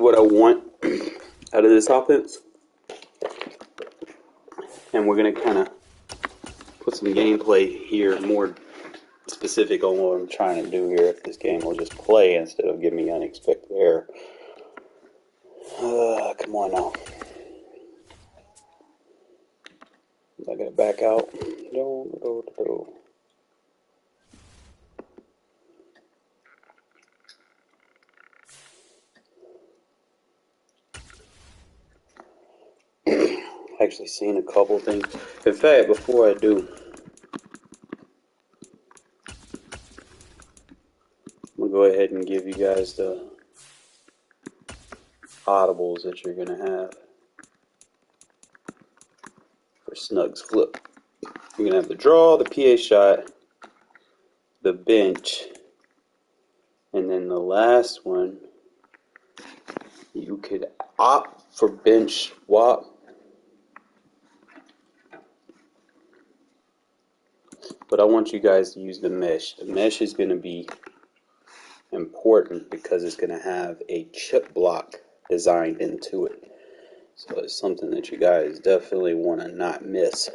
what I want out of this offense. And we're going to kind of put some gameplay here, more specific on what I'm trying to do here. If this game will just play instead of give me unexpected error. Come on now. I gotta back out. Actually seen a couple things. In fact, before I do, I'm gonna go ahead and give you guys the audibles that you're gonna have for Snugs flip. You're gonna have the draw, the PA shot, the bench, and then the last one you could opt for bench swap. But I want you guys to use the mesh. The mesh is going to be important because it's going to have a chip block designed into it. So it's something that you guys definitely want to not miss.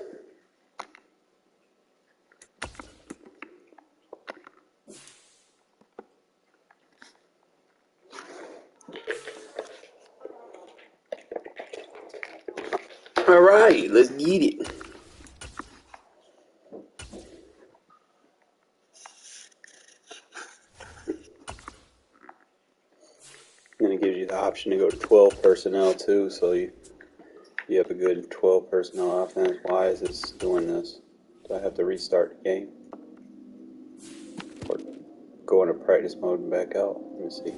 All right, let's get it. And it gives you the option to go to 12 personnel too, so you have a good 12 personnel offense. Why is this doing this? Do I have to restart the game? Or go into practice mode and back out? Let me see.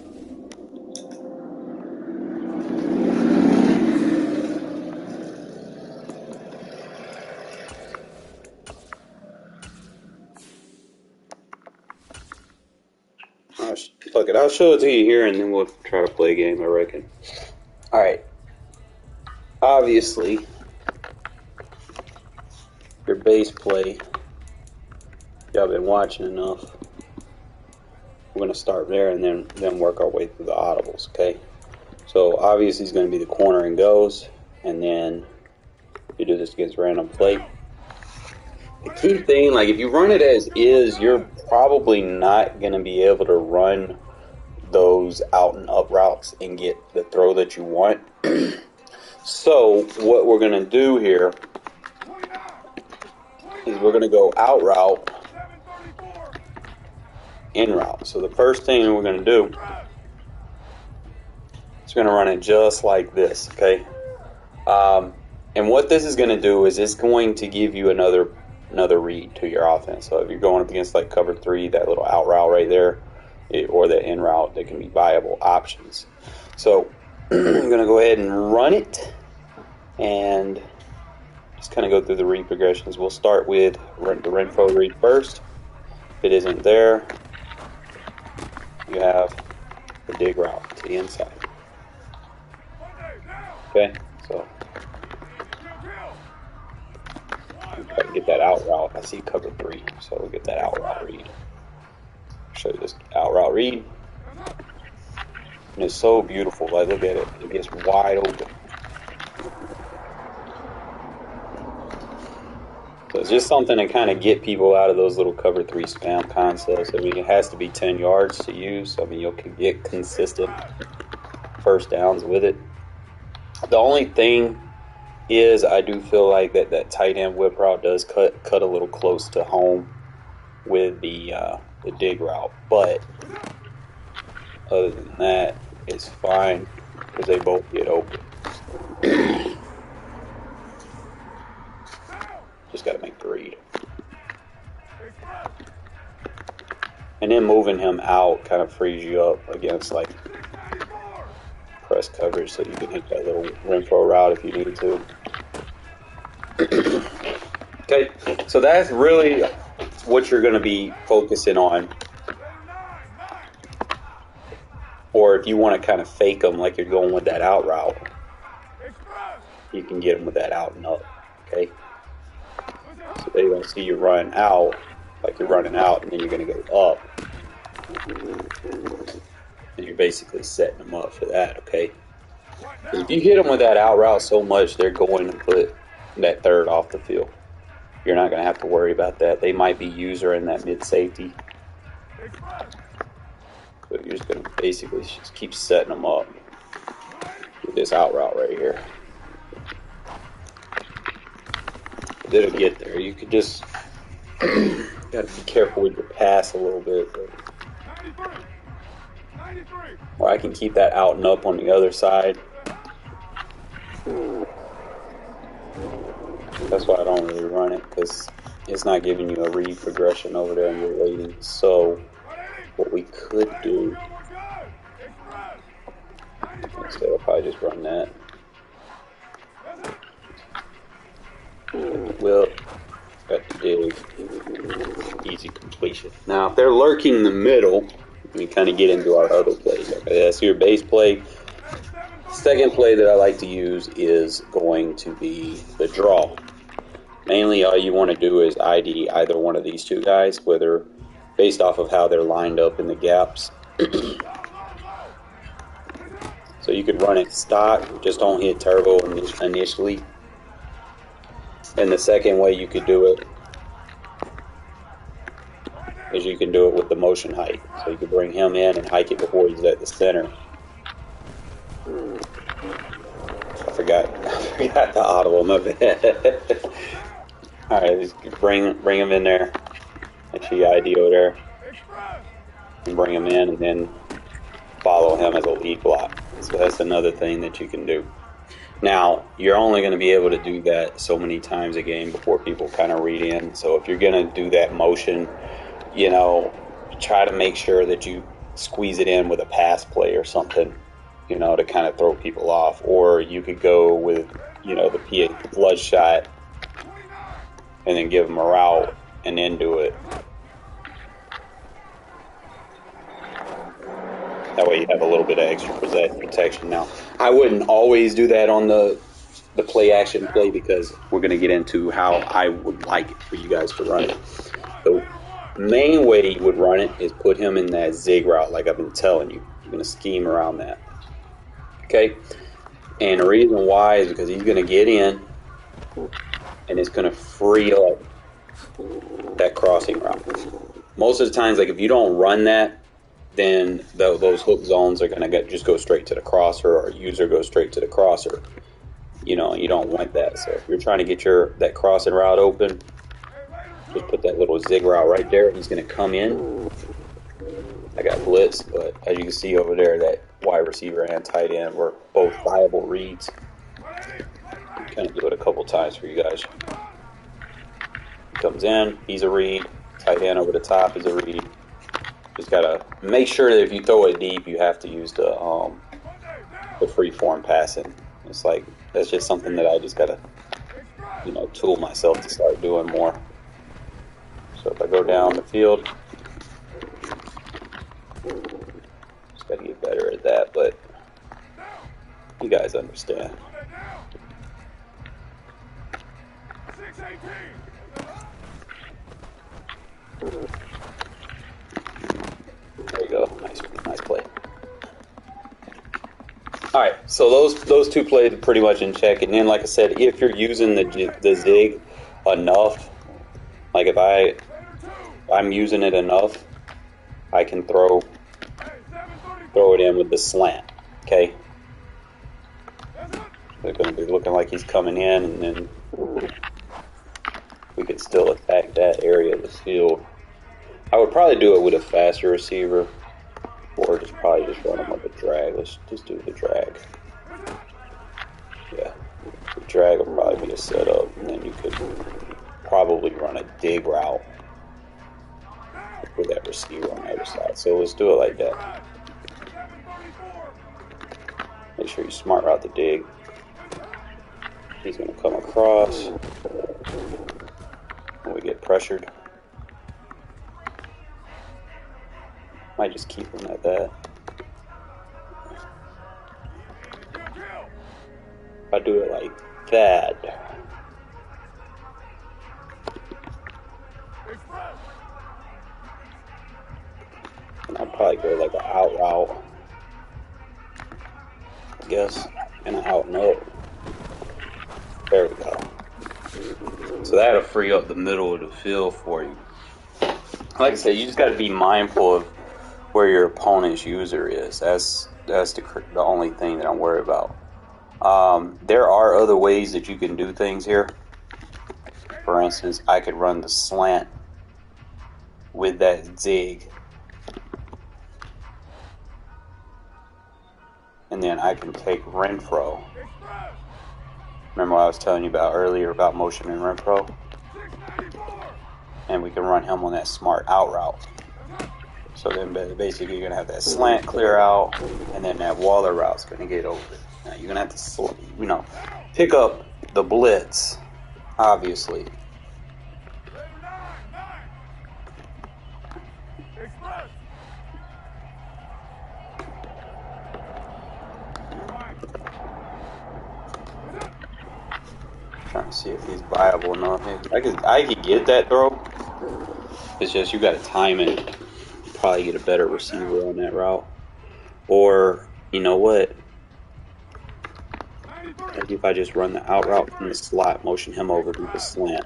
Fuck it, I'll show it to you here and then we'll try to play a game, I reckon. Alright. Obviously, your base play, y'all been watching enough. We're going to start there and then work our way through the audibles, okay? So obviously it's going to be the corner and goes, and then you do this against random play. The key thing, like if you run it as is, you're probably not going to be able to run those out and up routes and get the throw that you want. So what we're going to do here is we're going to go out route, in route. So the first thing we're going to do is going to run it just like this, okay? And what this is going to do is it's going to give you another read to your offense. So if you're going up against like cover 3, that little out route right there, or the in route, they can be viable options. So I'm going to go ahead and run it and just kind of go through the read progressions. We'll start with the Renfro read first. If it isn't there, you have the dig route to the inside. Okay, so try to get that out route. I see cover 3, so we'll get that out route read. Show you this out route read, and it's so beautiful. Like, look at it; it gets wide open. So it's just something to kind of get people out of those little cover 3 spam concepts. I mean, it has to be 10 yards to use. I mean, you'll get consistent first downs with it. The only thing is, I do feel like that tight end whip route does cut a little close to home with the dig route, but other than that, it's fine because they both get open. Just got to make the read. And then moving him out kind of frees you up against like press coverage, so you can hit that little Renfro route if you need to. Okay, so that's really what you're going to be focusing on. Or if you want to kind of fake them like you're going with that out route, you can get them with that out and up. Okay, so they're going to see you run out like you're running out, and then you're going to go up. and you're basically setting them up for that, okay? If you hit them with that out route so much, they're going to put that third off the field. You're not going to have to worry about that. They might be user in that mid safety. But you're just going to basically just keep setting them up with this out route right here. It'll get there. You could just got to be careful with your pass a little bit. Or I can keep that out and up on the other side. That's why I don't really run it, because it's not giving you a read progression over there and you're waiting. So what we could do, instead I'll probably just run that. Well, got the dig, easy completion. Now if they're lurking in the middle, we kind of get into our other plays. Okay, that's your base play. Second play that I like to use is going to be the draw. Mainly all you want to do is ID either one of these two guys, whether based off of how they're lined up in the gaps. So you could run it stock, just don't hit turbo initially. And the second way you could do it is you can do it with the motion hike. So you could bring him in and hike it before he's at the center. I forgot the audible, my bad. Alright, just bring him in there. Make sure you ID over there. And bring him in and then follow him as a lead block. So that's another thing that you can do. Now, you're only going to be able to do that so many times a game before people kind of read in. So if you're going to do that motion, you know, try to make sure that you squeeze it in with a pass play or something, you know, to kind of throw people off. Or you could go with, you know, the PA blood shot and then give them a route and then do it. That way you have a little bit of extra protection. Now, I wouldn't always do that on the play action play, because we're going to get into how I would like it for you guys to run it. The main way you would run it is put him in that zig route like I've been telling you. You're going to scheme around that. Okay? And the reason why is because he's going to get in and it's going to free up that crossing route. Most of the times, like if you don't run that, then those hook zones are going to just go straight to the crosser, or user goes straight to the crosser. You know, you don't want that. So if you're trying to get that crossing route open, just put that little zig route right there. He's going to come in. I got blitz, but as you can see over there, that wide receiver and tight end were both viable reads. Kind of do it a couple times for you guys. He comes in, he's a read. Tight end over the top is a read. Just gotta make sure that if you throw it deep, you have to use the free form passing. It's like that's just something that I just gotta, you know, tool myself to start doing more. So if I go down the field, just gotta get better at that. But you guys understand. There you go. Nice play. All right, so those two plays are pretty much in check. And then, like I said, if you're using the zig enough, like if I'm using it enough, I can throw it in with the slant. Okay, they're going to be looking like he's coming in, and then we could still attack that area of the field. I would probably do it with a faster receiver, or probably just run him with a drag. Let's just do the drag. Yeah, the drag will probably be a setup, and then you could probably run a dig route with that receiver on the other side. So let's do it like that. Make sure you smart route the dig. He's going to come across, and we get pressured. Might just keep him at that. If I do it like that, and I'd probably go like an out route I guess. And an out and up. There we go. So that'll free up the middle of the field for you. Like I said, you just got to be mindful of where your opponent's user is. That's the only thing that I'm worried about. There are other ways that you can do things here. For instance, I could run the slant with that zig. And then I can take Renfro. Remember what I was telling you about earlier about motion and Renfro? And we can run him on that smart out route. So then basically you're going to have that slant clear out, and then that Waller route's going to get over it. Now you're going to have to, pick up the blitz, obviously. Trying to see if he's viable enough. I could get that throw. It's just you got to time it. Probably get a better receiver on that route. Or you know what? Maybe if I just run the out route from the slot, motion him over to the slant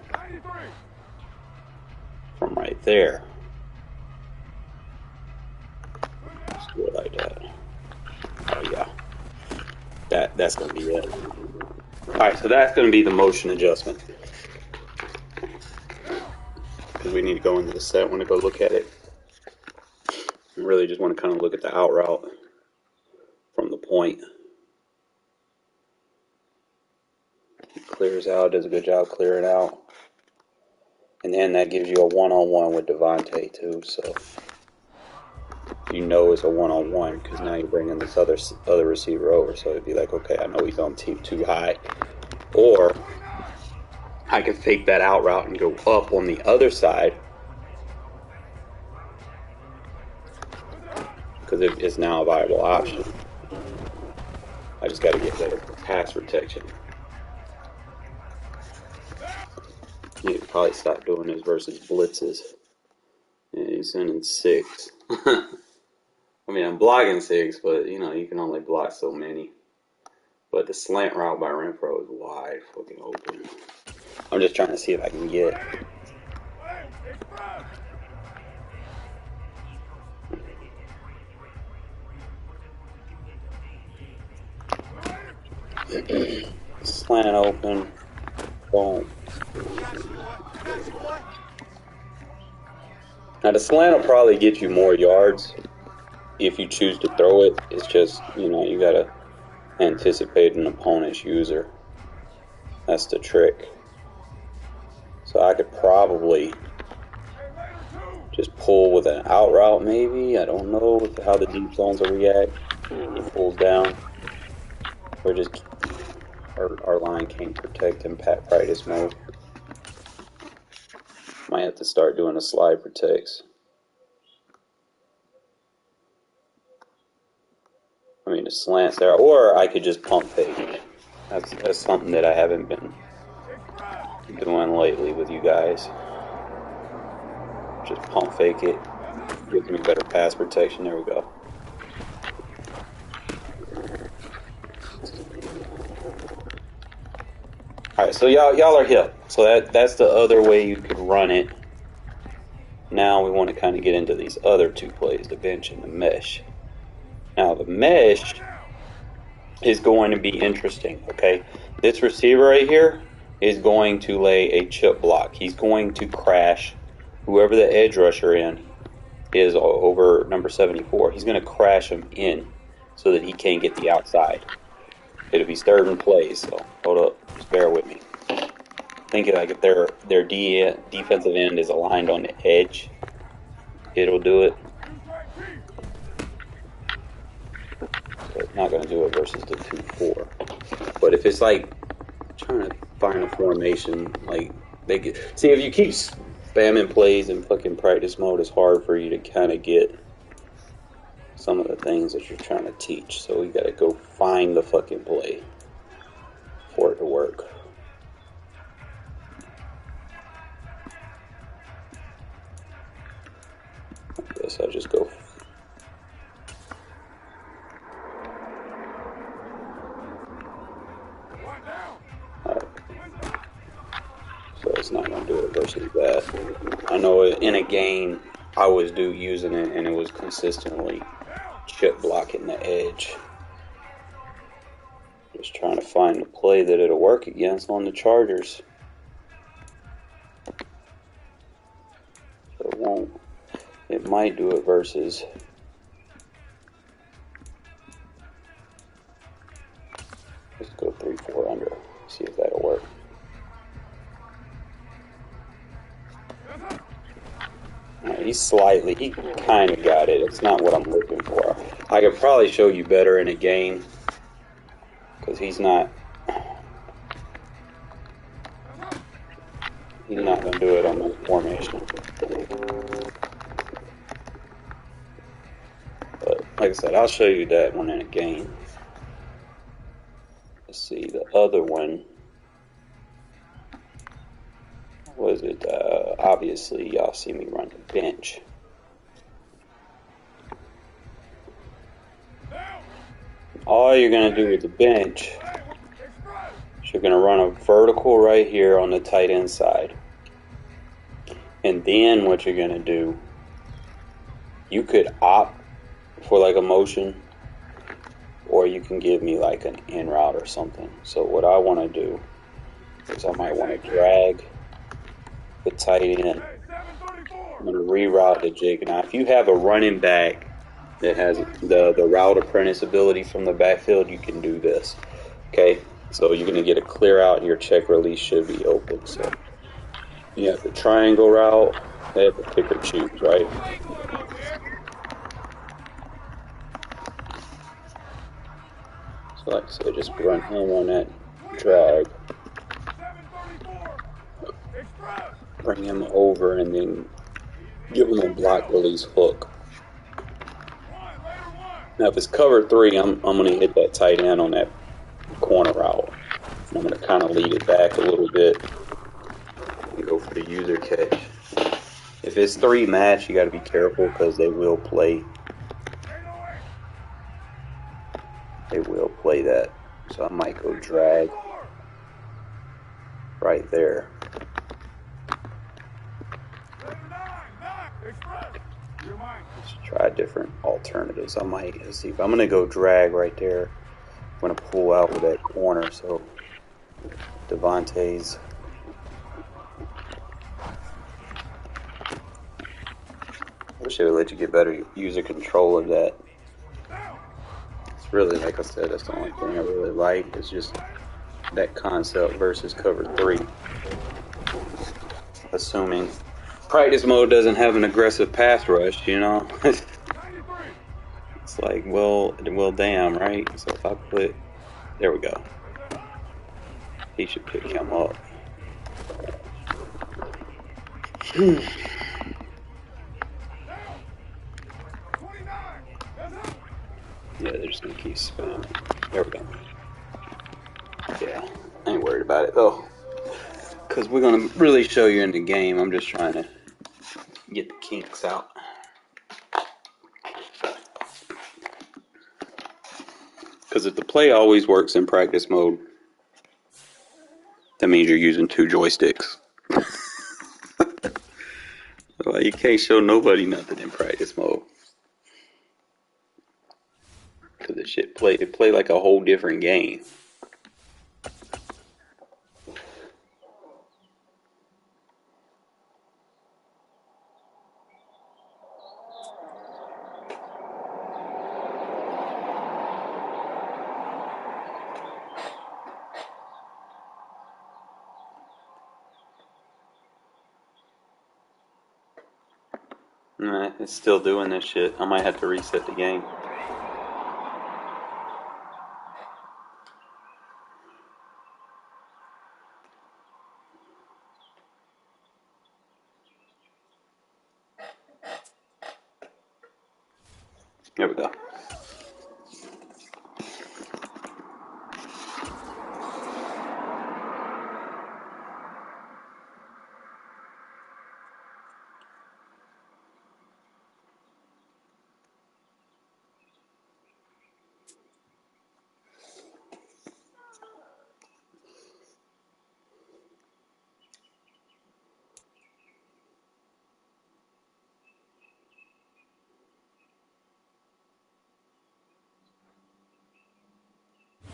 from right there. Let's do it like that. Oh yeah, that's gonna be it. All right, so that's gonna be the motion adjustment. Because we need to go into the set. Want to go look at it. I really just want to kind of look at the out route from the point. He clears out, does a good job clearing out. And then that gives you a one-on-one with Devontae too, so you know it's a one-on-one because now you're bringing this other receiver over. So it'd be like, okay, I know he's on too high. Or I could fake that out route and go up on the other side because it's now a viable option. I just got to get better pass protection. You could probably stop doing this versus blitzes. Yeah, he's sending 6. I mean, I'm blocking 6, but you can only block so many. But the slant route by Renfro is wide fucking open. I'm just trying to see if I can get. Slant open. Boom. Now the slant will probably get you more yards if you choose to throw it. It's just, you gotta anticipate an opponent's user. That's the trick. So I could probably just pull with an out route maybe. I don't know how the deep zones will react. He pulls down. Or just our line can't protect him practice mode. Might have to start doing a slide protects. I mean the slants there. Or I could just pump fake. That's something that I haven't been doing lately with you guys. Just pump fake it. Gives me better pass protection. There we go. Alright, so y'all are hip. So that's the other way you could run it. Now we want to kind of get into these other 2 plays, the bench and the mesh. Now the mesh is going to be interesting, okay? This receiver right here is going to lay a chip block. He's going to crash whoever the edge rusher in is over number 74. He's going to crash him in so that he can't get the outside. It'll be 3rd and play, so hold up, just bear with me. Think like if their defensive end is aligned on the edge, it'll do it. So it's not going to do it versus the 2-4. But if it's like trying to find a formation, like they get. See, if you keep spamming plays in fucking practice mode, it's hard for you to kind of get some of the things that you're trying to teach. So you got to go find the fucking play for it to work. I guess I'll just go. it's not going to do it versus that. I know in a game I was using it and it was consistently chip blocking the edge. Just trying to find a play that it'll work against on the Chargers. So it won't. It might do it versus. Let's go 3-4 under. See if that'll work. He kind of got it. It's not what I'm looking for. I could probably show you better in a game because he's not going to do it on the formation. But like I said, I'll show you that one in a game. Let's see the other one. Was it? Obviously, y'all see me run the bench. All you're going to do with the bench is you're going to run a vertical right here on the tight end side. And then what you're going to do, you could opt for like a motion, or you can give me like an in route or something. So what I want to do is I might want to drag the tight end. I'm going to reroute the jig. Now, if you have a running back that has the route apprentice ability from the backfield, you can do this. Okay, so you're going to get a clear out and your check release should be open. So you have the triangle route, they have to pick or choose, right? So like I said, just run him on that drag. Bring him over and then give him a block release hook. Now if it's cover 3, I'm going to hit that tight end on that corner route. And I'm going to kind of lead it back a little bit and go for the user catch. If it's 3 match, you got to be careful because they will play. They will play that. So I might go drag right there. Let's try different alternatives. Let's see if I'm going to go drag right there. I'm going to pull out with that corner. So Devontae's. I wish they would let you get better user control of that. It's really, like I said, that's the only thing I really like is just that concept versus cover 3. Assuming practice mode doesn't have an aggressive pass rush, you know. It's like, well, damn, right? So if I put, there we go. He should pick him up. Yeah, they're just gonna keep spamming. There we go. Yeah, I ain't worried about it though, because we're gonna really show you in the game. I'm just trying to get the kinks out. Because if the play always works in practice mode, that means you're using 2 joysticks. Well, you can't show nobody nothing in practice mode. Because it play like a whole different game. Nah, it's still doing this shit. I might have to reset the game. There we go.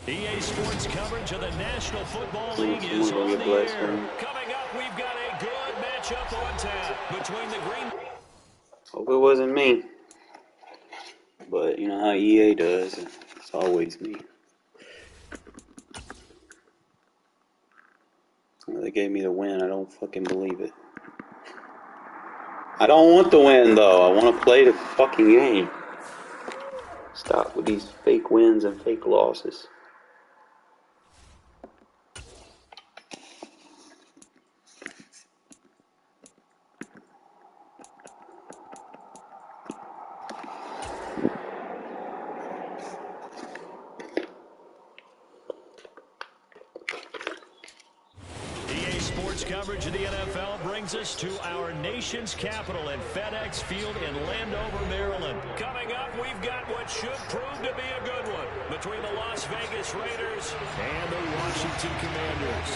EA Sports coverage of the National Football League is on the air. Coming up, we've got a good matchup on tap between the Green... Hope it wasn't me. But you know how EA does. It's always me. Well, they gave me the win. I don't fucking believe it. I don't want the win, though. I want to play the fucking game. Stop with these fake wins and fake losses. Coverage of the NFL brings us to our nation's capital at FedEx Field in Landover, Maryland. Coming up, we've got what should prove to be a good one between the Las Vegas Raiders and the Washington Commanders.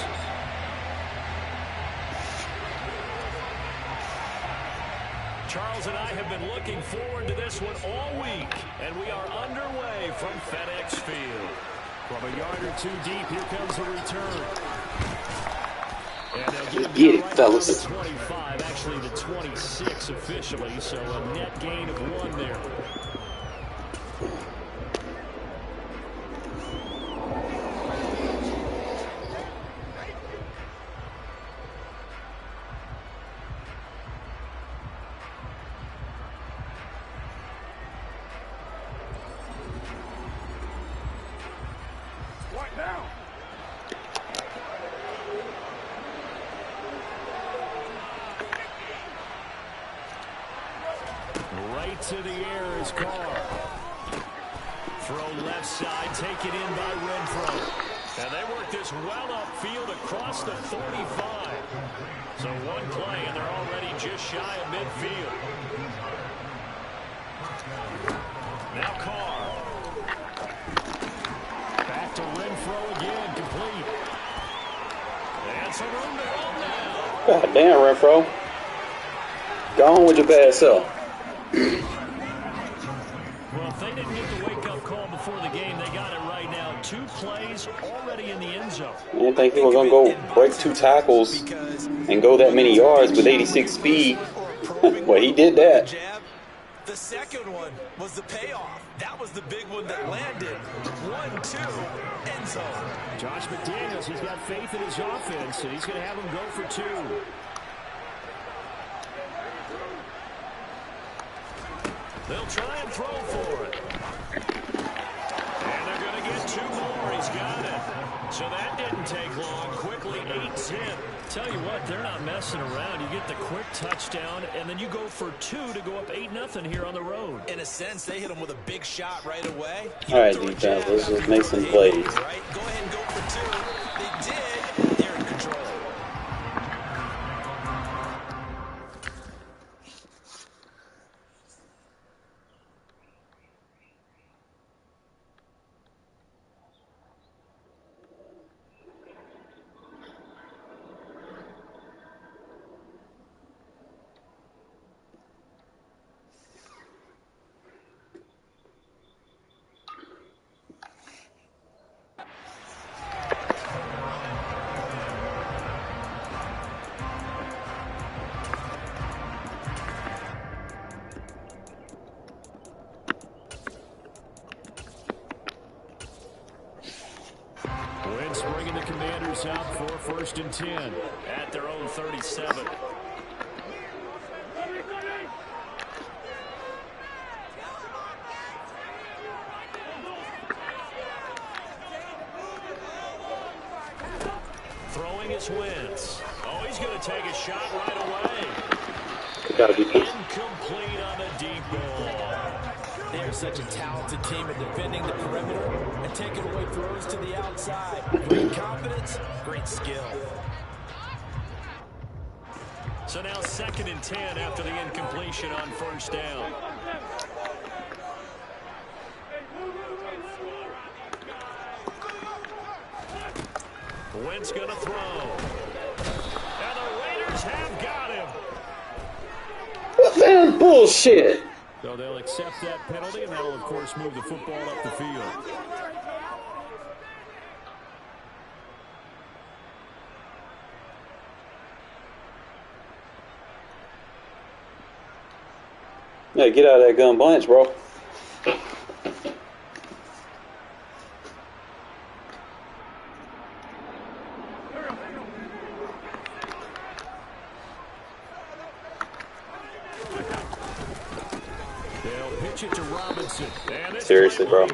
Charles and I have been looking forward to this one all week, and we are underway from FedEx Field. From a yard or two deep, here comes the return. Get it, fellas. The 25, actually the 26 officially, so a net gain of 1 there. Right now. Right to the air is Carr. Throw left side, taken in by Renfro. And they work this well upfield across the 45. So one play, and they're already just shy of midfield. Now Carr. Back to Renfro again, complete. And some room to run now. God damn, Renfro. Go on with your bad self. Well, if they didn't get the wake-up call before the game, they got it right now. 2 plays already in the end zone. I didn't think he was going to go break 2 tackles and go that many yards with 86 speed. Well, he did that. The second one was the payoff. That was the big one that landed. 1-2, end zone. Josh McDaniels, he's got faith in his offense, and he's going to have him go for 2. They'll try and throw for it. And they're going to get 2 more. He's got it. So that didn't take long. Quickly, 8-10. Tell you what, they're not messing around. You get the quick touchdown, and then you go for 2 to go up 8-0 here on the road. In a sense, they hit him with a big shot right away. All right, defense, let's just make some plays. Right? Go ahead and go for 2. They did. They're in control. Wentz bringing the Commanders out for 1st and 10 at their own 37. Throwing is Wentz. Oh, he's going to take a shot right away. Incomplete on the deep ball. They're such a talented team at defending the perimeter and taking away throws to the outside. Great confidence, great skill. So now 2nd and 10 after the incompletion on 1st down. Wentz going to throw. And the Raiders have got him. What damn bullshit? So they'll accept that penalty, and that'll, of course, move the football up the field. Yeah, get out of that gun bunch, bro. Seriously, bro.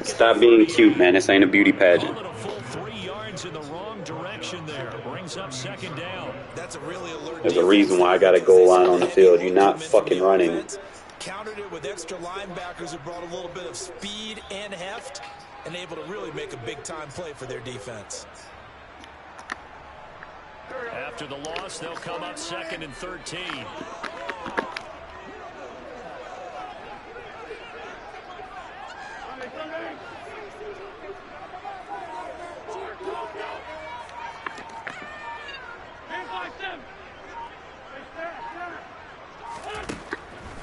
Stop being cute, man. This ain't a beauty pageant. A full 3 yards in the wrong direction there. Brings up second down. That's a really alert. There's a reason why I got a goal line on the field. You're not fucking running. Countered it with extra linebackers who brought a little bit of speed and heft and able to really make a big-time play for their defense. After the loss, they'll come up 2nd and 13.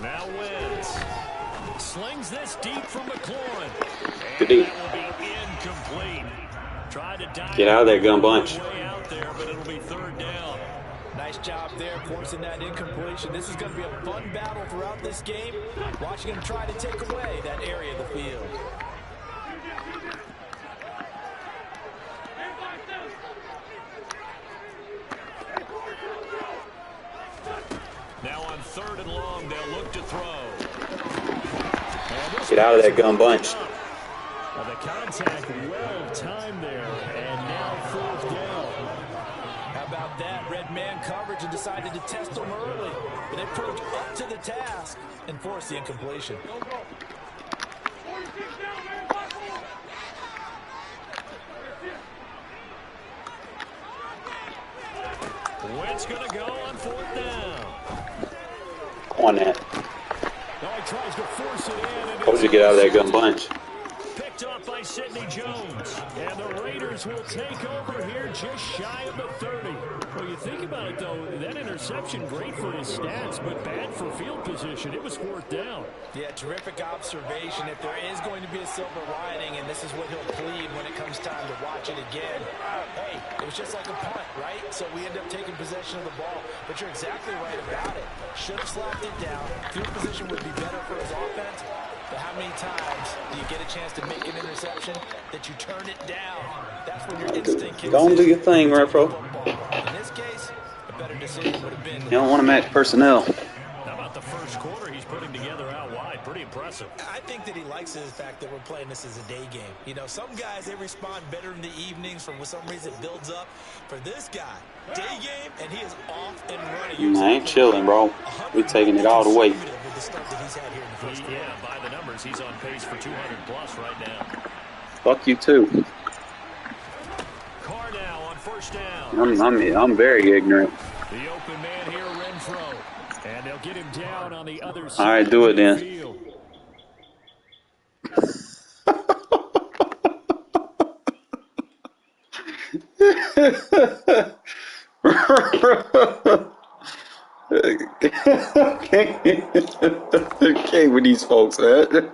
Now wins. Slings this deep from McLaurin. Good deep. That will be incomplete. Tried to dive Get out of that gun bunch. way out there, but it'll be 3rd down. Nice job there forcing that incompletion. This is going to be a fun battle throughout this game. Watching him try to take away that area of the field. Now on 3rd and long, they'll look to throw. Get out of that gun bunch. Well, the contact well timed there, and now 4th down. How about that? Red man coverage and decided to test him early. But they proved up to the task and forced the incompletion. Wentz going to go on 4th down. On that. Now he tries to force it in. Told you to get out of that gun bunch. Picked up by Sidney Jones. And the Raiders will take over here just shy of the 30. Well, you think about it, though, that interception, great for his stats, but bad for field position. It was 4th down. Yeah, terrific observation. If there is going to be a silver lining, and this is what he'll plead when it comes time to watch it again, hey, it was just like a punt, right? So we end up taking possession of the ball. But you're exactly right about it. Should have slapped it down. Field position would be better for his offense. But how many times do you get a chance to make an interception that you turn it down? That's when your instinct kicks in. Don't do your thing, Refro. In this case, a better decision would have been. You don't want to match personnel. How about the first quarter he's putting together out wide? Pretty impressive. I think that he likes the fact that we're playing this as a day game. You know, some guys, they respond better in the evenings. For some reason, it builds up. For this guy, day game, and he is off and running. I ain't chilling, bro. We taking it all the way. Yeah, by the numbers, he's on pace for 200+ right now. Fuck you too. Carr now on 1st down. I'm very ignorant. The open man here, Renfro. And they'll get him down on the other side. All right, do it then. Field. Okay, with these folks, man.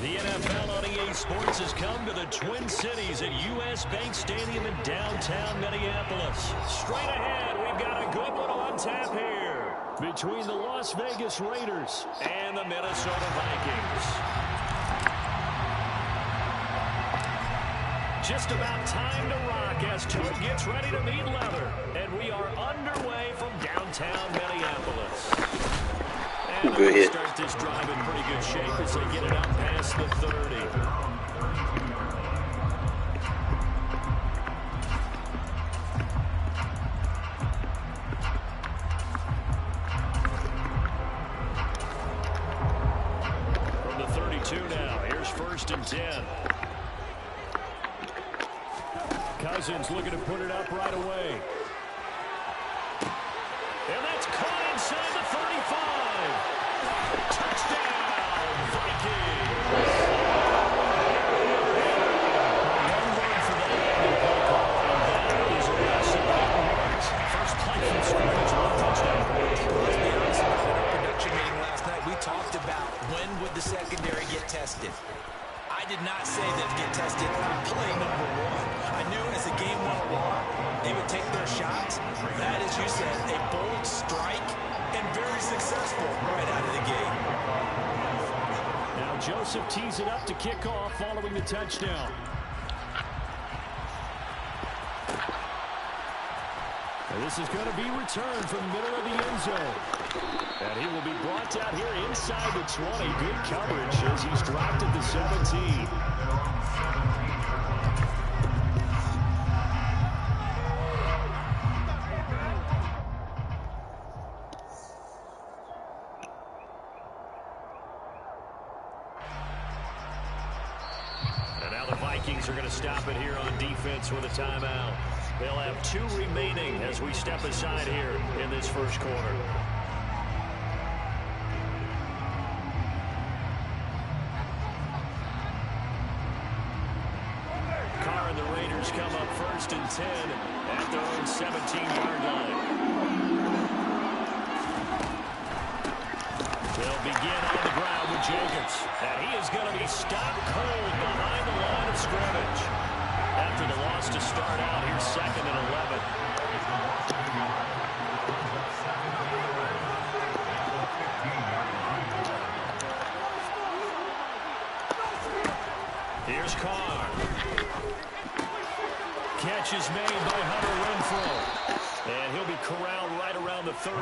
The NFL on EA Sports has come to the Twin Cities at US Bank Stadium in downtown Minneapolis. Straight ahead, we've got a good one on tap here between the Las Vegas Raiders and the Minnesota Vikings. Just about time to rock as Toad gets ready to meet leather. And we are underway from downtown Minneapolis. And Good hit. Start this drive in pretty good shape as they get it out past the 30. From the 32 now, here's 1st and 10. Cousins looking to put it up right away. And that's caught inside the 35. Touchdown, Vikings. One word for that play call, and that talked about when would the secondary get tested. I did not say they'd get tested on play number 1. I knew as the game went along, they would take their shots. That, as you said, a bold strike and very successful right out of the gate. Now Joseph tees it up to kick off following the touchdown. And this is going to be returned from the middle of the end zone. And he will be brought out here inside the 20. Good coverage as he's dropped at the 17. And now the Vikings are going to stop it here on defense with a timeout. They'll have 2 remaining as we step aside here in this first quarter. Carr and the Raiders come up 1st and 10 at their own 17-yard line. They'll begin on the ground with Jacobs. And he is going to be stopped cold behind the line of scrimmage. After the loss to start out, here's 2nd and 11. Here's Carr. Catch is made by Hunter Renfrow. And he'll be corralled right around the 34.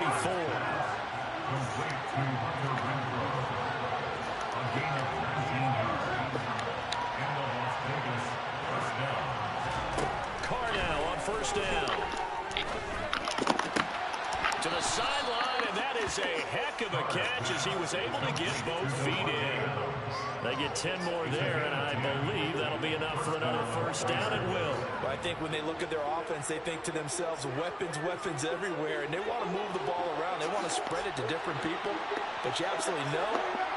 Carr now on 1st down. To the sideline, and that is a heck of a catch as he was able to get both feet in. They get 10 more there, and I believe that'll be enough for another 1st down and will. Well, I think when they look at their offense, they think to themselves, weapons, weapons everywhere, and they want to move the ball around. They want to spread it to different people, but you absolutely know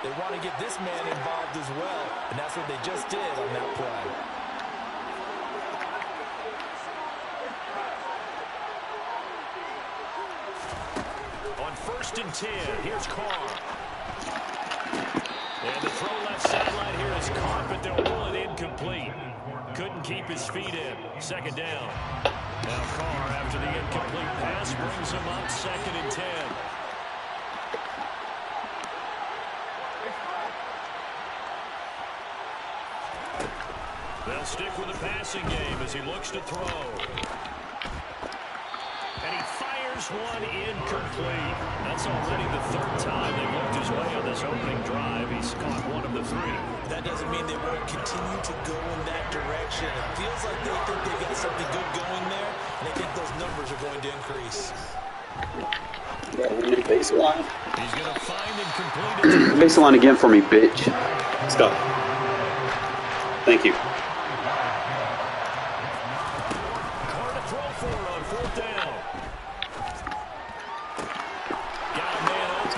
they want to get this man involved as well, and that's what they just did on that play. On 1st and 10, here's Carr. And the throw left sideline here is caught, but they'll roll it incomplete. Couldn't keep his feet in. 2nd down. Now Carr, after the incomplete pass, brings him up 2nd and 10. They'll stick with the passing game as he looks to throw. And he fires one incomplete. That's already the 3rd time they've looked his way on this opening drive. He's caught 1 of the 3. That doesn't mean they won't continue to go in that direction. It feels like they think they've got something good going there, and they think those numbers are going to increase. Baseline. He's going to find and complete it. Baseline again for me, bitch. Let's go. Thank you.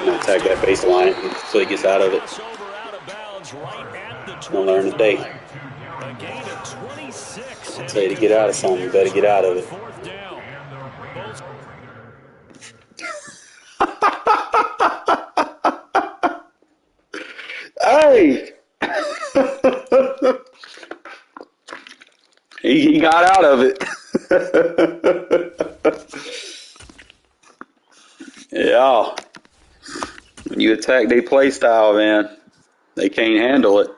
Attack that baseline so he gets out of it. He'll learn today. I'll tell you to get out of something, you better get out of it. Hey! He got out of it. Yeah. When you attack their play style, man, they can't handle it.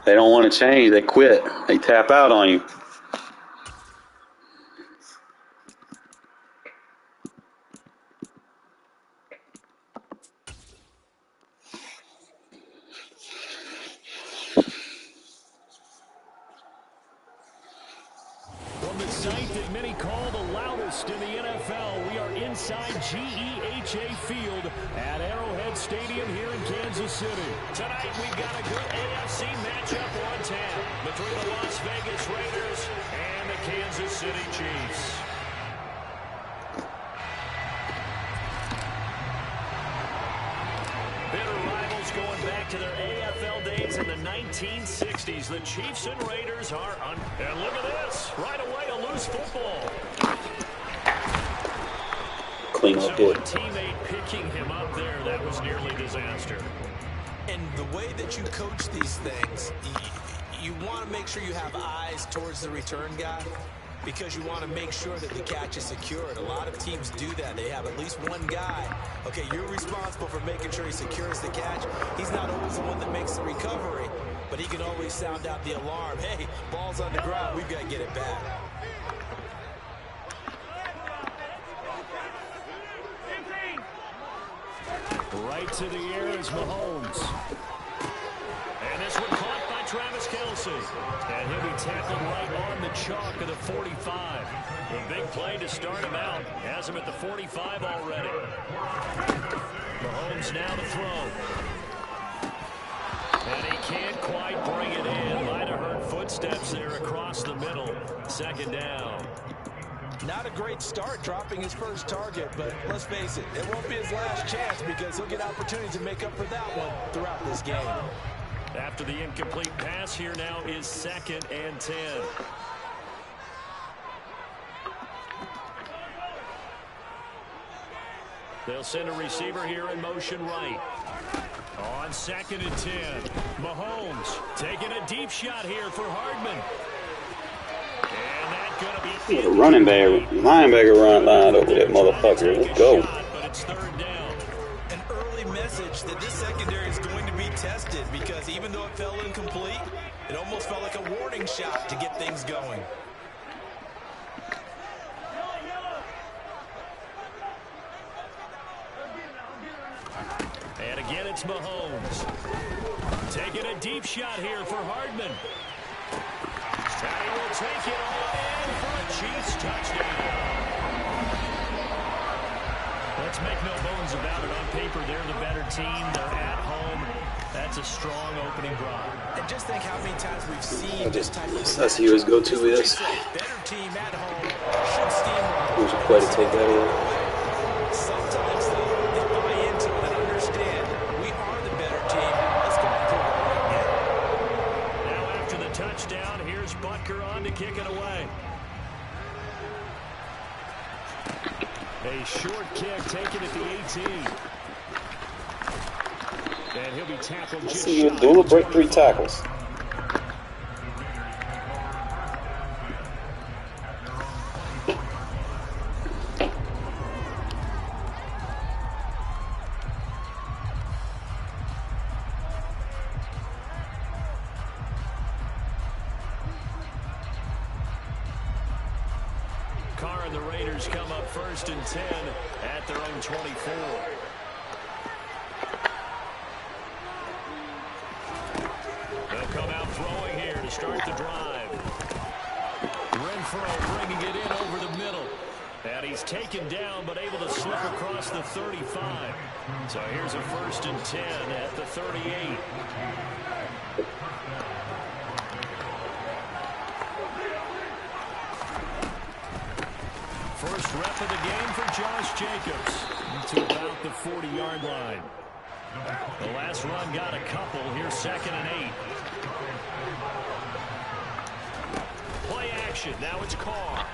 They don't want to change. They quit. They tap out on you. From the site that many call the loudest in the NFL, we are inside GEHA Field at Arrowhead Stadium here in Kansas City. Tonight we've got a good AFC matchup on tap between the Las Vegas Raiders and the Kansas City Chiefs. Bitter rivals going back to their AFL days in the 1960s. The Chiefs and Raiders are on. And look at this. Right away, a loose football. clean So up a hit. teammate picking him up there, that was nearly disaster. And the way that you coach these things, you want to make sure you have eyes towards the return guy because you want to make sure that the catch is secured. A lot of teams do that. They have at least one guy. Okay, you're responsible for making sure he secures the catch. He's not always the one that makes the recovery, but he can always sound out the alarm. Hey, ball's on the ground. We've got to get it back. Right to the air is Mahomes. And this one caught by Travis Kelce. And he'll be tackled right on the chalk of the 45. A big play to start him out. Has him at the 45 already. Mahomes now to throw. And he can't quite bring it in. Might have heard footsteps there across the middle. Second down. Not a great start dropping his first target, but let's face it, it won't be his last chance because he'll get opportunities to make up for that one throughout this game. After the incomplete pass, here now is 2nd and 10. They'll send a receiver here in motion right. On 2nd and 10, Mahomes taking a deep shot here for Hardman. And that's going to be a running back, linebacker run lined over that motherfucker. Let's go. But it's 3rd down. An early message that this secondary is going to be tested because even though it fell incomplete, it almost felt like a warning shot to get things going. And again, it's Mahomes. Taking a deep shot here for Hardman. And he will take it all in for a Chiefs touchdown. Let's make no bones about it. On paper, they're the better team. They're at home. That's a strong opening drive. And just think how many times we've seen this type of I see his go-to is. better team at home should steamroll. Who's a play to take that in? Sometimes they buy into it and understand we are the better team. Let's go and prove it right now. Now after the touchdown, here's Butker on to kick it away. A short kick taken at the 18. And he'll be tackled just See you shy do of break 3 tackles. Carr and the Raiders come up 1st and 10 at their own 24. They'll come out throwing here to start the drive. Renfro bringing it in over the middle. And he's taken down but able to slip across the 35. So here's a 1st and 10 at the 38. First rep of the game for Josh Jacobs to about the 40-yard line. The last run got a couple. Here's 2nd and 8. Play action. Now it's Carr.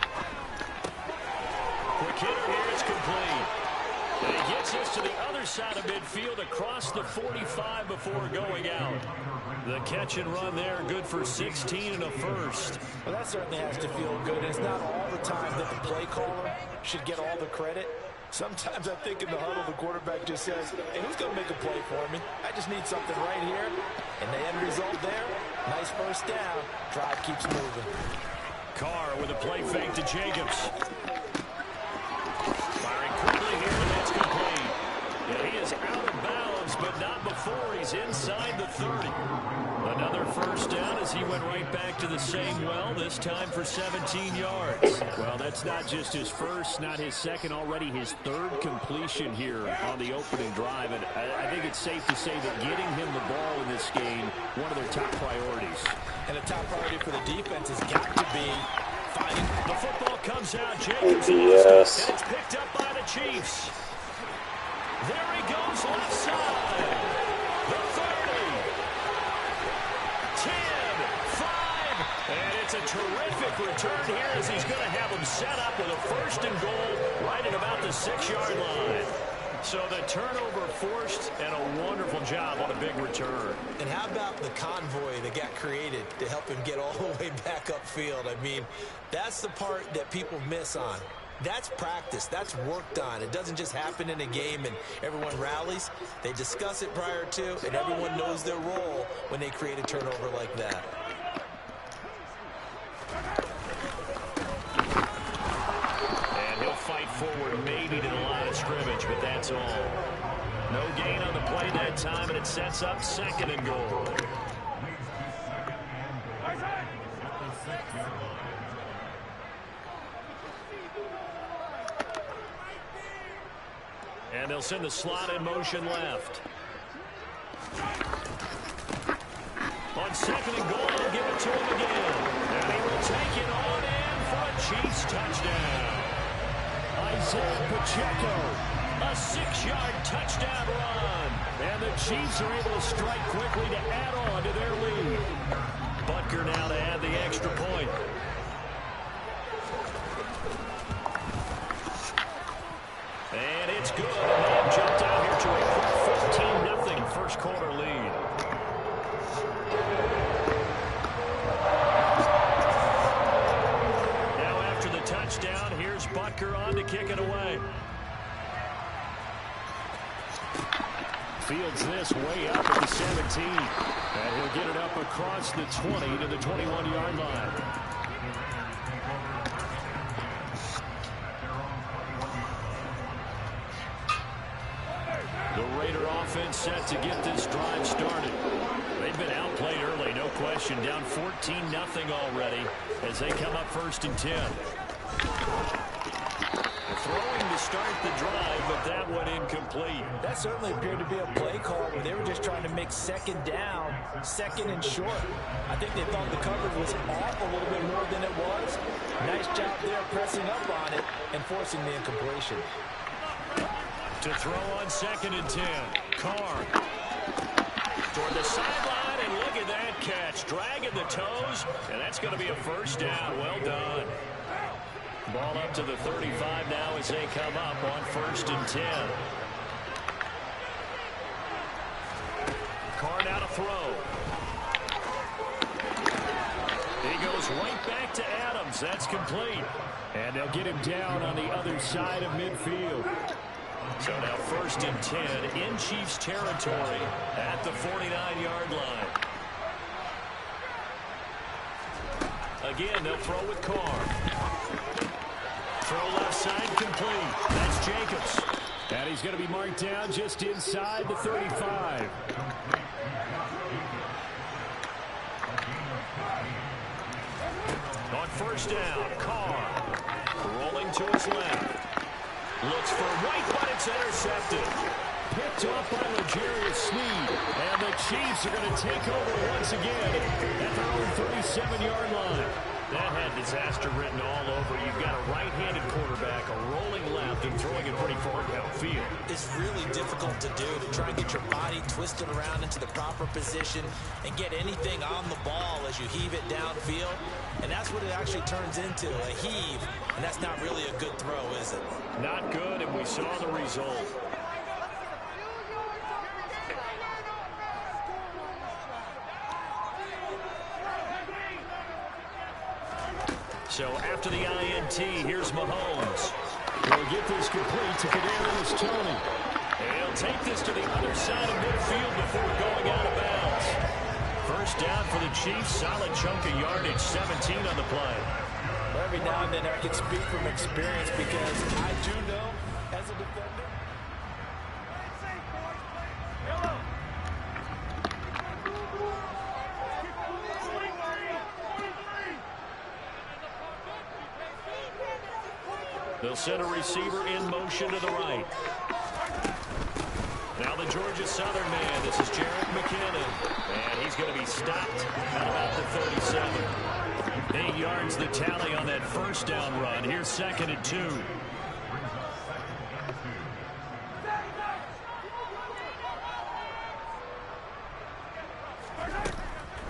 Quick hitter here. It's complete. And he gets us to the other side of midfield across the 45 before going out. The catch and run there, good for 16 and a first. Well, that certainly has to feel good. It's not all the time that the play caller should get all the credit. Sometimes I think in the huddle, the quarterback just says, hey, who's going to make a play for me? I just need something right here. And the end result there, nice first down. Drive keeps moving. Carr with a play fake to Jacobs. Firing quickly here, and that's complete. Yeah, he is out of bounds, but not before he's inside the 30. Another first down as he went right back to the same well, this time for 17 yards. Well, that's not just his first, not his second, already his 3rd completion here on the opening drive. And I think it's safe to say that getting him the ball in this game, one of their top priorities. And a top priority for the defense has got to be finding. The football comes out. Jacobs Yes. and it's picked up by the Chiefs. There he goes left side. The 30. 10, 5. And it's a terrific return here as he's going to have him set up up with a 1st and goal right at about the 6-yard line. So the turnover forced, and a wonderful job on a big return. And how about the convoy that got created to help him get all the way back upfield? I mean, that's the part that people miss on. That's practice. That's worked on. It doesn't just happen in a game and everyone rallies. They discuss it prior to, and everyone knows their role when they create a turnover like that. Fight forward maybe to the line of scrimmage, but that's all. No gain on the play that time, and it sets up 2nd and goal. And they'll send the slot in motion left. On 2nd and goal, they'll give it to him again. And he will take it on in for a Chiefs touchdown. Isaiah Pacheco, a 6-yard touchdown run. And the Chiefs are able to strike quickly to add on to their lead. Butker now to add the extra point. And it's good. And they have jumped out here to a quick 14-0 first quarter lead. Touchdown. Here's Butker on to kick it away. Fields this way up at the 17. And he'll get it up across the 20 to the 21-yard line. The Raider offense set to get this drive started. They've been outplayed early, no question. Down 14-0 already as they come up 1st and 10. Throwing to start the drive, but that went incomplete. That certainly appeared to be a play call where they were just trying to make 2nd down, 2nd and short. I think they thought the coverage was off a little bit more than it was. Nice job there pressing up on it and forcing the incompletion. To throw on 2nd and 10. Carr toward the sideline, and look at that catch. Dragging the toes, and that's going to be a 1st down. Well done. Ball up to the 35 now as they come up on 1st and 10. Carr now to throw. He goes right back to Adams. That's complete. And they'll get him down on the other side of midfield. So now 1st and 10 in Chiefs territory at the 49-yard line. Again, they'll throw with Carr. Throw left side complete. That's Jacobs. And he's going to be marked down just inside the 35. On 1st down, Carr rolling to his left. Looks for White, but it's intercepted. Picked off by L'Jarius Sneed. And the Chiefs are going to take over once again at their own 37-yard line. That had disaster written all over. You've got a right-handed quarterback, a rolling left, and throwing it pretty far downfield. It's really difficult to do, to try and get your body twisted around into the proper position and get anything on the ball as you heave it downfield. And that's what it actually turns into, a heave. And that's not really a good throw, is it? Not good, and we saw the result. So after the INT, here's Mahomes. He'll get this complete to Kadarius Toney. And he'll take this to the other side of midfield before going out of bounds. 1st down for the Chiefs. Solid chunk of yardage, 17 on the play. Every now and then I can speak from experience because I do know as a defender. They'll send a receiver in motion to the right. Now the Georgia Southern man. This is Jerick McKinnon. And he's going to be stopped at about the 37. 8 yards the tally on that 1st down run. Here's 2nd and 2.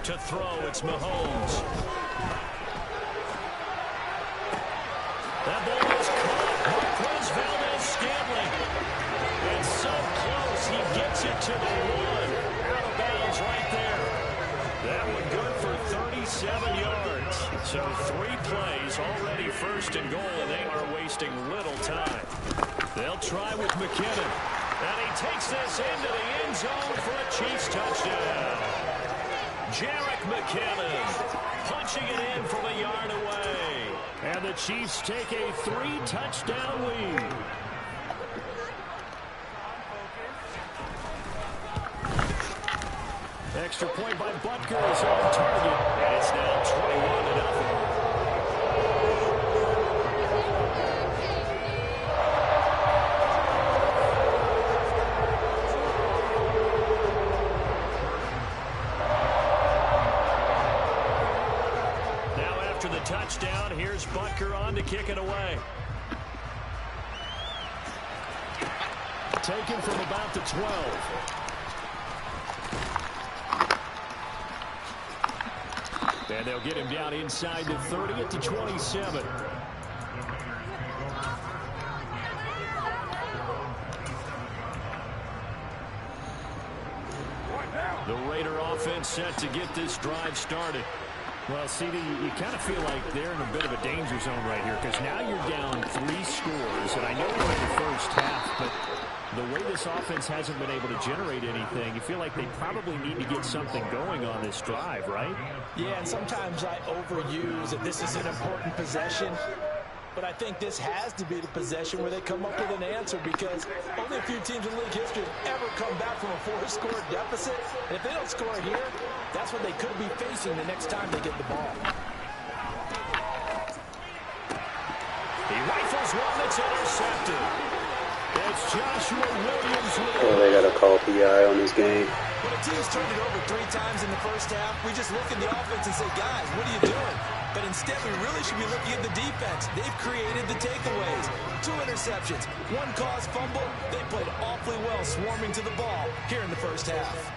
To throw, it's Mahomes. That ball So 3 plays, already first and goal, and they are wasting little time. They'll try with McKinnon. And he takes this into the end zone for a Chiefs touchdown. Jarek McKinnon punching it in from a yard away. And the Chiefs take a 3-touchdown lead. Extra point by Butker is on target. And it's now 21-0. Touchdown. Here's Butker on to kick it away. Taken from about the 12. And they'll get him down inside the 30 at the 27. The Raider offense set to get this drive started. Well, CD, you kind of feel like they're in a bit of a danger zone right here because now you're down 3 scores, and I know we're in the first half, but the way this offense hasn't been able to generate anything, you feel like they probably need to get something going on this drive, right? Yeah, and sometimes I overuse that this is an important possession, but I think this has to be the possession where they come up with an answer because only a few teams in league history have ever come back from a 4-score deficit. And if they don't score here, that's what they could be facing the next time they get the ball. He rifles one that's intercepted. It's Joshua Williams. Oh, they got to call PI on this game. When a team's turned it over 3 times in the first half, we just look at the offense and say, guys, what are you doing? But instead, we really should be looking at the defense. They've created the takeaways. 2 interceptions, 1 caused fumble. They played awfully well swarming to the ball here in the first half.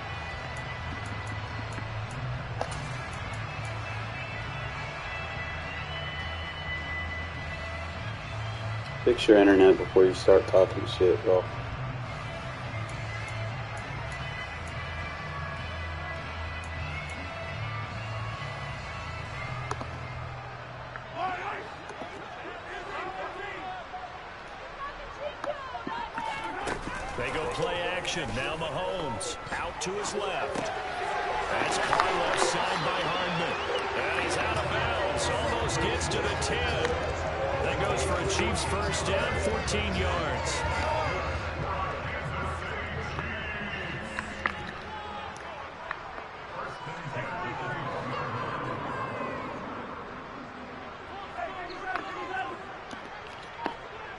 Fix your internet before you start talking shit, bro. They go play action. Now Mahomes out to his left. That's caught left side by Hardman. And he's out of bounds. Almost gets to the 10. That goes for a Chiefs first down, 14 yards.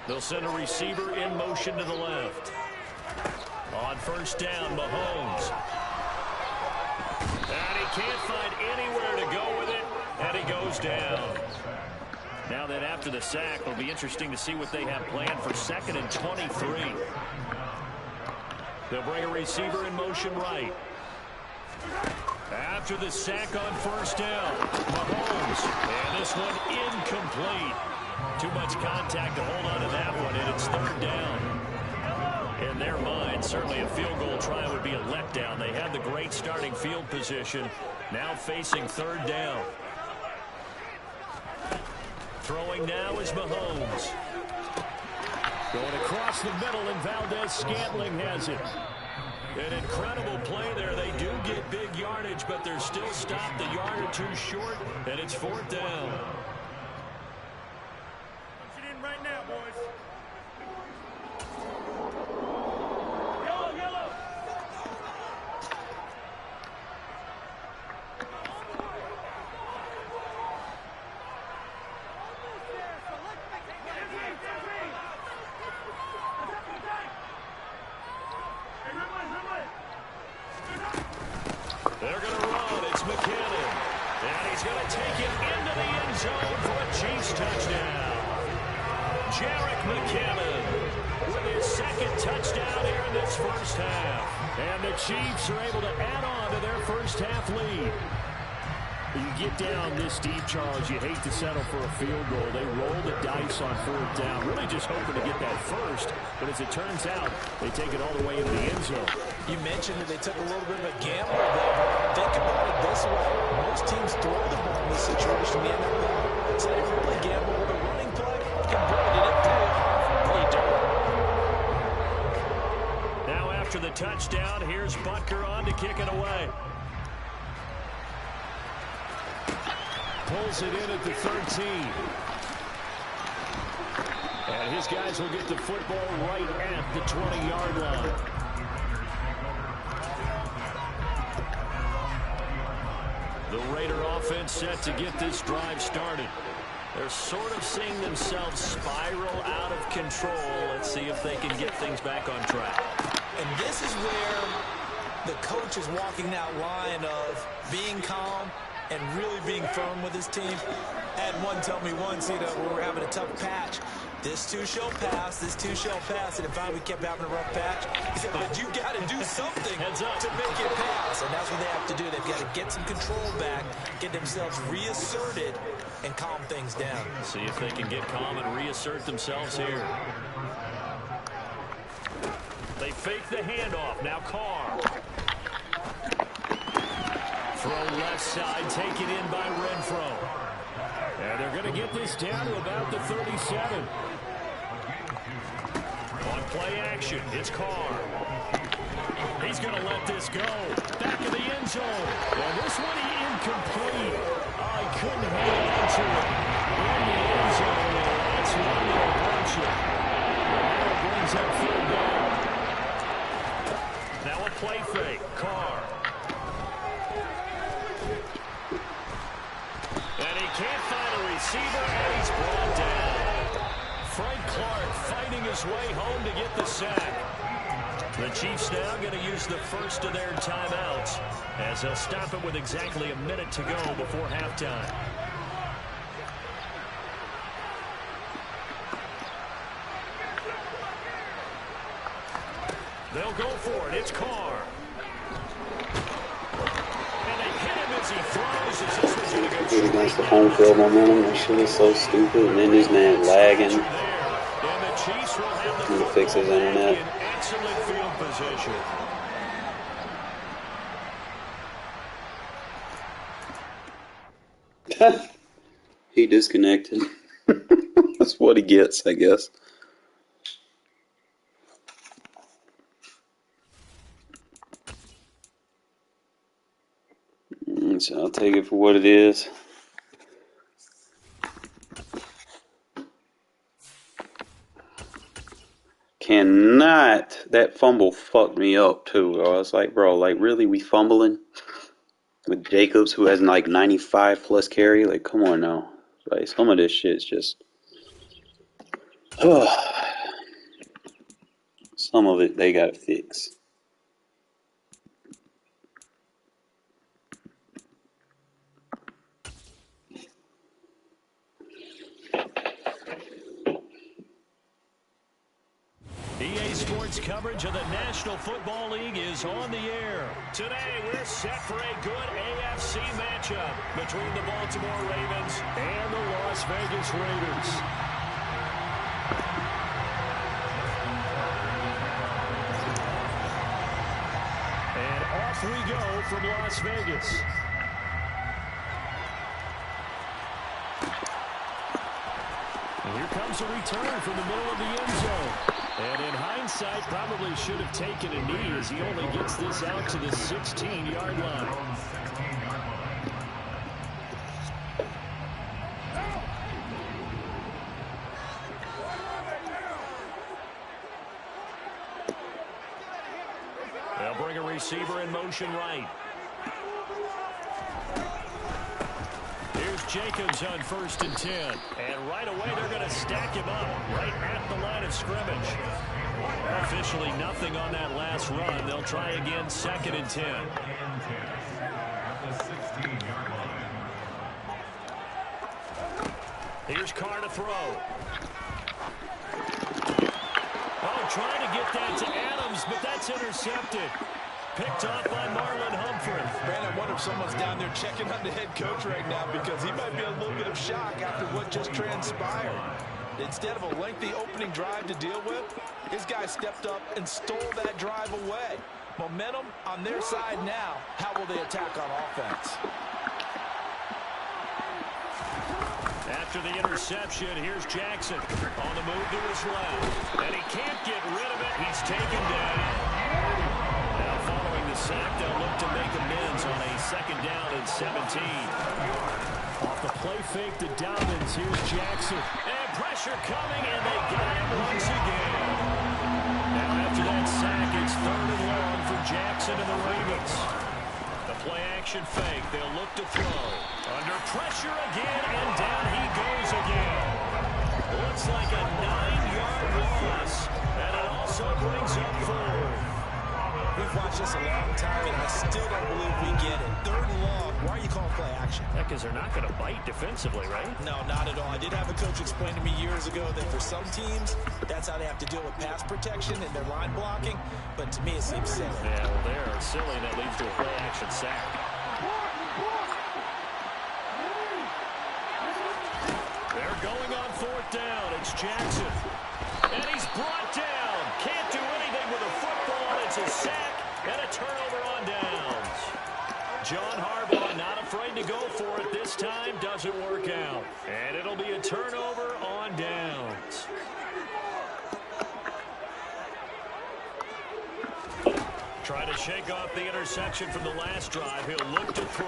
They'll send a receiver in motion to the left. On first down, Mahomes. And he can't find anywhere to go with it, and he goes down. Now that after the sack, it'll be interesting to see what they have planned for 2nd and 23. They'll bring a receiver in motion right. After the sack on first down, Mahomes. And this one incomplete. Too much contact to hold on to that one, and it's 3rd down. In their mind, certainly a field goal try would be a letdown. They had the great starting field position, now facing 3rd down. Throwing now is Mahomes. Going across the middle, and Valdez-Scantling has it. An incredible play there. They do get big yardage, but they're still stopped a yard or 2 short, and it's 4th down. Punch it in right now, boys. They're going to run. It's McKinnon. And he's going to take it into the end zone for a Chiefs touchdown. Jarek McKinnon with his 2nd touchdown here in this first half. And the Chiefs are able to add on to their first half lead. You get down this deep, Charles, you hate to settle for a field goal. They roll the dice on 4th down, really just hoping to get that first. But as it turns out, they take it all the way into the end zone. You mentioned that they took a little bit of a gamble there. Think about it this way. Most teams throw the ball in this situation in the NFL. So they really gamble with a running play. And boy, did it pay off. They do. Now after the touchdown, here's Butker on to kick it away. Pulls it in at the 13. And his guys will get the football right at the 20-yard line. The Raider offense set to get this drive started. They're sort of seeing themselves spiral out of control. Let's see if they can get things back on track. And this is where the coach is walking that line of being calm and really being firm with his team. Had one tell me once, we were having a tough patch. This too shall pass, this too shall pass. And if we kept having a rough patch, he said, but you got to do something to make it pass. And that's what they have to do. They've got to get some control back, get themselves reasserted, and calm things down. See if they can get calm and reassert themselves here. They fake the handoff. Now Carr. Throw left side, taken in by Renfro. And they're going to get this down to about the 37. On play action, it's Carr. He's going to let this go. Back in the end zone. And this one incomplete. Oh, he couldn't hang on to it. In the end zone. That's one they'll bunch it. Now it brings up 4th down. Now a play fake. Carr. And he can't find a receiver, and he's brought down. Frank Clark fighting his way home to get the sack. The Chiefs now going to use the first of their timeouts as they'll stop it with exactly a minute to go before halftime. They'll go for it. It's Carr. And they hit him as he throws. As this one's going to go Good against the home field momentum. That shit is so stupid. And then this man lagging. And the Chiefs will have the Need to fix his internet. in excellent field position. He disconnected. That's what he gets, I guess. So I'll take it for what it is. Cannot. That fumble fucked me up too. I was like, bro, like really, we fumbling with Jacobs, who has like 95 plus carry? Like, come on now. Like, some of this shit's just. Some of it they gotta fix. EA Sports coverage of the National Football League is on the air. Today, we're set for a good AFC matchup between the Baltimore Ravens and the Las Vegas Raiders. And off we go from Las Vegas. And here comes a return from the middle of the end zone. And in hindsight, probably should have taken a knee as he only gets this out to the 16-yard line. They'll bring a receiver in motion right. Here's Jacobs on 1st and 10. And right away, they're going to stack him up right at the line of scrimmage. Officially nothing on that last run. They'll try again 2nd and 10. Here's Carr to throw. Oh, trying to get that to Adams, but that's intercepted. picked off by Marlon Humphrey. Man, I wonder if someone's down there checking on the head coach right now because he might be a little bit of shock after what just transpired. Instead of a lengthy opening drive to deal with, his guy stepped up and stole that drive away. Momentum on their side now. How will they attack on offense? After the interception, here's Jackson on the move to his left. And he can't get rid of it. He's taken down. Now following the sack, they'll look to make amends on a 2nd down and 17. Off the play fake to Dobbins, here's Jackson. And pressure coming, and they got him once again. Now after that sack, it's 3rd and long for Jackson and the Ravens. The play action fake, they'll look to throw. Under pressure again, and down he goes again. Looks like a 9-yard loss, and it also brings up 4th. We've watched this a long time, and I still don't believe we get it. 3rd and long. Why are you calling play action? Yeah, because they're not going to bite defensively, right? No, not at all. I did have a coach explain to me years ago that for some teams, that's how they have to deal with pass protection and their line blocking. But to me, it seems silly. Yeah, well, they're silly, and that leads to a play action sack. They're going on 4th down. It's Jackson. And he's brought down. Can't do anything with a football. It's a sack and a turnover on downs. John Harbaugh not afraid to go for it this time. Doesn't work out. And it'll be a turnover on downs. Trying to shake off the interception from the last drive. He'll look to throw.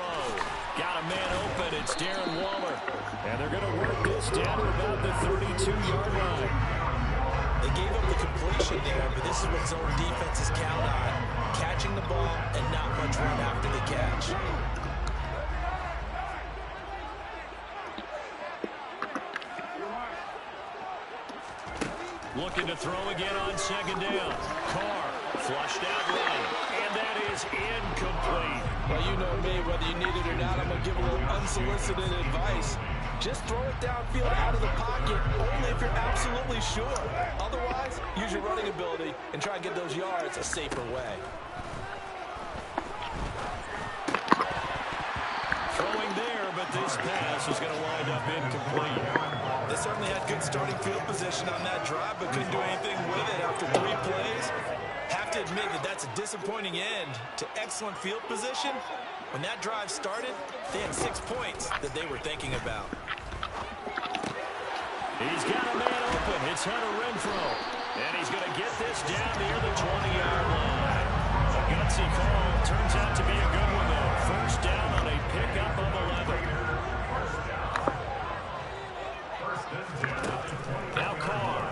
Got a man open. It's Darren Waller. And they're going to work this down to about the 32-yard line. They gave up the completion there, but this is what zone defenses count on. Catching the ball and not much run after the catch. Looking to throw again on 2nd down. Carr flushed out right, and that is incomplete. Well, you know me, whether you need it or not, I'm going to give a little unsolicited advice. Just throw it downfield out of the pocket, only if you're absolutely sure. Otherwise, use your running ability and try and get those yards a safer way. Throwing there, but this pass is going to wind up incomplete. They certainly had good starting field position on that drive, but couldn't do anything with it after 3 plays. Have to admit that that's a disappointing end to excellent field position. When that drive started, they had 6 points that they were thinking about. He's got a man open. It's Hunter Renfrow. And he's going to get this down near the 20-yard line. A gutsy call. Turns out to be a good one, though. 1st down on a pickup of 11. Now Carr.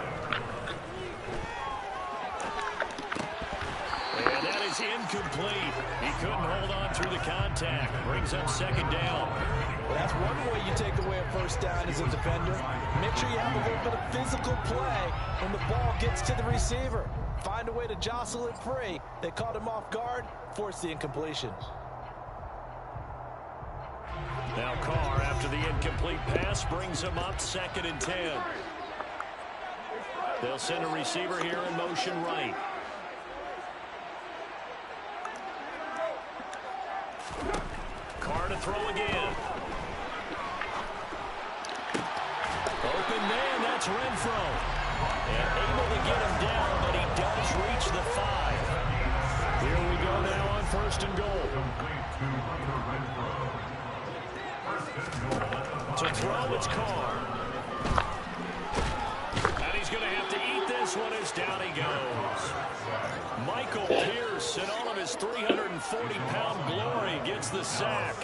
And that is incomplete. He couldn't hold on through the contact. Brings up 2nd down. Well, that's one way you take away a 1st down as a defender. Make sure you have a little bit of physical play when the ball gets to the receiver. Find a way to jostle it free. They caught him off guard, forced the incompletion. Now Carr, after the incomplete pass, brings him up 2nd and 10. They'll send a receiver here in motion right. Carr to throw again. Open man, that's Renfrow. And able to get him down, but he does reach the 5. Here we go now on 1st and goal. To throw, it's Carr. And he's going to have to eat this one as down he goes. Michael Pierce, in all of his 340-pound glory, gets the sack.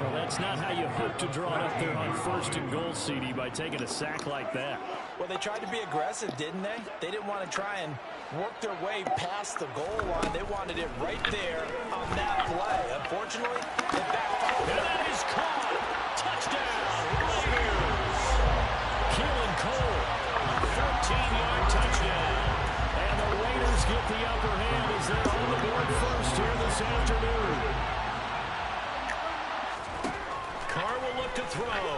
Well, that's not how you hope to draw it up there on 1st and goal, CD, by taking a sack like that. Well, they tried to be aggressive, didn't they? They didn't want to try and work their way past the goal line. They wanted it right there on that play. Unfortunately, it backfired. And that is caught. Touchdown, Raiders. Keelan Cole, 14-yard touchdown. And the Raiders get the upper hand as they're on the board first here this afternoon. Carr will look to throw.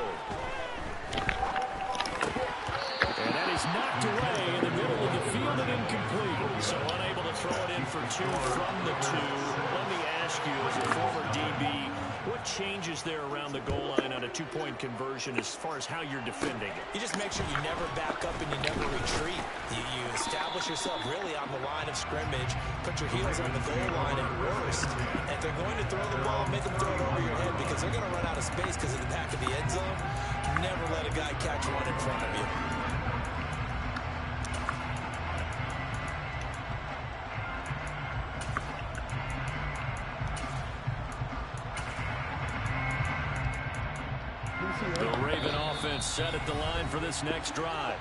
And that is knocked away in the middle of the field and incomplete. So unable to throw it in for 2 from the 2. Let me ask you, as a former DB, what changes there around the goal line on a 2-point conversion as far as how you're defending it? You just make sure you never back up and you never retreat. You establish yourself really on the line of scrimmage, put your heels on the goal line at worst. And if they're going to throw the ball, make them throw it over your head because they're going to run out of space because of the back of the end zone. Never let a guy catch one in front of you. The Raven offense set at the line for this next drive.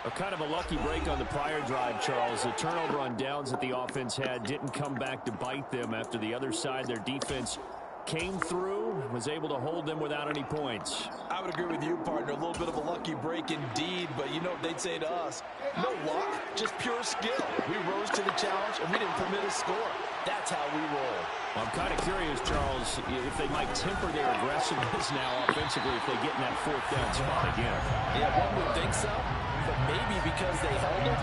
A kind of a lucky break on the prior drive, Charles. The turnover on downs that the offense had didn't come back to bite them after the other side. Their defense came through, was able to hold them without any points. I would agree with you, partner. A little bit of a lucky break indeed, but you know what they'd say to us? No luck, just pure skill. We rose to the challenge, and we didn't permit a score. That's how we roll. Well, I'm kind of curious, Charles, if they might temper their aggressiveness now offensively if they get in that 4th down spot again. Yeah, one would think so, but maybe because they held it,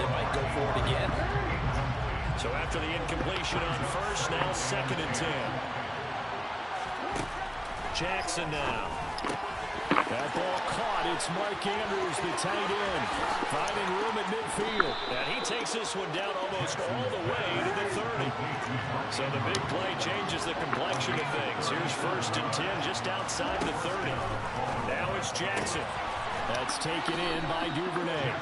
they might go for it again. So after the incompletion on first, now 2nd and 10. Jackson now. That ball caught. It's Mark Andrews, the tight end, finding room at midfield. And he takes this one down almost all the way to the 30. So the big play changes the complexion of things. Here's 1st and 10 just outside the 30. Now it's Jackson. That's taken in by Duvernay.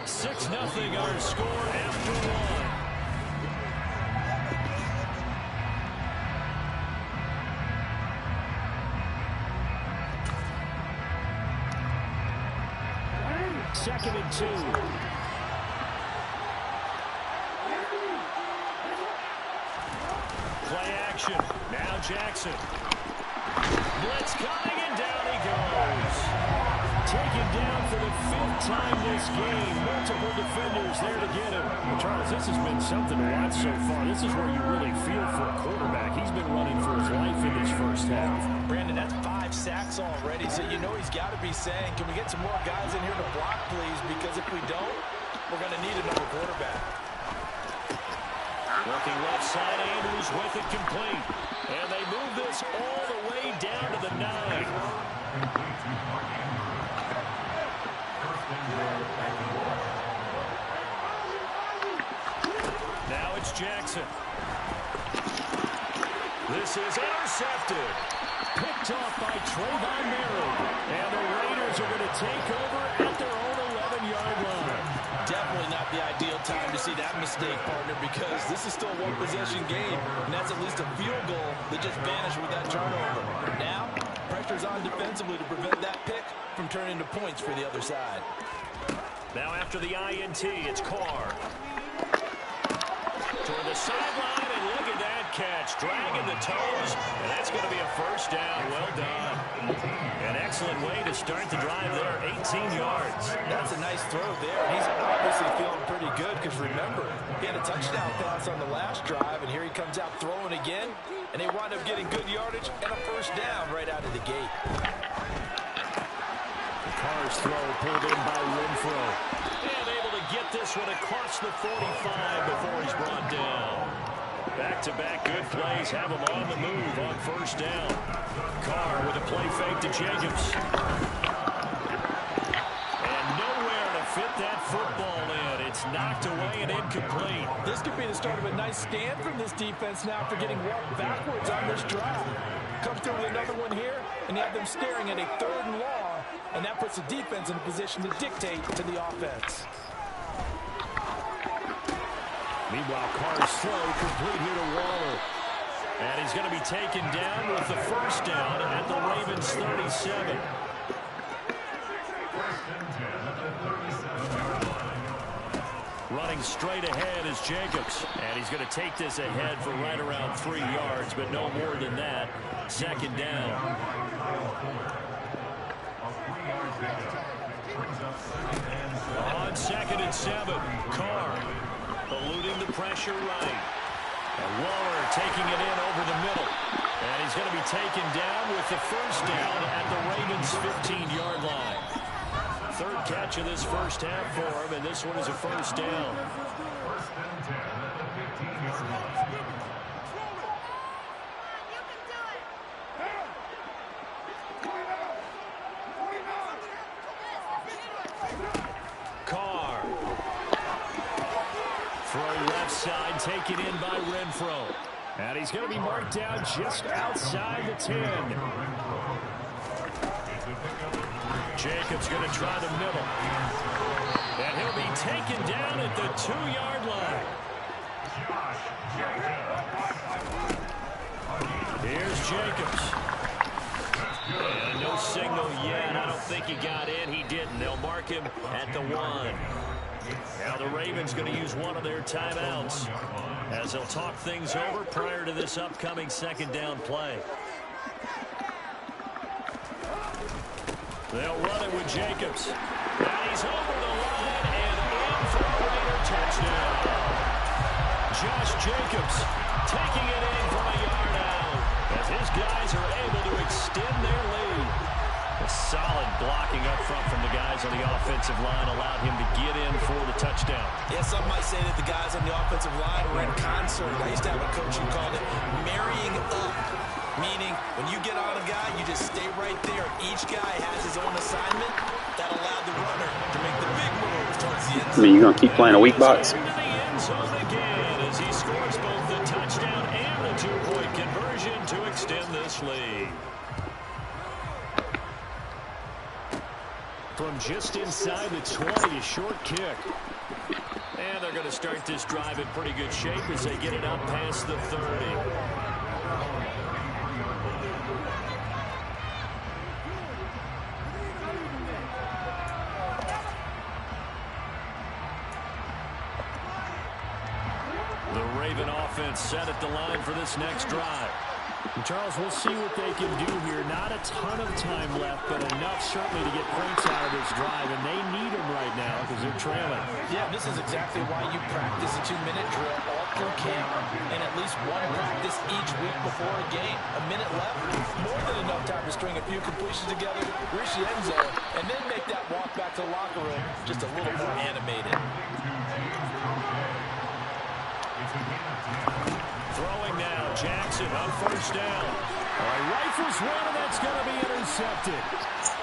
6-0 our score after 1. Second and 2. Play action. Now Jackson. Blitz coming, and down he goes. Taken down for the 5th time this game. Multiple defenders there to get him. Well, Charles, this has been something to watch so far. This is where you really feel for a quarterback. He's been running for his life in this first half. Brandon, that's 5 sacks already, so you know he's got to be saying, can we get some more guys in here to block, please? Because if we don't, we're going to need another quarterback. Working left side, Andrews with it complete. And they move this all the way down to the 9. Now it's Jackson. This is intercepted. Picked off by Trayvon Merritt. And the Raiders are going to take over at their own 11-yard line. Definitely not the ideal time to see that mistake, partner, because this is still a one-possession game, and that's at least a field goal that just vanished with that turnover. Now, pressure's on defensively to prevent that pick from turning into points for the other side. Now after the INT, it's Carr. Toward the sideline, and look at that catch. Dragging the toes, and that's going to be a 1st down. Well done. An excellent way to start the drive there, 18 yards. That's a nice throw there. He's obviously feeling pretty good because, remember, he had a touchdown pass on the last drive, and here he comes out throwing again, and they wind up getting good yardage and a 1st down right out of the gate. Carr's throw pulled in by Renfro. And able to get this one across the 45 before he's brought down. Back-to-back good plays have him on the move on 1st down. Carr with a play fake to Jacobs. And nowhere to fit that football in. It's knocked away and incomplete. This could be the start of a nice stand from this defense now for getting walked backwards on this drive. Come through with another one here, and you have them staring at a 3rd and long, and that puts the defense in a position to dictate to the offense. Meanwhile, Carr's throw complete here to Waller. And he's going to be taken down with the 1st down at the Ravens 37. Running straight ahead is Jacobs. And he's going to take this ahead for right around 3 yards, but no more than that. 2nd down. On 2nd and 7, Carr eluding the pressure right. And Waller taking it in over the middle. And he's going to be taken down with the first down at the Ravens' 15-yard line. Third catch of this first half for him, and this one is a first down. Carr. Throw left side, taken in by Renfro. And he's going to be marked down just outside the 10. Jacobs going to try the middle. And he'll be taken down at the 2-yard line. Here's Jacobs. And no signal yet. I don't think he got in. He didn't. They'll mark him at the 1. Now the Ravens going to use one of their timeouts as they'll talk things over prior to this upcoming second down play. They'll run it with Jacobs. And he's over the line and in for a Raider touchdown. Josh Jacobs taking it in from a yard out as his guys are able to extend their lead. A solid blocking up front from the guys on the offensive line allowed him to get in for the touchdown. Yeah, some might say that the guys on the offensive line were in concert. I used to have a coach who called it marrying up, meaning when you get on a guy, you just stay right there. Each guy has his own assignment that allowed the runner to make the big move towards the end zone. I mean, you're going to keep playing a weak box? Into the end zone again as he scores both the touchdown and the 2-point conversion to extend this lead. From just inside the 20, a short kick. And they're going to start this drive in pretty good shape as they get it up past the 30. The Raven offense set at the line for this next drive. And Charles, we'll see what they can do here. Not a ton of time left, but enough certainly to get points out of this drive, and they need them right now because they're trailing. Yeah, this is exactly why you practice a 2-minute drill all through camp and at least one practice each week before a game. A minute left, more than enough time to string a few completions together, reach the end zone, and then make that walk back to the locker room just a little more animated. Throwing now, Jackson on first down. Rifles one, and that's going to be intercepted.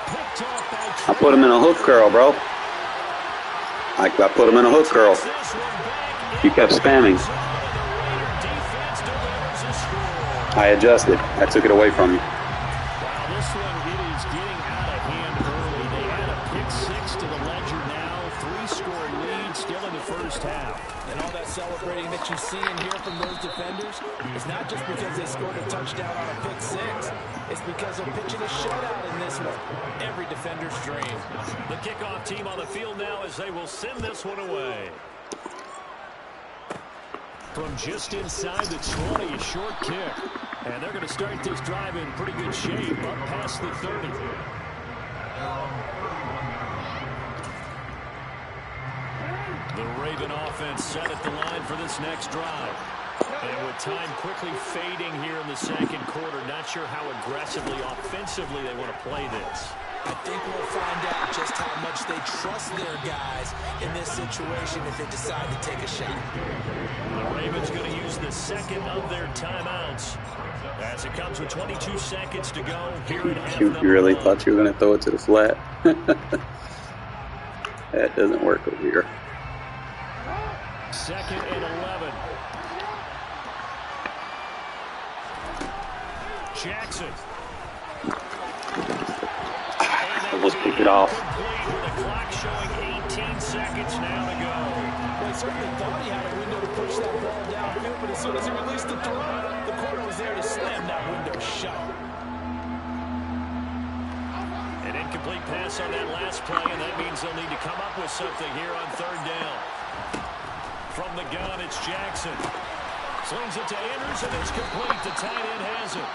Picked off by I put him in a hook curl, bro. I put him in a hook curl. You kept spamming. I adjusted. I took it away from you. Wow, this one, it is getting out of hand early. They add a pick 6 to the ledger now. 3-score lead still in the first half. And all that celebrating that you see and hear from those defenders is not just because they scored a touchdown on a pick 6. It's because they're pitching a shutout in this one. Every defender's dream. The kickoff team on the field now as they will send this one away. From just inside the 20, a short kick. And they're going to start this drive in pretty good shape up past the 30. The Raven offense set at the line for this next drive. And with time quickly fading here in the second quarter, not sure how aggressively, offensively they want to play this. I think we'll find out just how much they trust their guys in this situation if they decide to take a shot. The Ravens going to use the second of their timeouts as it comes with 22 seconds to go here at half You really one. thought you were going to throw it to the flat? That doesn't work over here. Second and 11. Jackson. Almost picked it off. With the clock showing 18 seconds now to go. Well, he certainly thought he had a window to push that ball downfield, but as soon as he released the throw, the corner was there to slam that window shut. An incomplete pass on that last play, and that means they'll need to come up with something here on third down. From the gun, it's Jackson. Slings it to Andrews, and it's complete. The tight end has it.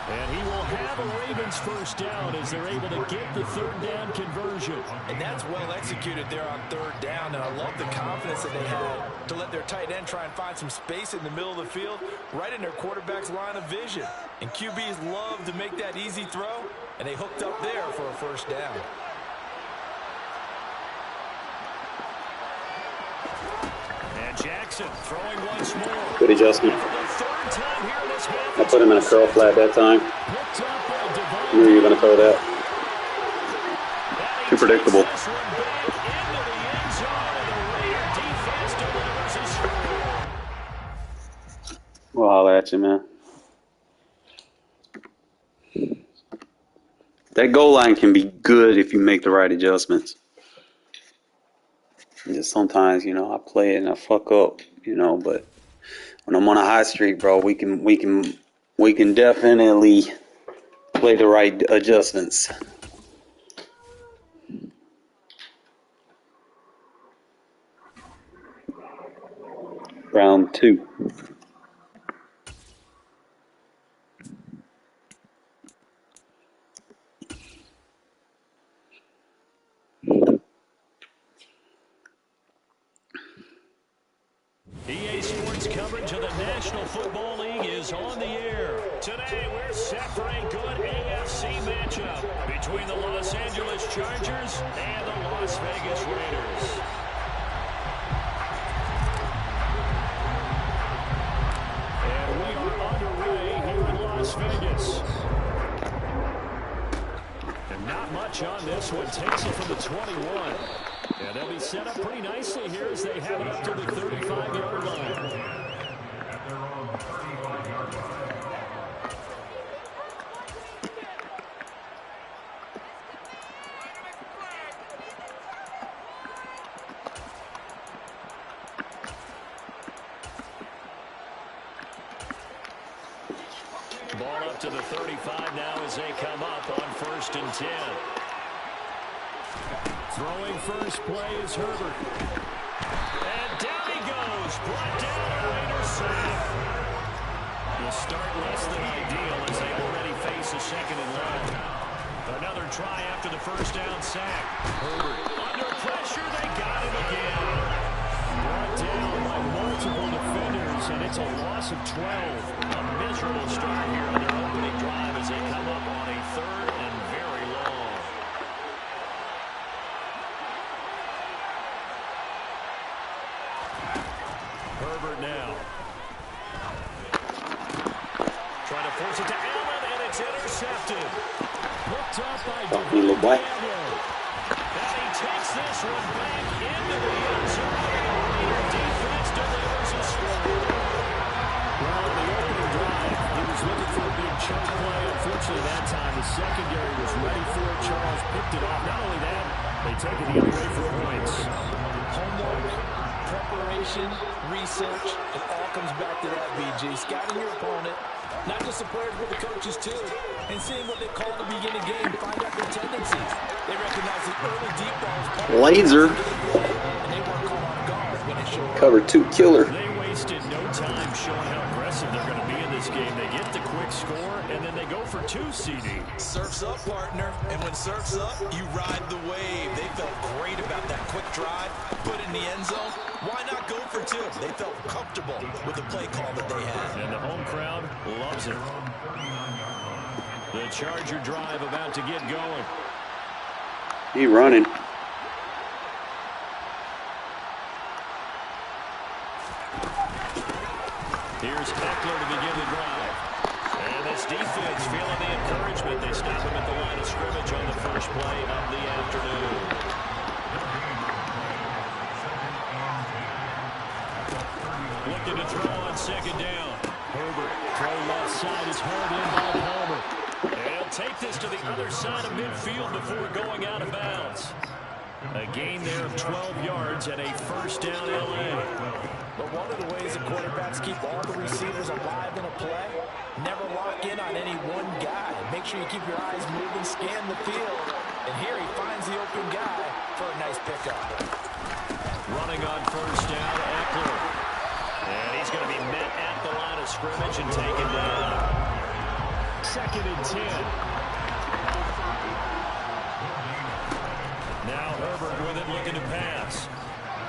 And he will have a Ravens first down as they're able to get the third down conversion. And that's well executed there on third down. And I love the confidence that they had to let their tight end try and find some space in the middle of the field, right in their quarterback's line of vision. And QBs love to make that easy throw, and they hooked up there for a first down. And Jackson throwing once more. Good adjustment. For the third time here in this half. I put him in a curl flat that time. Knew you were going to throw that. Too predictable. We'll holler at you, man. That goal line can be good if you make the right adjustments. And just sometimes, you know, I play it and I fuck up, you know, but when I'm on a high streak, bro, we can definitely play the right adjustments. Round 2. EA Sports coverage of the National Football League is on the air. Today, we're set for a good AFC matchup between the Los Angeles Chargers and the Las Vegas Raiders. And we are underway here in Las Vegas. And not much on this one. Takes it from the 21. And they'll be set up pretty nicely here as they have it up to the 35-yard line. Ball up to the 35 now as they come up on 1st and 10. Throwing first play is Herbert. And down he goes. Brought down a Raider sack. The start less than ideal as they already face a 2nd and long. Another try after the first down sack. Herbert under pressure. They got him again. Brought down by multiple defenders, and it's a loss of 12. A miserable start here on their opening drive as they come up on a 3rd and very long. Herbert now. Trying to force it to Allen, and it's intercepted. Hooked up by Devon. And he takes this one back into the end zone. Raider defense delivers a score. Well, on the opening drive, he was looking for a big chunk play. Unfortunately, that time, the secondary was ready for it. Charles picked it off. Not only that, they take it the other way for points. Homework, preparation, research, it all comes back to that, BG. Scouting your opponent, not just the players, but the coaches too, and seeing what they call the beginning game, find out their tendencies. They recognize the early deep balls. Laser. And they weren't caught off guard when it showed up. Cover 2 killer. They wasted no time showing how aggressive they're going to be in this game. They get the quick score, and then they go for 2 CD. Surf's up, partner, and when surf's up, you ride the wave. They felt great about that quick drive, put in the end zone. Why not go for 2? They felt comfortable with the play call that they had. And the home crowd loves it. The Charger drive about to get going. He running. Here's Eckler to begin the drive. And this defense feeling the encouragement. They stop him at the line of scrimmage on the first play of the afternoon. Looking to throw on 2nd down. Herbert, throw left side is hard in by Palmer. And he'll take this to the other side of midfield before going out of bounds. A gain there of 12 yards and a first down LA. But one of the ways that quarterbacks keep all the receivers alive in a play, never lock in on any one guy. Make sure you keep your eyes moving, scan the field. And here he finds the open guy for a nice pickup. Running on first down, Eckler. And he's going to be met at the line of scrimmage and taken down. 2nd and 10. Now Herbert with it, looking to pass.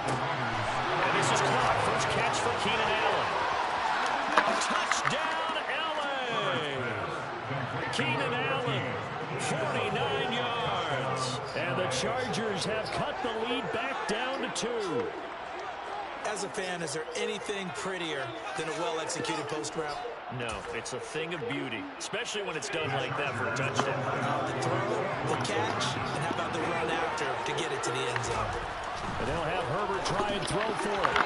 And this is caught. First catch for Keenan Allen. Touchdown, LA! Keenan Allen, 49 yards. And the Chargers have cut the lead back down to 2. As a fan, is there anything prettier than a well-executed post route? No, it's a thing of beauty, especially when it's done like that for a touchdown. The throw, the catch, and how about the run after to get it to the end zone? And they'll have Herbert try and throw for it.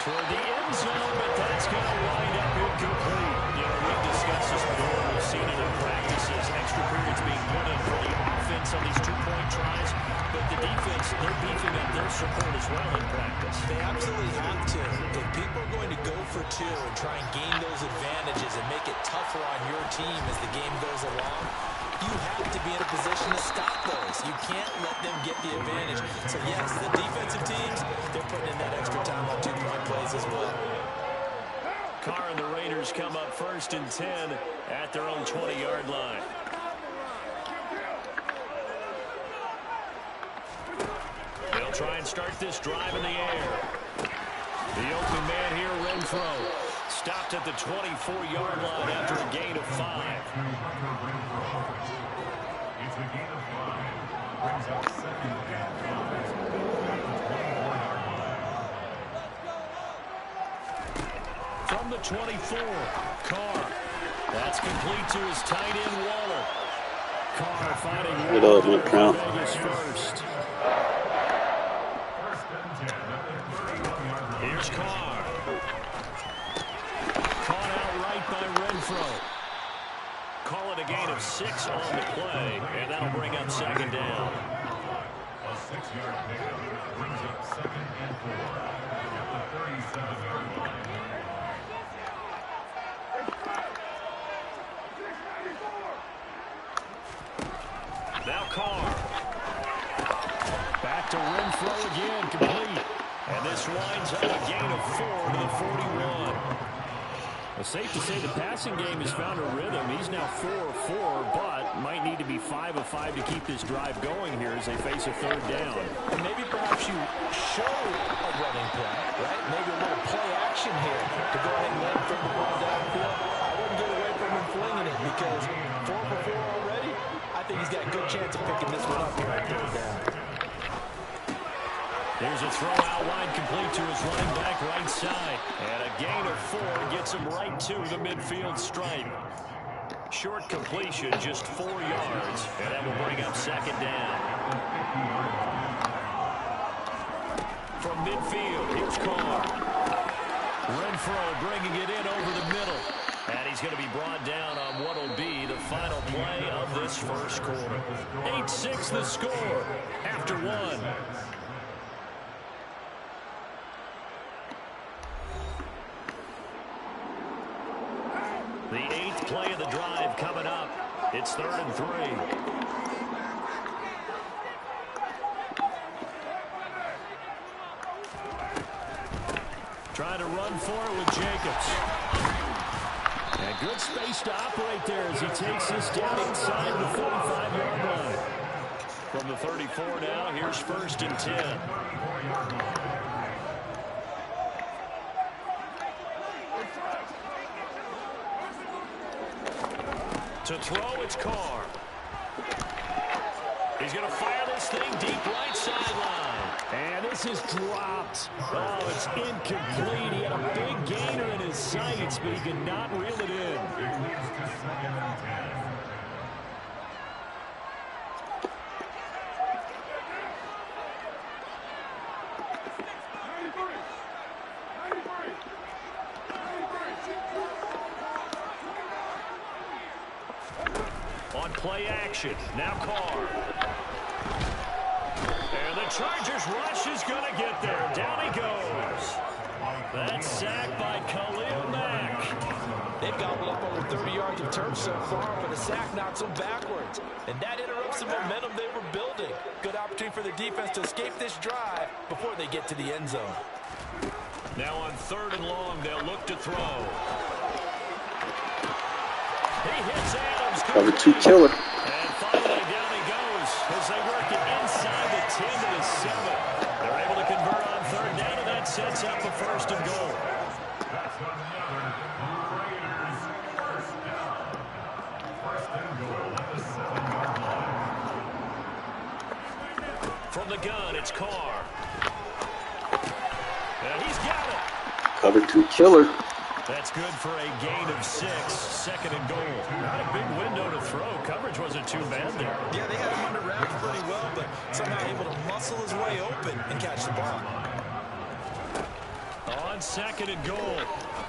Toward the end zone, but that's going to wind up incomplete. You know, we've discussed this before. We've seen it in practices. Extra periods being put in for the offense on these two-point tries. But the defense, they're beefing up their support as well in practice. They absolutely have to. If people are going to go for 2 and try and gain those advantages and make it tougher on your team as the game goes along, you have to be in a position to stop those. You can't let them get the advantage. So, yes, the defensive teams, they're putting in that extra time on two-point plays as well. Carr and the Raiders come up 1st and 10 at their own 20-yard line. They'll try and start this drive in the air. The open man here, Renfro, stopped at the 24-yard line after a gain of 5. From the 24, Carr. That's complete to his tight end, Waller. Carr fighting Vegas first. Here's Carr. Caught outright by Renfro. Call it a gain of 6 on the play, and that'll bring up 2nd down. A 6-yard pickup brings up 2nd and 4 at the 37-yard line. Now Carr. Back to Renfro again, complete. And this winds up a gain of 4 to the 41. Well, safe to say the passing game has found a rhythm. He's now 4 of 4, but might need to be 5 of 5 to keep this drive going here as they face a 3rd down. And maybe perhaps you show a running play, right? Maybe a little play action here to go ahead and let him throw the ball downfield. I wouldn't get away from him flinging it because 4 for 4 already. I think he's got a good chance of picking this one up right there down. There's a throw out wide complete to his running back right side. And a gain of 4 gets him right to the midfield stripe. Short completion, just 4 yards. And that will bring up 2nd down. From midfield, here's Carr. Renfro bringing it in over the middle. And he's going to be brought down on what will be the final play of this first quarter. 8-6 the score after 1. The 8th play of the drive coming up. It's 3rd and 3. Trying to run for it with Jacobs. And good space to operate there as he takes this down inside the 45-yard line. From the 34 now, here's 1st and 10. To throw, it's Carr. He's going to fire this thing deep right sideline. And this is dropped. Oh, it's incomplete. He had a big gainer in his sights, but he could not reel it in. On play action, now Carr. And the Chargers rush is going to get there. Down he goes. That's sacked by Khalil Mack. They've gobbled up over 30 yards of turf so far, but the sack knocks them backwards. And that interrupts the momentum they were building. Good opportunity for the defense to escape this drive before they get to the end zone. Now on 3rd and long, they'll look to throw. He hits Adams. Cover 2 killer. And finally down he goes as they work it inside the 10 to the 7. They're able to convert on 3rd down, and that sets up a 1st and goal. That's another Raiders first down. First From the gun, it's Carr. And he's got it. Cover 2 killer. That's good for a gain of 6. Second and goal. Not a big window to throw. Coverage wasn't too bad there. Yeah, they had him under wraps pretty well, but somehow able to muscle his way open and catch the ball. On second and goal.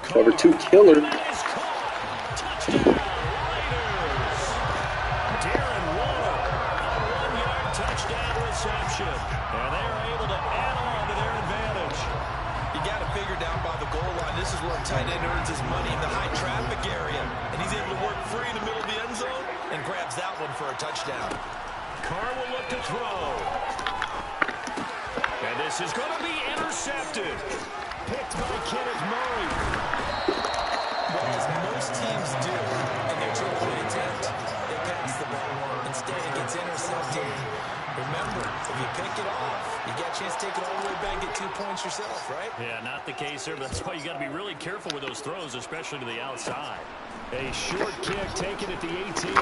Cover 2 killer. Touchdown, Raiders. Darren Waller, a 1-yard touchdown reception. And they are able to add on to their advantage. You got to figure down by the goal line. This is where a tight end earns his money in the high traffic area. And he's able to work free in the middle of the end zone and grabs that one for a touchdown. Carr will look to throw. And this is going to be intercepted. Picked by Kenneth Murray. Well, as most teams do in their two-point attempt, they pass the ball. Instead, it gets intercepted. Remember, if you pick it off, you get a chance to take it all the way back and get 2 points yourself, right? Yeah, not the case here, but that's why you got to be really careful with those throws, especially to the outside. A short kick taken at the 18.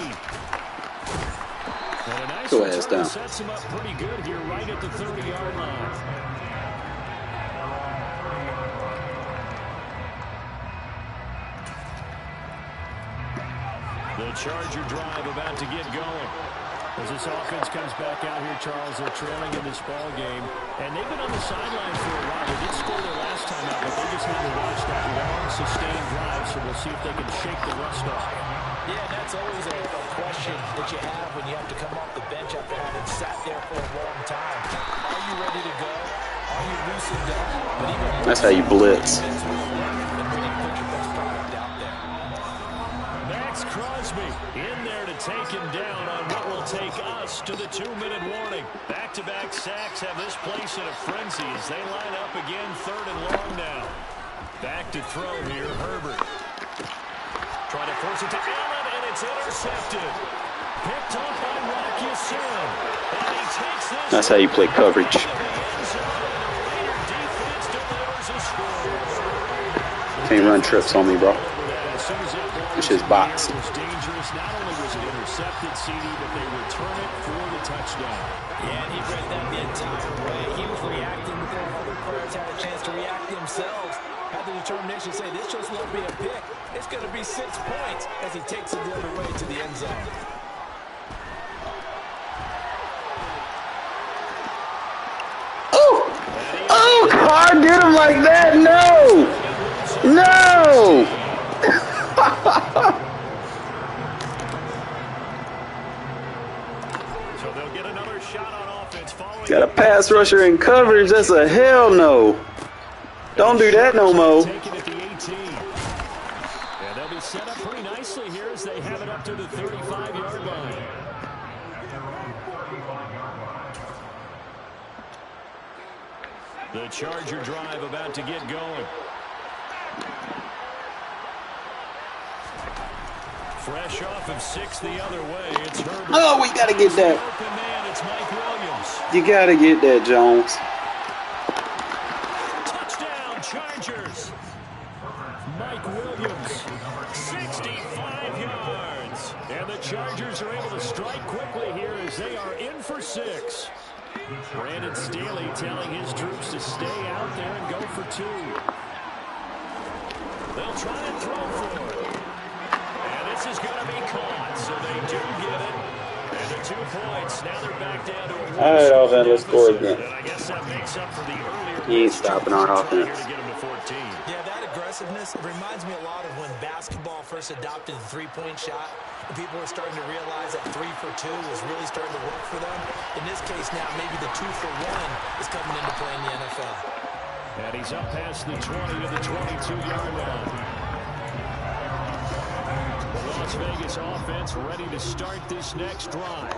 And a nice Go ahead, return down. sets him up pretty good here right at the 30-yard line. The Charger drive about to get going. As this offense comes back out here, Charles, they're trailing in this ball game. And they've been on the sideline for a while. They did score their last time out, but they just need to watch that long, sustained drive, so we'll see if they can shake the rust off. Yeah, that's always a question that you have when you have to come off the bench after having sat there for a long time. Are you ready to go? Are you loosened up? But even That's how you blitz. Max Crosby in there to take him down on what will take us to the 2-minute warning. Back-to-back sacks have this place in a frenzy as they line up again, 3rd and long now. Back to throw here, Herbert. Trying to force it to Allen, and it's intercepted. Picked up by Rocky Sin. And he takes this. That's how you play coverage. Can't run trips on me, bro. It's just box. It was dangerous. Not only was it intercepted, CD, but they return it for the touchdown. Yeah, and he read that the entire way. He was reacting before other players had a chance to react themselves. Had the determination to say, this just won't be a pick. It's going to be 6 points as he takes it the other way to the end zone. Oh, Carr did him like that? No! No! So they'll get another shot on offense following. Got a pass rusher in coverage. That's a hell no. Don't do that no more. Taken at the 18. And they'll be set up pretty nicely here as they have it up to the 35-yard line. The Charger drive about to get going. Fresh off of 6 the other way, it's Herbert. Oh, we got to get that. Open man, it's Mike Williams. You got to get that, Jones. Touchdown, Chargers. Mike Williams, 65 yards. And the Chargers are able to strike quickly here as they are in for 6. Brandon Staley telling his troops to stay out there and go for 2. They'll try and throw for it. And this is going to be caught, so they do get it. And the 2 points, now they're back down to a All right, offense, let's score again. And I guess that makes up for the earlier. He ain't stopping our offense. Here to get him to 14. Yeah, that aggressiveness reminds me a lot of when basketball first adopted the three-point shot. And people were starting to realize that 3 for 2 was really starting to work for them. In this case now, maybe the 2 for 1 is coming into play in the NFL. And he's up past the 20 to the 22-yard line. The Las Vegas offense ready to start this next drive.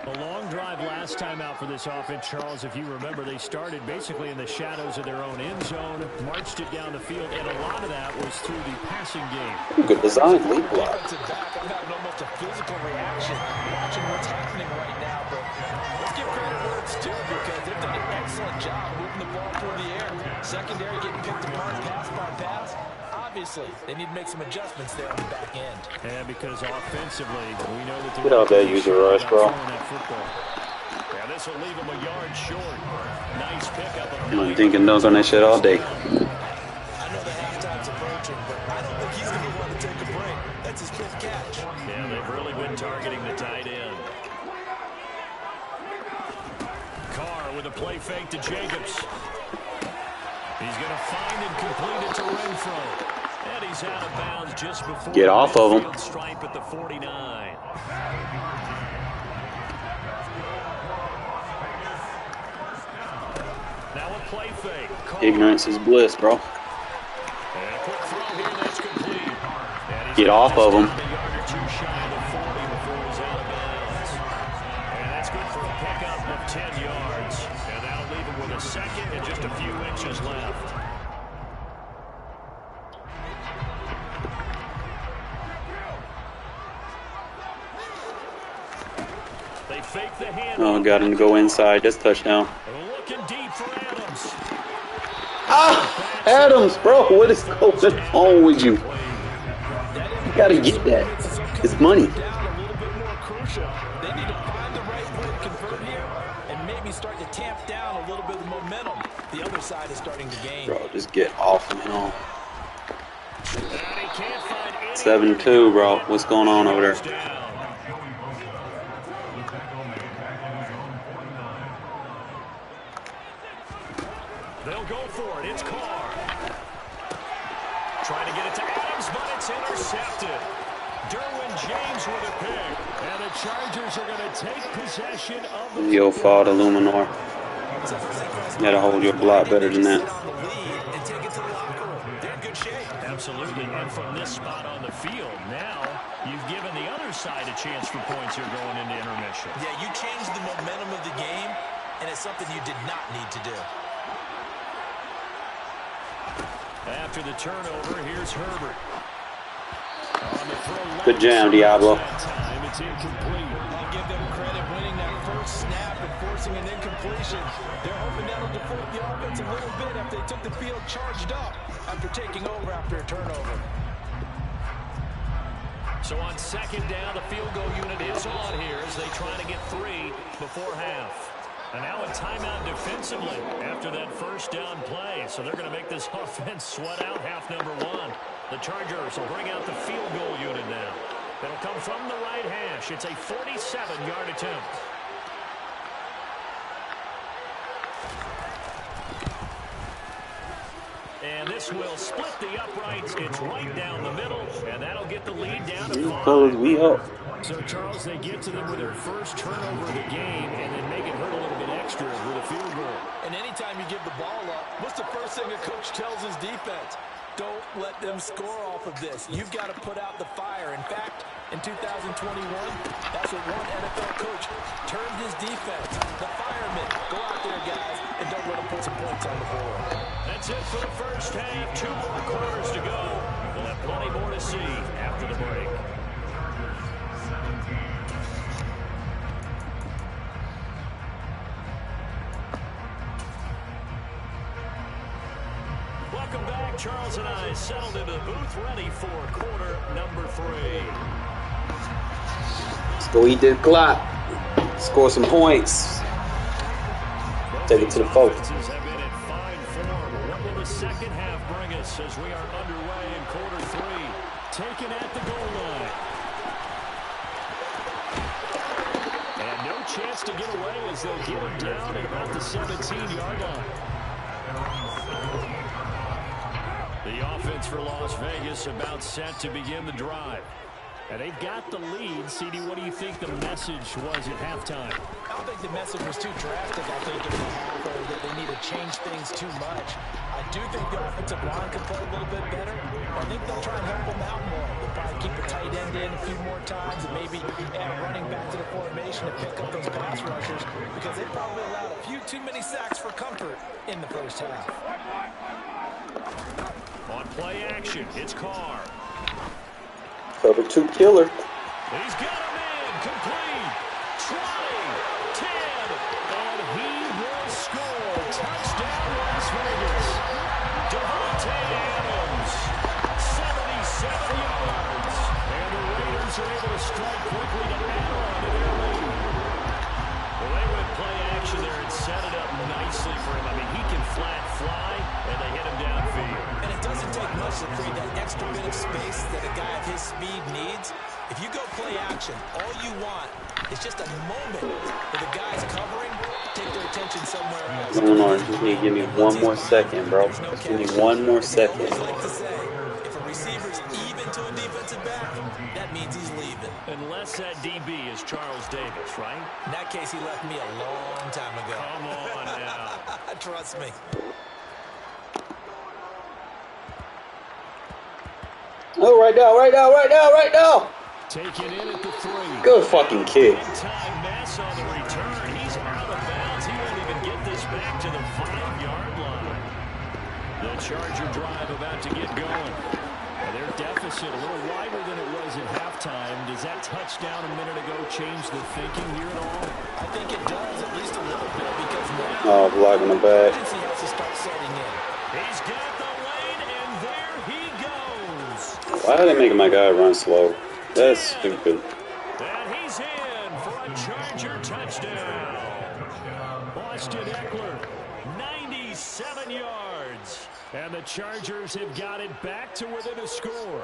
A long drive last time out for this offense, Charles. If you remember, they started basically in the shadows of their own end zone, marched it down the field, and a lot of that was through the passing game. Good design, lead block. Defensive back, I'm having almost a physical reaction watching what's happening right now. But let's give credit where it's due because they've done an excellent job moving the ball through the air. Secondary getting picked apart pass by pass. obviously, they need to make some adjustments there on the back end. Yeah, because offensively, we know that Get out that user rush, bro. Yeah, this will leave him a yard short. Nice pickup. I'm gonna dink and dunk on that shit all day. I know the halftime's approaching, but I don't think he's going to want to take a break. That's his fifth catch. Yeah, they've really been targeting the tight end. Carr with a play fake to Jacobs. He's going to find and complete it to Renfro. And he's out of bounds just before Get off of him. Stripe at the 49. Now a play fake. Ignorance is bliss, bro. And a quick throw here that's complete. Get off of him. A yard or two shy of the 40 before he's out of bounds. And that's good for a pickup of 10 yards. And that'll leave him with a second and just a few inches left. They fake the hand. Oh, got him to go inside. That's touchdown. Looking deep for Adams. Ah, Adams, bro, what is going on with you? You gotta get that. It's money. Down a little bit more crucial. They need to find the right way to convert here and maybe start to tamp down a little bit of the momentum. The other side is starting to gain. Bro, just get off him, you know. And he can't find any 7-2, bro. What's going on over there? They'll go for it. It's Carr. Trying to get it to Adams, but it's intercepted. Derwin James with a pick. And the Chargers are going to take possession of the Yo, fall to Luminor. You gotta hold your block better than that. Absolutely. And from this spot on the field, now you've given the other side a chance for points here going into intermission. Yeah, you changed the momentum of the game, and it's something you did not need to do. After the turnover, here's Herbert. On the throw, Good jam, Diablo. time, it's incomplete. I'll give them credit winning that first snap and forcing an incompletion. They're hoping that'll deflate the offense a little bit after they took the field charged up after taking over after a turnover. So on second down, the field goal unit is on here as they try to get 3 before half. And now a timeout defensively after that first down play. So they're going to make this offense sweat out half number 1. The Chargers will bring out the field goal unit now. It'll come from the right hash. It's a 47-yard attempt. And this will split the uprights. It's right down the middle, and that'll get the lead down to 5. Fellas, we up. So, Charles, they get to them with their first turnover of the game and then make it hurt a little bit extra with a field goal. And anytime you give the ball up, what's the first thing a coach tells his defense? Don't let them score off of this. You've got to put out the fire. In fact, in 2021, that's what one NFL coach termed his defense. The firemen. Go out there, guys, and don't let them put some points on the board. That's it for the first half. 2 more quarters to go. We'll have plenty more to see after the break. Welcome back. Charles and I settled into the booth, ready for quarter number 3. Let's go eat that clock. Score some points. Take it to the folks. Have been in fine form. What will the second half bring us as we are underway in quarter 3? Taken at the goal line. And no chance to get away as they'll get him down at about the 17-yard line. The offense for Las Vegas about set to begin the drive. And they've got the lead. CD, what do you think the message was at halftime? I don't think the message was too drastic. I think in the half that they need to change things too much. I do think the offensive line could play a little bit better. I think they'll try and help them out more. They'll probably keep the tight end in a few more times and maybe add running back to the formation to pick up those pass rushers because they probably allowed a few too many sacks for comfort in the first half. On play action, it's Carr. Cover 2 killer. He's got him in, complete, 20, 10, and he will score. Touchdown, Las Vegas. Devontae Adams, extra bit of space that a guy of his speed needs. If you go play action, all you want is just a moment where the guys covering take their attention somewhere else. No, just need to give me one more second, bro. Just give me one more second. I always like to say, if a receiver's even to a defensive back, that means he's leaving. Unless that DB is Charles Davis, right? In that case, he left me a long time ago. Come on now. Trust me. Oh, right now. Taken in at the 3. Good fucking kick. Big-time mess on the return. He's out of bounds. He won't even get this back to the 5-yard line. The Charger drive about to get going. Their deficit a little wider than it was at halftime. Does that touchdown a minute ago change the thinking here at all? I think it does, at least a little bit, because now Oh, blocking the back. he has to start setting in. He's got the lane, and there he goes. Why are they making my guy run slow? That's stupid. And he's in for a Charger touchdown. Austin Eckler, 97 yards. And the Chargers have got it back to within a score.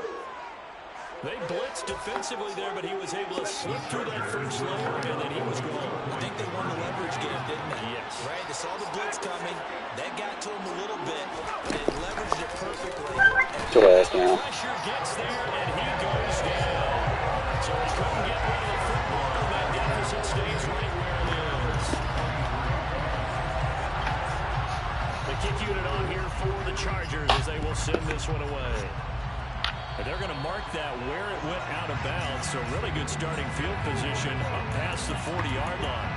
They blitzed defensively there, but he was able to slip through that first layer, and then he was gone. I think they won the leverage game, didn't they? Yes. Right? They saw the blitz coming. That got to him a little bit. They leveraged it perfectly. Get your ass down. Pressure gets there, and he goes down. So he couldn't get rid of the football, and that deficit stays right where it is. The kick unit on here for the Chargers as they will send this one away. And they're going to mark that where it went out of bounds. So really good starting field position up past the 40-yard line.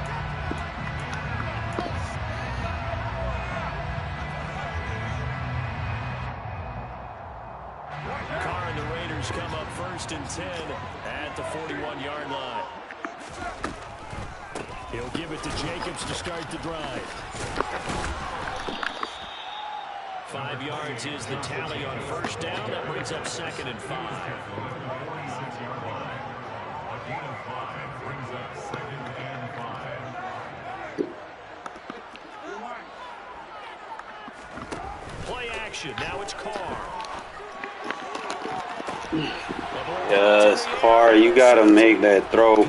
Carr and the Raiders come up 1st and 10 at the 41-yard line. He'll give it to Jacobs to start the drive. 5 yards is the tally on 1st down. That brings up 2nd and 5. Play action. Now it's Carr. Yes, Carr, you gotta make that throw.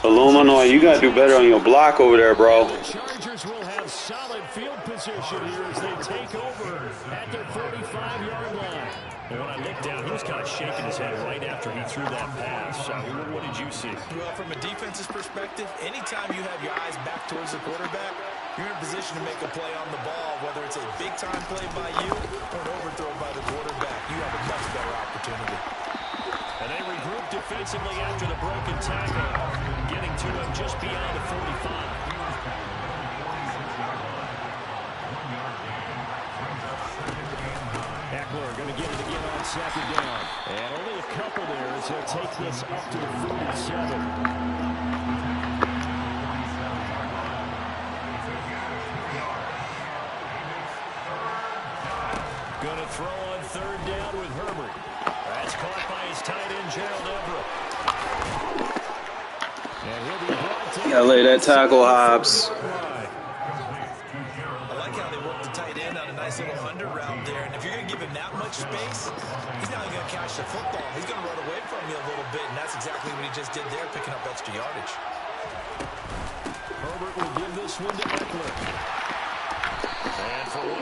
Illuminoid, you gotta do better on your block over there, bro. The Chargers will have solid field position here as they take over at their 45-yard line. And when I looked down, he was kind of shaking his head right after he threw that pass. What did you see? Well, from a defense's perspective, anytime you have your eyes back towards the quarterback, you're in a position to make a play on the ball, whether it's a big-time play by you or an overthrow by the quarterback. You have a much better opportunity. And they regroup defensively after the broken tackle, getting to him just beyond the 45. Eckler going to get it again on 2nd down. And only a couple there as he'll take this up to the 47. Going to throw on 3rd down with Herbert. That's caught by his tight end, Gerald Everett. And he'll be brought to... You gotta lay that tackle, Hobbs. I like how they work the tight end on a nice little under route there. And if you're going to give him that much space, he's not only going to catch the football, he's going to run away from you a little bit. And that's exactly what he just did there, picking up extra yardage. Herbert will give this one to Eckler.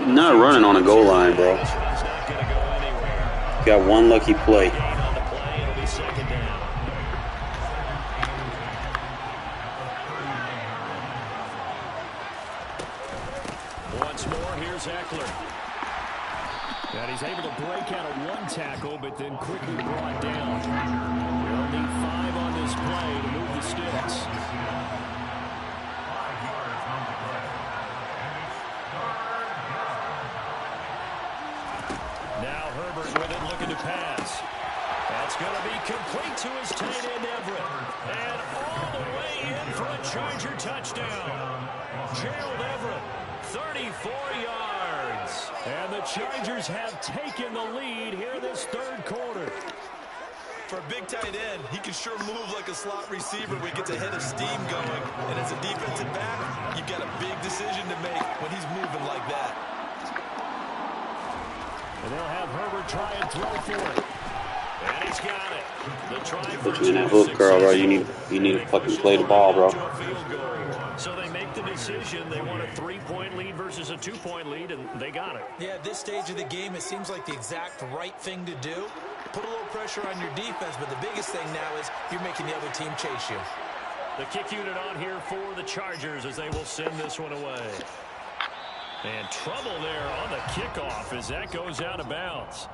Not running on a goal line, bro. Got one lucky play. Once more, here's Eckler. And he's able to break out of one tackle, but then quickly brought down. They'll need 5 on this play to move the sticks. Now Herbert with it, looking to pass. That's going to be complete to his tight end, Everett. And all the way in for a Charger touchdown. Gerald Everett, 34 yards. And the Chargers have taken the lead here this 3rd quarter. For a big tight end, he can sure move like a slot receiver when he gets a head of steam going. And as a defensive back, you've got a big decision to make when he's moving like that. And they'll have Herbert try and throw for it. And he's got it. The try for Put you in that hook, girl, bro. You need to fucking play the ball, bro. So they make the decision. They want a 3-point lead versus a 2-point lead, and they got it. Yeah, at this stage of the game, it seems like the exact right thing to do. Put a little pressure on your defense, but the biggest thing now is you're making the other team chase you. The kick unit on here for the Chargers as they will send this one away. And trouble there on the kickoff as that goes out of bounds.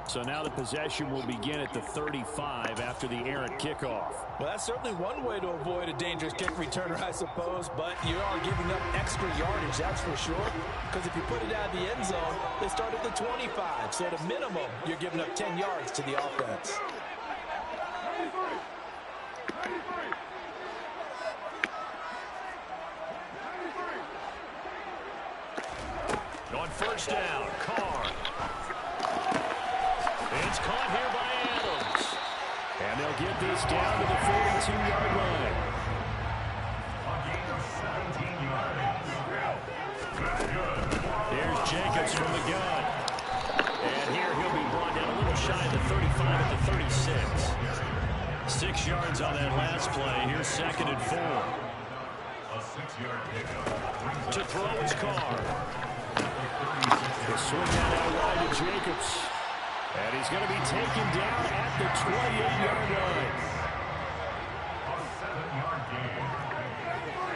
So now the possession will begin at the 35 after the errant kickoff. Well, that's certainly one way to avoid a dangerous kick returner, I suppose, but you are giving up extra yardage, that's for sure. Because if you put it out of the end zone, they start at the 25. So at a minimum, you're giving up 10 yards to the offense. On first down, Carr. It's caught here by Adams. And they'll get this down to the 42-yard line. Here's Jacobs from the gun. And here he'll be brought down a little shy of the 35 at the 36. 6 yards on that last play. Here's 2nd and 4. A 6-yard pickup. To throw is Carr. The swing that out wide to Jacobs. And he's going to be taken down at the 28-yard line. A 7-yard gain.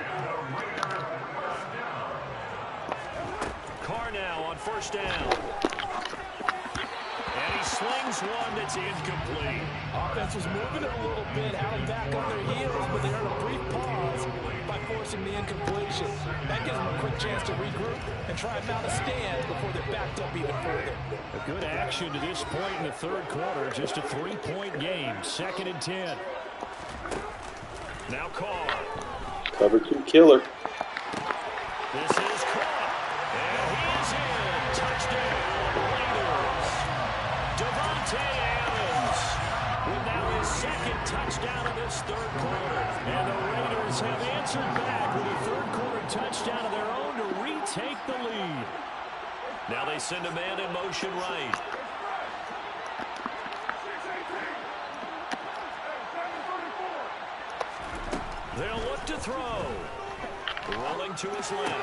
And a Raider first down. Carr now on first down. And he slings one that's incomplete. Offense was moving it a little bit, had them back on their heels, but they earned a brief pause by forcing the incompletion. That gives them a quick chance to regroup and try and mount a stand before they're backed up even further. A good action to this point in the third quarter. Just a 3-point game. 2nd and 10. Now Carr. Cover 2 killer. This is caught. And he's in. Touchdown, Raiders. Devontae Adams with now his 2nd touchdown of this third quarter. And the Raiders have answered back with a third quarter touchdown of their own to retake the lead. Now they send a man in motion right. They'll look to throw. Rolling to his left.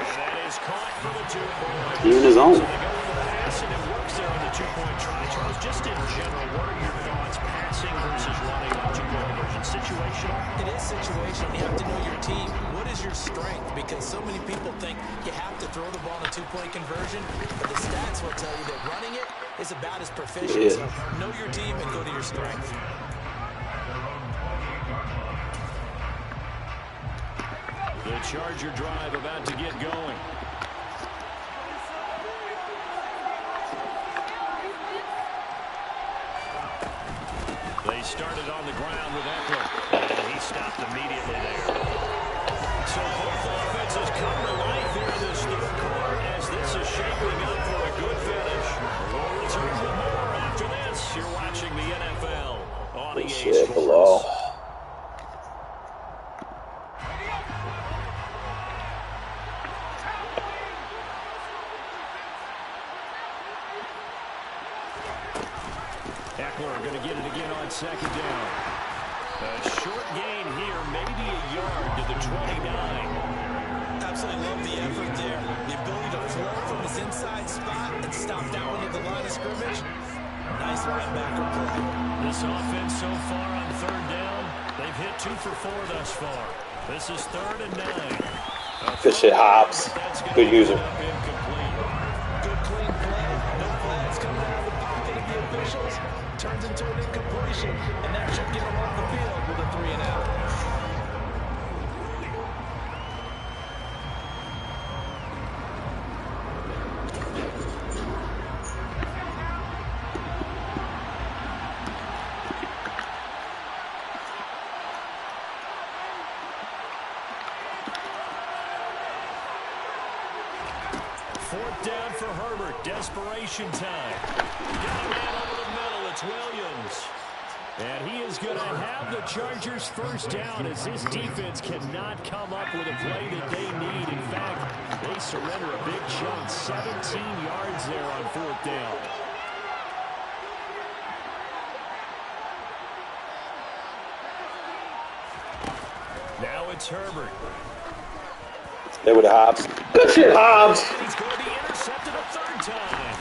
And that is caught for the 2-point. He in his own. So they go for the pass, and it works there on the 2-point try. Charles, just in general, what are your thoughts passing versus running on 2-point conversion? Situational? It is situational. You have to know your team. What is your strength? Because so many people think you have to throw the ball in a 2-point conversion, but the stats will tell you that running it is about as proficient. Yeah. So know your team and go to your strength. The Charger drive about to get going. They started on the ground with Eckler, and he stopped immediately there. So both offenses come to life here in this third quarter as this is shaping up for a good finish. We'll return with more after this. You're watching the NFL on EA Shit Sports. below. Eckler going to get it again on 2nd down. A short gain here, maybe a yard to the 29. Absolutely love the effort there. The ability to flow from his inside spot and stop that one at the line of scrimmage. Nice linebacker play. This offense so far on 3rd down, they've hit 2 for 4 thus far. This is 3rd and 9. Good shit, Hobbs. Good user. Incomplete. Good clean play. No flags coming out of the pocket of the officials. Turns into an incompletion, and that should get him off the field with a 3-and-out. Fourth down for Herbert. Desperation time. Got a man over the middle. It's Williams. And he is going to have the Chargers first down as this defense cannot come up with a play that they need. In fact, they surrender a big chunk. 17 yards there on 4th down. It's Herbert. There with the Hobbs. Good shit, Hobbs. He's going to be intercepted a third time.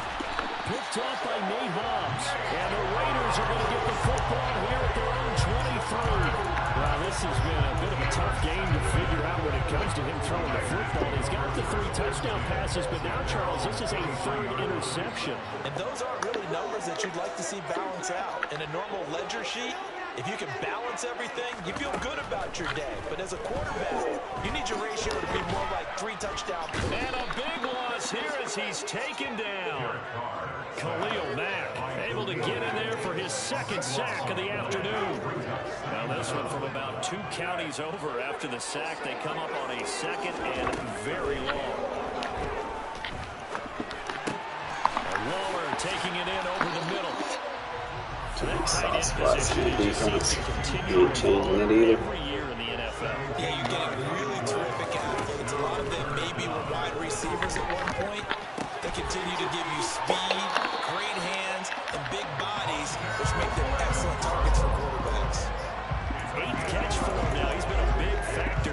Picked off by Nate Hobbs. And the Raiders are going to get the football here at their own 23. Well, this has been a bit of a tough game to figure out when it comes to him throwing the football. He's got the 3 touchdown passes, but now, Charles, this is a 3rd interception. And those aren't really numbers that you'd like to see balance out. In a normal ledger sheet, if you can balance everything, you feel good about your day. But as a quarterback, you need your ratio to be more like 3 touchdowns. And a big loss here as he's taken down. Khalil Mack able to get in there for his 2nd sack of the afternoon. Now this one from about 2 counties over after the sack. They come up on a 2nd and very long. Waller taking it in over the middle. So that tight end position is just continuing every year in the NFL. Yeah, you're getting really terrific athletes. A lot of them maybe were wide receivers at one point. They continue to give you speed, great hands, and big bodies, which make them excellent targets for quarterbacks. 8th catch for him now. He's been a big factor.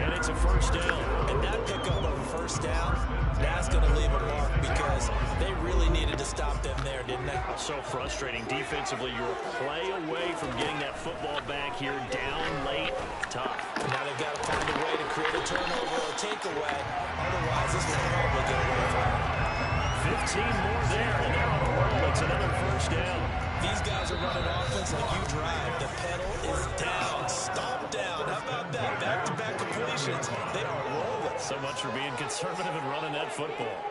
And it's a first down. And that pickup of a first down, that's going to leave a mark because they really needed to stop them there, didn't they? So frustrating. Defensively, you're a play away from getting that football back here down late. Tough. Now they've got to find a way to create a turnover or a takeaway. Otherwise, this will probably get away from them. 15 more there, and they're on a roll. It's another first down. These guys are running offense like you drive. The pedal is down, stomp down. How about that? Back-to-back completions. They are rolling. So much for being conservative and running that football.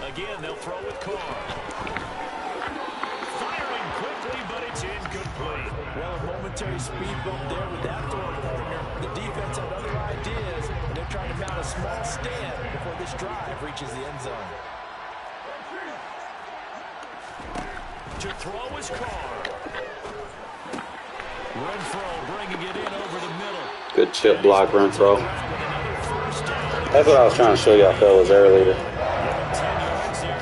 Again, they'll throw with Carr. Firing quickly, but it's incomplete. Well, a momentary speed bump there with that throw partner. The defense had other ideas, and they're trying to mount a small stand before this drive reaches the end zone. To throw is Carr. Renfro bringing it in over the middle. Good chip block, Renfro. That's what I was trying to show y'all fellas earlier.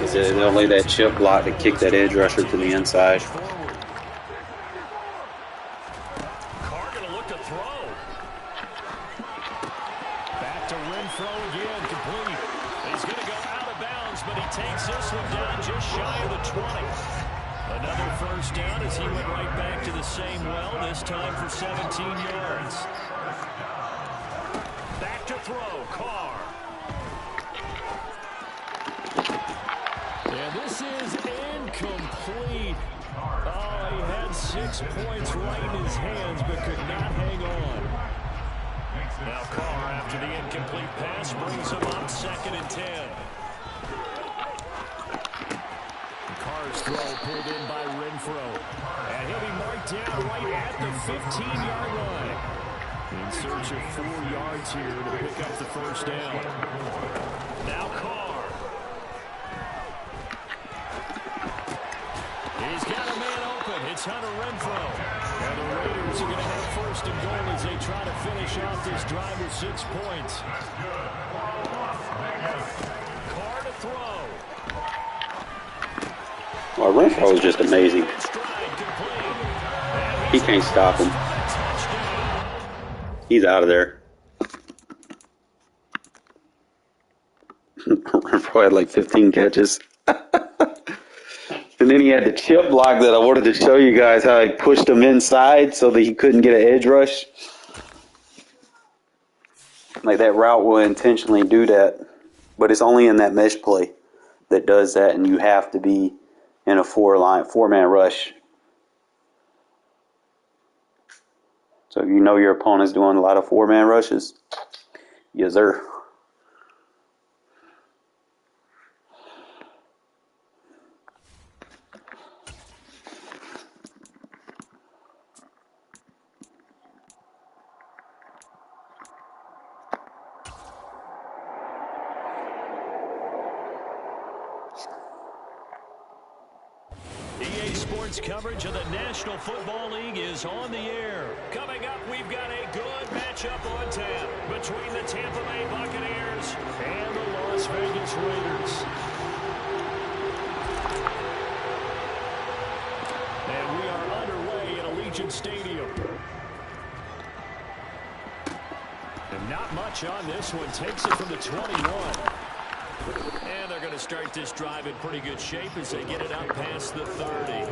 Is it only that chip block to kick that edge rusher to the inside. Carr gonna look to throw. Back to Renfro again, complete. He's gonna go out of bounds, but he takes this one down just shy of the 20. Another first down as he went right back to the same well, this time for 17 yards. Back to throw, Carr. And this is incomplete. Oh, he had 6 points right in his hands, but could not hang on. Now Carr, after the incomplete pass, brings him up 2nd and 10. Carr's throw pulled in by Renfro. And he'll be marked down right at the 15-yard line. In search of 4 yards here to pick up the first down. Now Carr. He's got a man open. It's Hunter Renfro. And the Raiders are going to have 1st and goal as they try to finish off this drive with 6 points. Carr to throw. Well, Renfro is just amazing. He can't stop him. He's out of there. Renfro had like 15 catches. And then he had the chip block that I wanted to show you guys how he pushed him inside so that he couldn't get an edge rush. Like that route will intentionally do that. But it's only in that mesh play that does that, and you have to be in a 4-man rush. So if you know your opponent's doing a lot of 4-man rushes, yes sir. EA Sports coverage of the National Football League is on the air. Coming up, we've got a good matchup on tap between the Tampa Bay Buccaneers and the Las Vegas Raiders. Giant Stadium. And not much on this one. Takes it from the 21. And they're going to start this drive in pretty good shape as they get it up past the 30.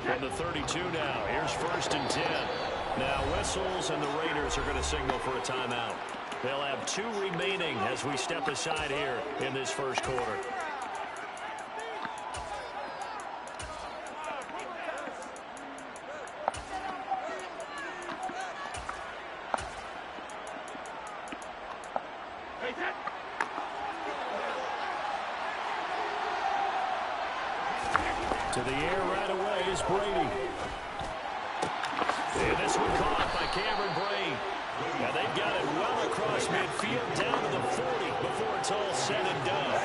From the 32 now. Here's 1st and 10. Now whistles, and the Raiders are going to signal for a timeout. They'll have 2 remaining as we step aside here in this first quarter. To the air right away is Brady. And this one caught by Cameron Brate. Now they've got it well across midfield down to the 40 before it's all said and done.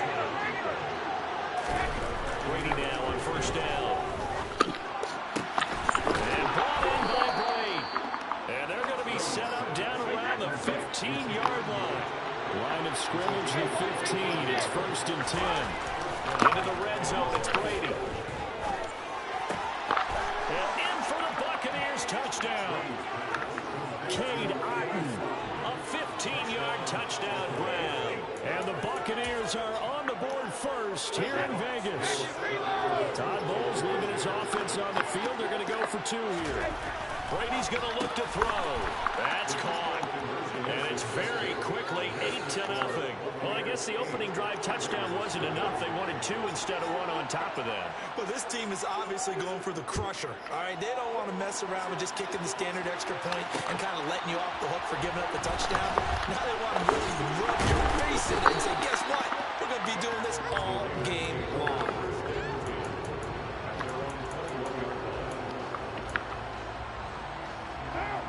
Brady now on 1st down. And brought in by Brate. And they're going to be set up down around the 15-yard line. Line of scrimmage, the 15. It's 1st and 10. Into the red zone, it's Brady. Touchdown. Cade Otton, a 15-yard touchdown grab. And the Buccaneers are on the board first here in Vegas. Todd Bowles leaving his offense on the field. They're going to go for 2 here. Brady's going to look to throw. That's caught. And it's very quickly 8-0. Well, I guess the opening drive touchdown wasn't enough. They wanted 2 instead of 1 on top of that. Well, this team is obviously going for the crusher. All right, they don't want to mess around with just kicking the standard extra point and kind of letting you off the hook for giving up the touchdown. Now they want to really rub your face in it and say, guess what? We're going to be doing this all game long.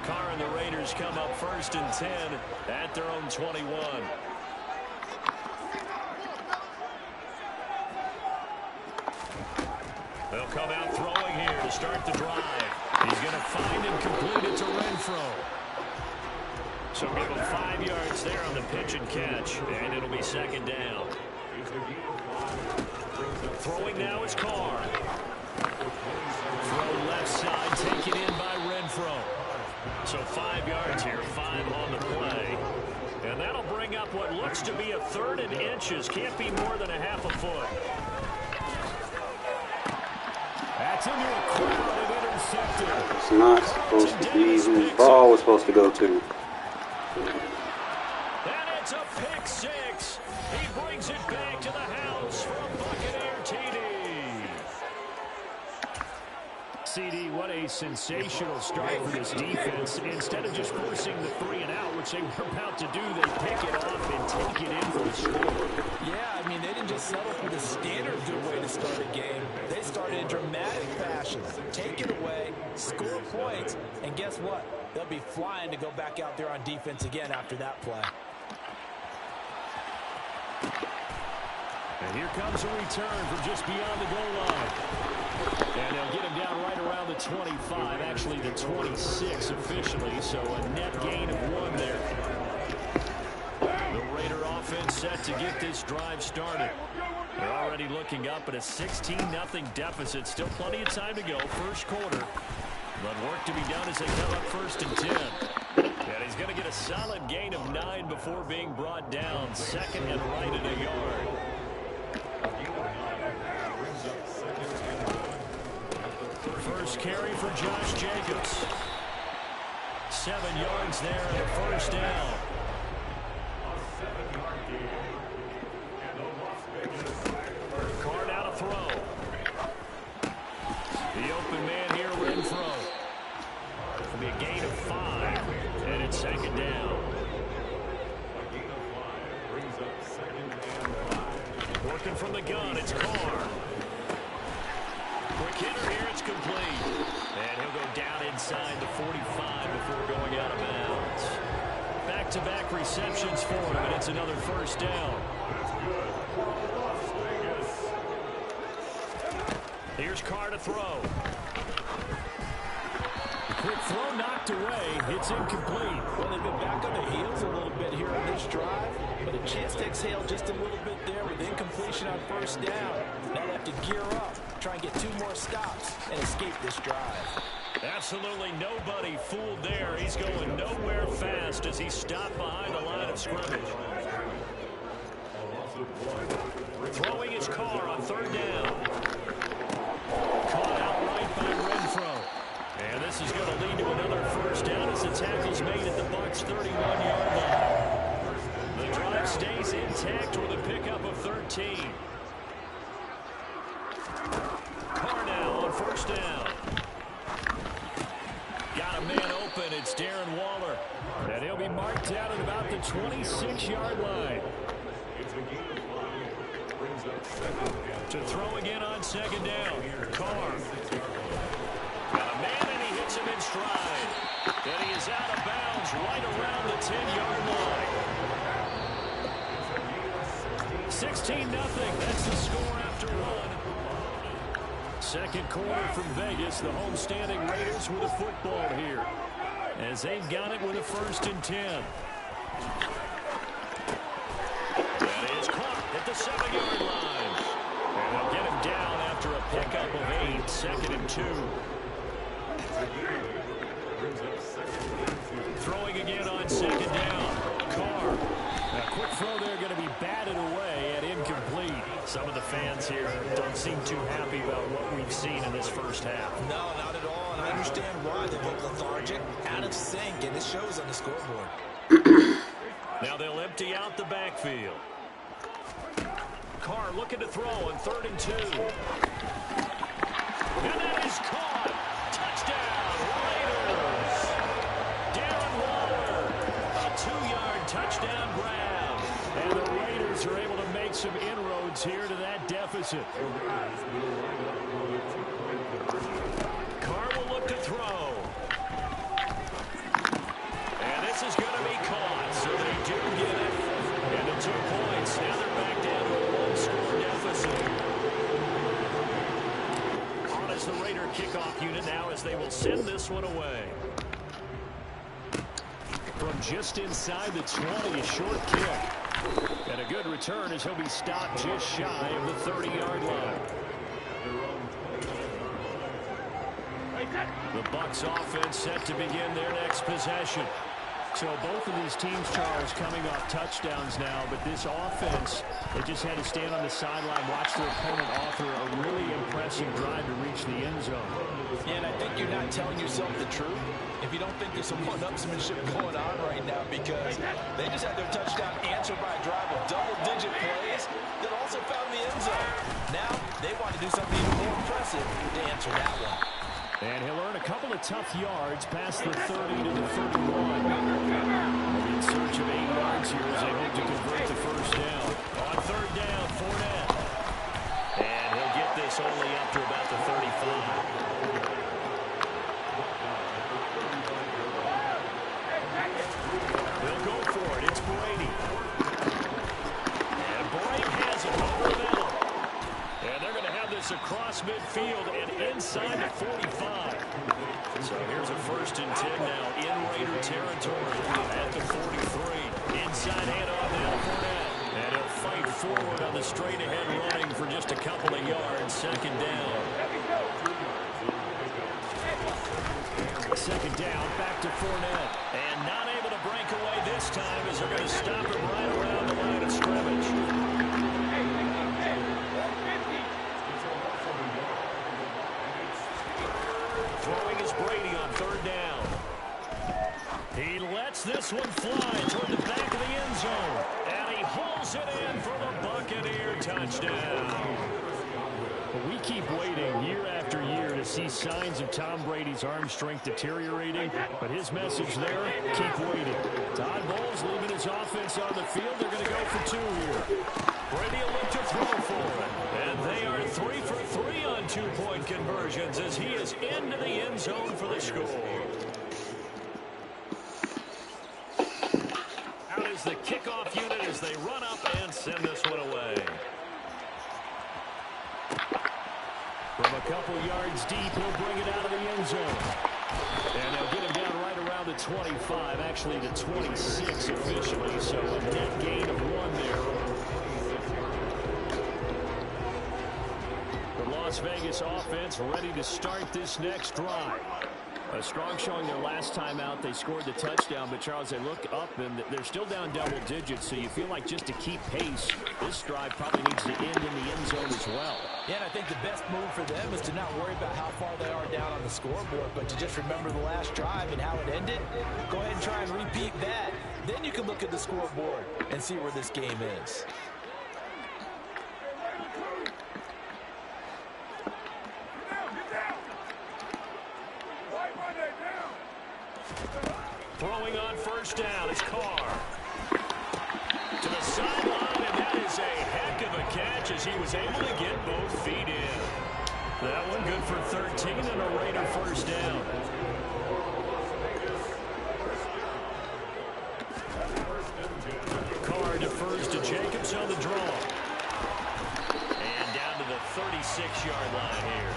Carr and the Raiders come up 1st and 10 at their own 21. They'll come out throwing here to start the drive. He's going to find and complete it to Renfro. So give him 5 yards there on the pitch and catch, and it'll be 2nd down. Throwing now is Carr. Throw left side, taken in by Renfro. So 5 yards here, 5 on the play. And that'll bring up what looks to be a 3rd and inches. Can't be more than a half a foot. That's into a crowd and intercepted. It's not supposed to be who the ball was supposed to go to. And it's a pick 6. He brings it back to the house for a Buccaneer TD. CD, what a sensational start for this defense. Instead of just forcing the 3 and out, which they were about to do, they pick it off and take it in for the score. Yeah, I mean, they didn't just settle for the standard good way to start a game. They started in dramatic fashion. Take it away, score points, and guess what? They'll be flying to go back out there on defense again after that play. And here comes a return from just beyond the goal line. And they'll get him down right around the 25, actually the 26 officially, so a net gain of 1 there. The Raider offense set to get this drive started. They're already looking up at a 16-0 deficit. Still plenty of time to go, first quarter. But work to be done as they come up 1st and 10. And he's going to get a solid gain of 9 before being brought down. 2nd and right at a yard. First carry for Josh Jacobs. 7 yards there and a 1st down. Carr now to throw. The open man here, Renfro. It'll be a gain of 5, and it's 2nd down. Working from the gun, it's Carr. Quick hitter here, it's complete. And he'll go down inside the 45 before going out of bounds. Back-to-back receptions for him, and it's another 1st down. Here's Carr to throw. throw knocked away. It's incomplete. Well, they've been back on their heels a little bit here in this drive, but a chance to exhale just a little bit there with incompletion on first down. Now they have to gear up, try and get 2 more stops, and escape this drive. Absolutely nobody fooled there. He's going nowhere fast as he stopped behind the line of scrimmage. Throwing his car on third down. Caught outright by Renfro. And this is going to lead to another first down as the tackle's made at the Bucs' 31-yard line. The drive stays intact with a pickup of 13. Carr now on first down. Got a man open. It's Darren Waller. And he'll be marked out at about the 26-yard line. To throw again on second down. Carr. Got a man, and he hits him in stride. And he is out of bounds right around the 10-yard line. 16-0. That's the score after one. Second quarter from Vegas. The homestanding Raiders with a football here, as they've got it with a 1st and 10. That is caught at the 7-yard line. And they'll get him down after a pickup of 8. 2nd and 2. Throwing again on second down. Carr. A quick throw there, going to be batted away and incomplete. Some of the fans here don't seem too happy about what we've seen in this first half. No, not at all, and I understand why. They look lethargic, out of sync, and it shows on the scoreboard. Now they'll empty out the backfield. Carr looking to throw on 3rd and 2. And that is caught. Touchdown, Raiders. Darren Waller, a 2-yard touchdown grab. And the Raiders are able to make some inroads here to that deficit. Carr will look to throw. And this is going to be caught, so they do get it. And the 2 points. Now they're back down to a 1-score deficit. On as the Raider kickoff unit now, as they will send this one away. From just inside the 20, a short kick. And a good return as he'll be stopped just shy of the 30-yard line. The Bucs offense set to begin their next possession. So both of these teams, Charles, coming off touchdowns now, but this offense, they just had to stand on the sideline, watch their opponent offer a really impressive drive to reach the end zone. Yeah, and I think you're not telling yourself the truth if you don't think there's some one-upsmanship going on right now, because they just had their touchdown answered by a drive of double-digit plays that also found the end zone. Now they want to do something even more impressive to answer that one. And he'll earn a couple of tough yards past the 30 to the 31. In search of 8 yards here as they hope to convert the first down. On 3rd down, Fournette. And he'll get this only up to about the 35. They'll go for it. It's Brady. And Brady has it over the middle. And they're going to have this across midfield and inside the 45. So here's a 1st and 10 now in Raider territory at the 43. Inside handoff now to Fournette. And he'll fight forward on the straight-ahead running for just a couple of yards. 2nd down. 2nd down, back to Fournette. And not able to break away this time as they're going to stop him right around the line of scrimmage. Throwing is Brady on 3rd down. He lets this one fly toward the back of the end zone. And he hauls it in for the Buccaneer touchdown. But we keep waiting year after year to see signs of Tom Brady's arm strength deteriorating. But his message there, keep waiting. Todd Bowles leaving his offense on the field. They're going to go for 2 here. Brady will look to throw for it. And they are 3 for 3 on 2-point conversions as he is into the end zone for the score. Out is the kickoff unit as they run up and send this one away. From a couple yards deep, he'll bring it out of the end zone. And they'll get him the 25, actually the 26 officially, so a net gain of 1 there. The Las Vegas offense ready to start this next drive. A strong showing their last time out. They scored the touchdown, but Charles, they look up and they're still down double digits, so you feel like just to keep pace, this drive probably needs to end in the end zone as well. Yeah, and I think the best move for them is to not worry about how far they are down on the scoreboard, but to just remember the last drive and how it ended. Go ahead and try and repeat that. Then you can look at the scoreboard and see where this game is. Throwing on first down is Carr. To the sideline, and that is a heck of a catch as he was able to get both feet in. That one good for 13 and a Raider first down. Carr defers to Jacobs on the draw. And down to the 36-yard line here.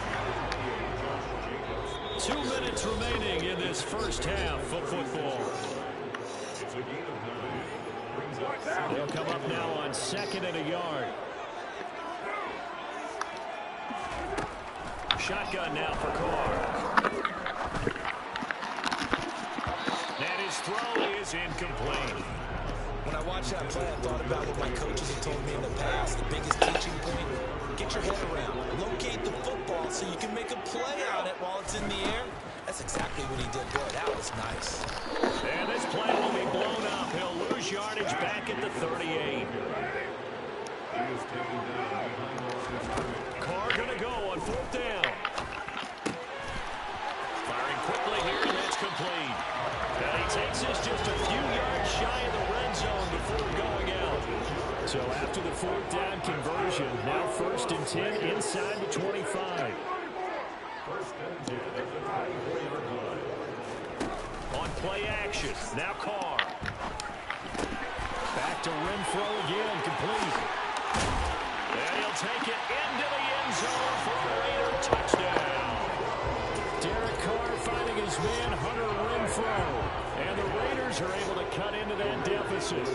2 minutes remaining in this first half of football. They'll come up now on 2nd and a yard. Shotgun now for Carr. And his throw is incomplete. When I watched that play, I thought about what my coaches have told me in the past. The biggest teaching point, get your head around. Locate the football so you can make a play on it while it's in the air. That's exactly what he did there. That was nice. And this play will be blown up. He'll lose yardage back at the 38. Carr going to go on 4th down. Firing quickly here, and that's complete. And he takes this just a few yards shy of the red zone before going out. So after the 4th down conversion, now 1st and 10 inside the 25. On play action, now Carr. Back to Renfro again, complete. And he'll take it into the end zone for a Raider touchdown. Derek Carr finding his man, Hunter Renfro. And the Raiders are able to cut into that deficit.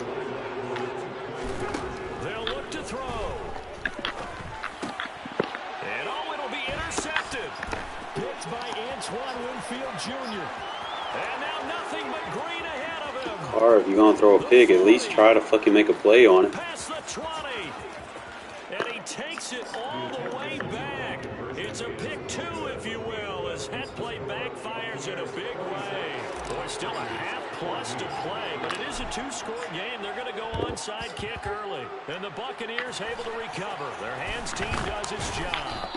They'll look to throw. And oh, it'll be intercepted. Picked by Antoine Winfield Jr. And now nothing but green ahead of him. Or if you're going to throw a pick, at least try to fucking make a play on it. Past the 20. And he takes it all the way back. It's a pick 2, if you will, as that play backfires in a big way. Boy, still a half-plus to play, but it is a 2-score game. They're going to go onside kick early. And the Buccaneers able to recover. Their hands team does its job.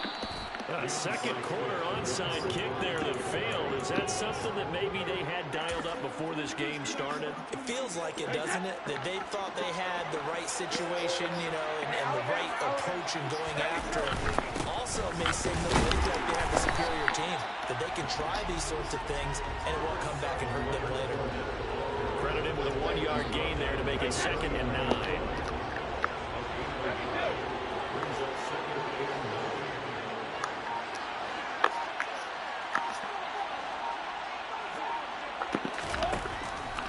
A second quarter onside kick there that failed. Is that something that maybe they had dialed up before this game started? It feels like it, doesn't it? That they thought they had the right situation, you know, and the right approach in going after it. Also may signal that they feel like they have the superior team, that they can try these sorts of things and it won't come back and hurt them later. Credit him with a 1-yard gain there to make it 2nd and 9.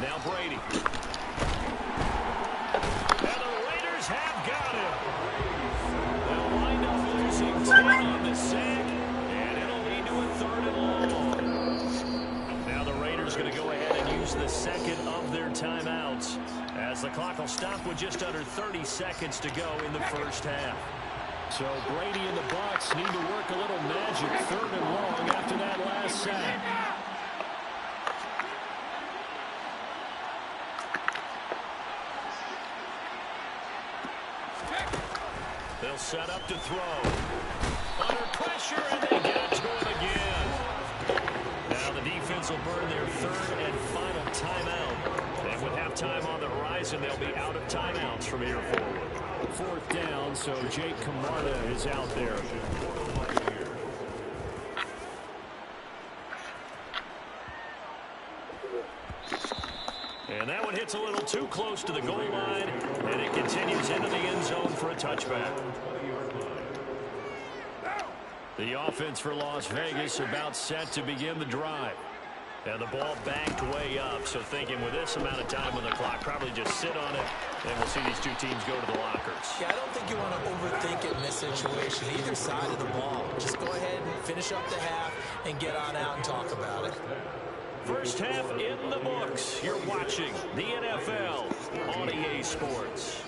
Now Brady. And the Raiders have got him. They'll wind up losing 10 on the sack, and it'll lead to a 3rd and long. Now the Raiders going to go ahead and use the second of their timeouts, as the clock will stop with just under 30 seconds to go in the first half. So Brady and the Bucs need to work a little magic 3rd and long after that last sack. They'll set up to throw. Under pressure, and they get to it again. Now the defense will burn their 3rd and final timeout. And with halftime on the horizon, they'll be out of timeouts from here forward. 4th down, so Jake Camarda is out there. And that one hits a little too close to the goal line, and it continues into the end zone for a touchback. The offense for Las Vegas about set to begin the drive. And the ball backed way up, so thinking with this amount of time on the clock, probably just sit on it, and we'll see these two teams go to the lockers. Yeah, I don't think you want to overthink it in this situation, either side of the ball. Just go ahead and finish up the half and get on out and talk about it. First half in the books. You're watching the NFL on EA Sports.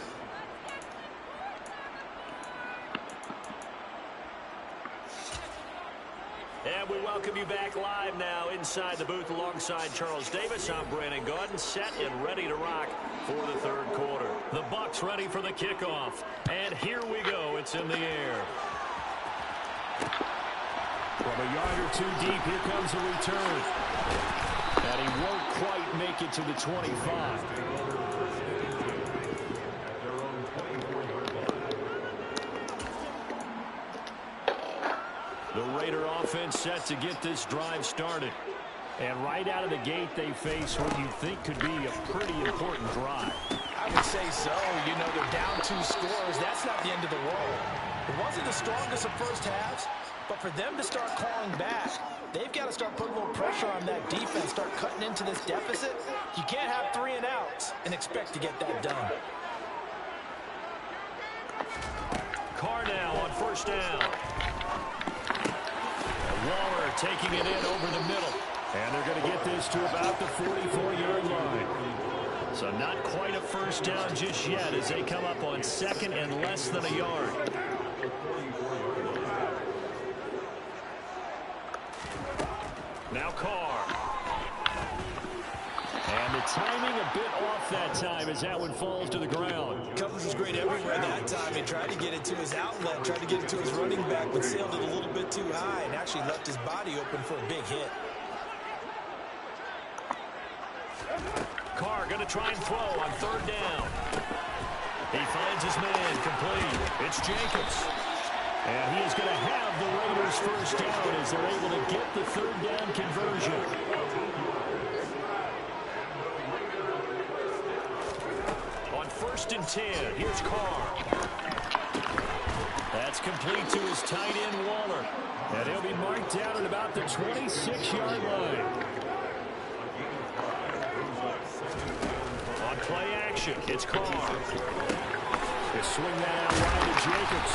And we welcome you back live now inside the booth alongside Charles Davis. I'm Brandon Gaudin, set and ready to rock for the third quarter. The Bucs ready for the kickoff. And here we go. It's in the air. From a yard or two deep, here comes the return. And he won't quite make it to the 25. The Raider offense set to get this drive started. And right out of the gate, they face what you think could be a pretty important drive. I would say so. You know, they're down 2 scores. That's not the end of the world. It wasn't the strongest of first halves, but for them to start clawing back, they've got to start putting a little pressure on that defense, start cutting into this deficit. You can't have 3 and outs and expect to get that done. Carr now on first down. Waller taking it in over the middle. And they're going to get this to about the 44-yard line. So not quite a first down just yet as they come up on second and less than a yard. Now Carr. And the timing a bit off that time as that one falls to the ground. Coverage was great everywhere that time. He tried to get it to his outlet, tried to get it to his running back, but sailed it a little bit too high and actually left his body open for a big hit. Carr going to try and throw on third down. He finds his man complete. It's Jacobs. And he is going to have the Raiders first down as they're able to get the third down conversion. On first and 10, here's Carr. That's complete to his tight end, Waller. And he'll be marked down at about the 26-yard line. On play action, it's Carr. They swing that out wide to Jacobs.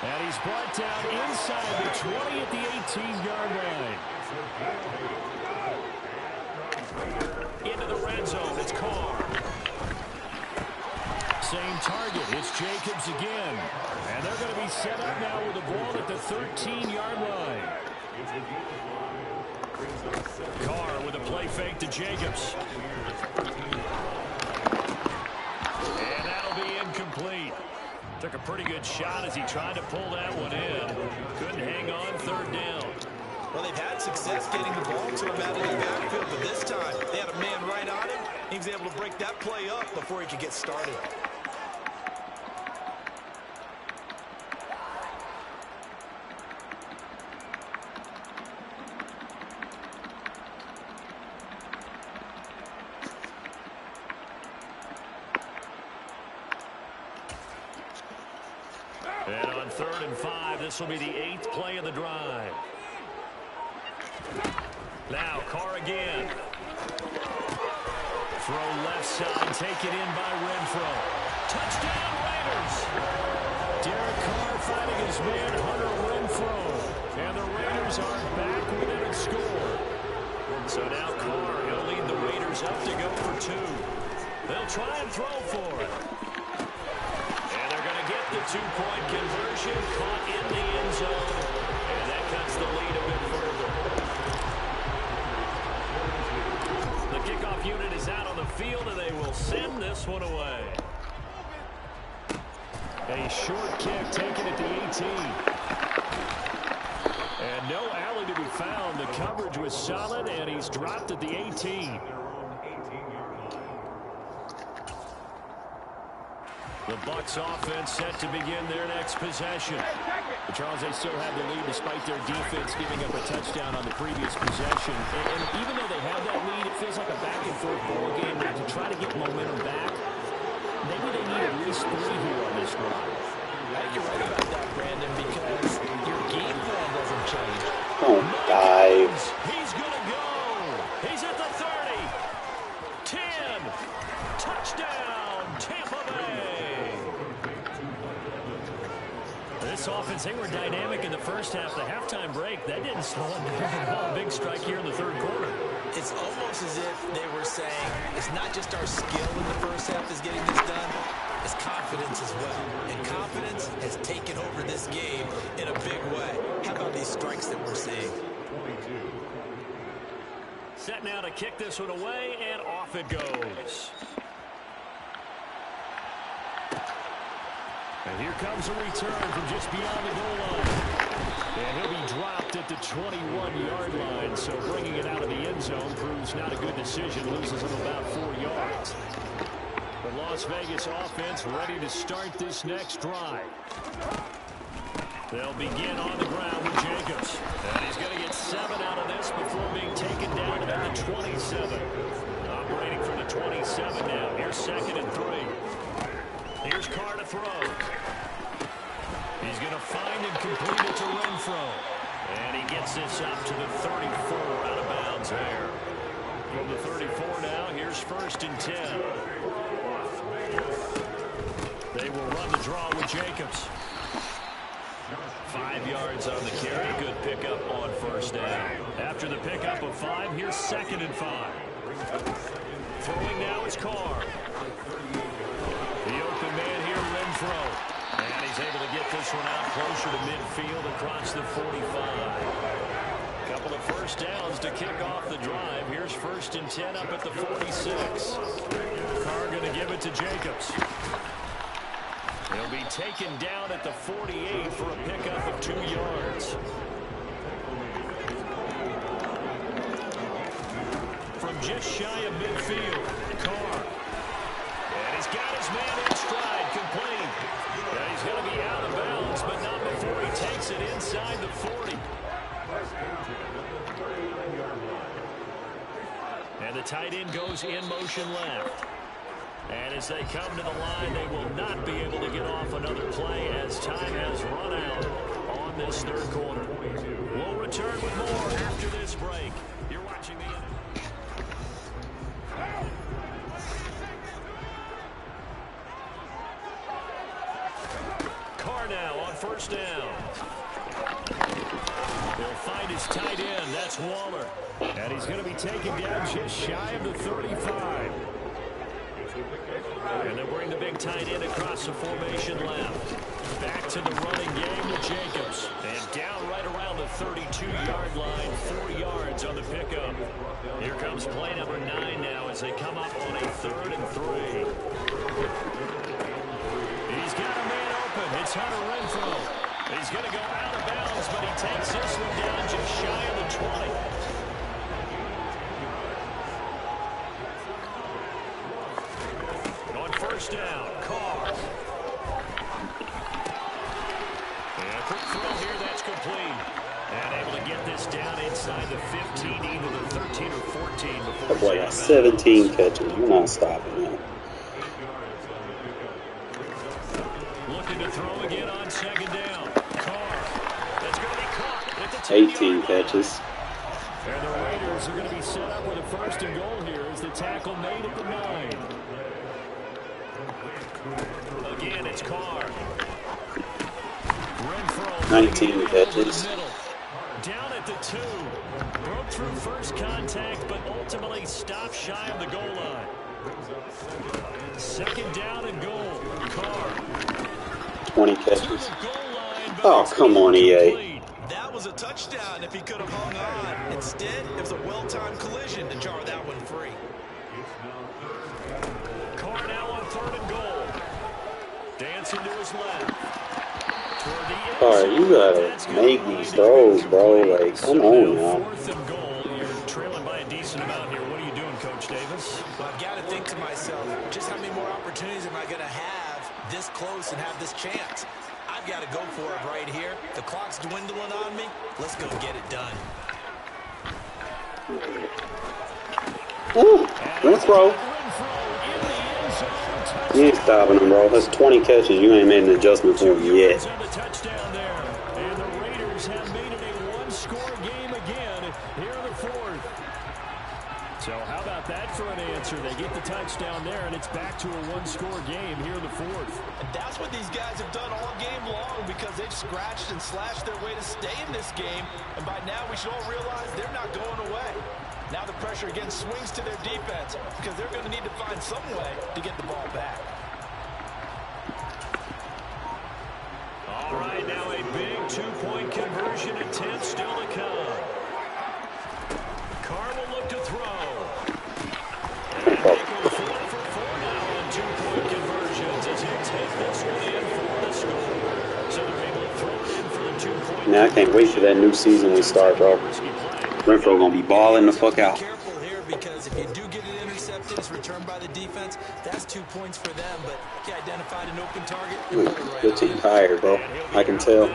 And he's brought down inside the 20 at the 18-yard line. Into the red zone, it's Carr. Same target, it's Jacobs again. And they're going to be set up now with the ball at the 13-yard line. Carr with a play fake to Jacobs. And that'll be incomplete. Took a pretty good shot as he tried to pull that one in. Couldn't hang on third down. Well, they've had success getting the ball to him out of the backfield, but this time they had a man right on him. He was able to break that play up before he could get started. And on 3rd and 5, this will be the 8th play of the drive. Now Carr again. Throw left side, taken in by Renfro. Touchdown Raiders! Derek Carr fighting his man Hunter Renfro. And the Raiders are back within a score. So now Carr, he'll lead the Raiders up to go for 2. They'll try and throw for it. The 2-point conversion caught in the end zone, and that cuts the lead a bit further. The kickoff unit is out on the field, and they will send this one away. A short kick taken at the 18. And no alley to be found. The coverage was solid, and he's dropped at the 18. The Bucs offense set to begin their next possession. But Charles, they still have the lead despite their defense giving up a touchdown on the previous possession. And even though they have that lead, it feels like a back-and-forth ball game. To try to get momentum back, maybe they need at least 3 here on this drive. I think you're right about that, Brandon, because your game plan doesn't change. Don't dive. He's going to go. offense, they were dynamic in the first half. The halftime break, that didn't slow them down at all. A big strike here in the third quarter. It's almost as if they were saying, it's not just our skill in the first half that's getting this done, it's confidence as well. And confidence has taken over this game in a big way. How about these strikes that we're seeing? Set now to kick this one away, and off it goes. And here comes a return from just beyond the goal line. And he'll be dropped at the 21-yard line, so bringing it out of the end zone proves not a good decision, loses him about 4 yards. The Las Vegas offense ready to start this next drive. They'll begin on the ground with Jacobs. And he's going to get 7 out of this before being taken down at the 27. Operating from the 27 now. Here's 2nd and 3. Here's Carr to throw. He's going to find and complete it to Renfro. And he gets this up to the 34, out of bounds there. From the 34 now, here's 1st and 10. They will run the draw with Jacobs. 5 yards on the carry. Good pickup on 1st down. After the pickup of 5, here's 2nd and 5. Throwing now is Carr. The open man here, Renfro. And he's able to get this one out closer to midfield across the 45. Couple of 1st downs to kick off the drive. Here's 1st and 10 up at the 46. Carr going to give it to Jacobs. He'll be taken down at the 48 for a pickup of 2 yards. From just shy of midfield, Carr. And he's got his man in stride, complete. And he's going to be out of bounds, but not before he takes it inside the 40. And the tight end goes in motion left. And as they come to the line, they will not be able to get off another play as time has run out on this 3rd quarter. We'll return with more after this break. You're watching the Carr now on 1st down. He'll find his tight end. That's Waller. And he's going to be taken down just shy of the 35. And they'll bring the big tight end across the formation left. Back to the running game with Jacobs. And down right around the 32-yard line, 4 yards on the pickup. Here comes play number 9 now as they come up on a 3rd and 3. He's got a man open. It's Hunter Renfro. He's going to go out of bounds, but he takes this one down just shy of the 20. On 1st down, Carr. And a quick throw here, that's complete. And able to get this down inside the 15, either the 13 or 14 before. That boy got 17 catches. You're not stopping him. Looking to throw again on 2nd down. Carr. That's going to be caught at the 18 catches. And the Raiders are going to be set up with a 1st and goal here as the tackle made at the 9. Again, it's Carr. Renfro 19 catches. Down at the 2. Broke through first contact, but ultimately stopped shy of the goal line. 2nd down and goal. Carr. 20 catches. Oh, come on, EA. That was a touchdown if he could have hung on. Instead, it was a well-timed collision to jar that one free. Carr now on 3rd and goal. Dancing to his left. Carr, you gotta make these throws, bro. Like, come on now. 4th and goal. You're trailing by a decent amount here. What are you doing, Coach Davis? Well, I've got to think to myself, just how many more opportunities am I going to have this close and have this chance? I've got to go for it right here. The clock's dwindling on me. Let's go get it done. Ooh, good throw. You ain't stopping him, bro. That's 20 catches. You ain't made an adjustment for him yet. Touchdown there. And the Raiders have made it a one-score game again here in the 4th. So how about that for an answer? They get the touchdown there, and it's back to a one-score game here in the fourth. And that's what these guys have done all game long because they've scratched and slashed their way to stay in this game. And by now, we should all realize they're not going away. Now the pressure again swings to their defense because they're going to need to find some way to get the ball back. All right, now a big two-point conversion attempt still to come. Carr will look to throw. And they go 4 for 4 now on two-point conversions as he take this one in for the score. So they're able to throw it in for the two-point. Now I can't wait for that new season we start, bro. Renfro gonna be balling the fuck out. Be careful here because if you do get it intercepted, it's returned by the defense. That's 2 points for them, but he identified an open target. Good team tired, bro. I can tell.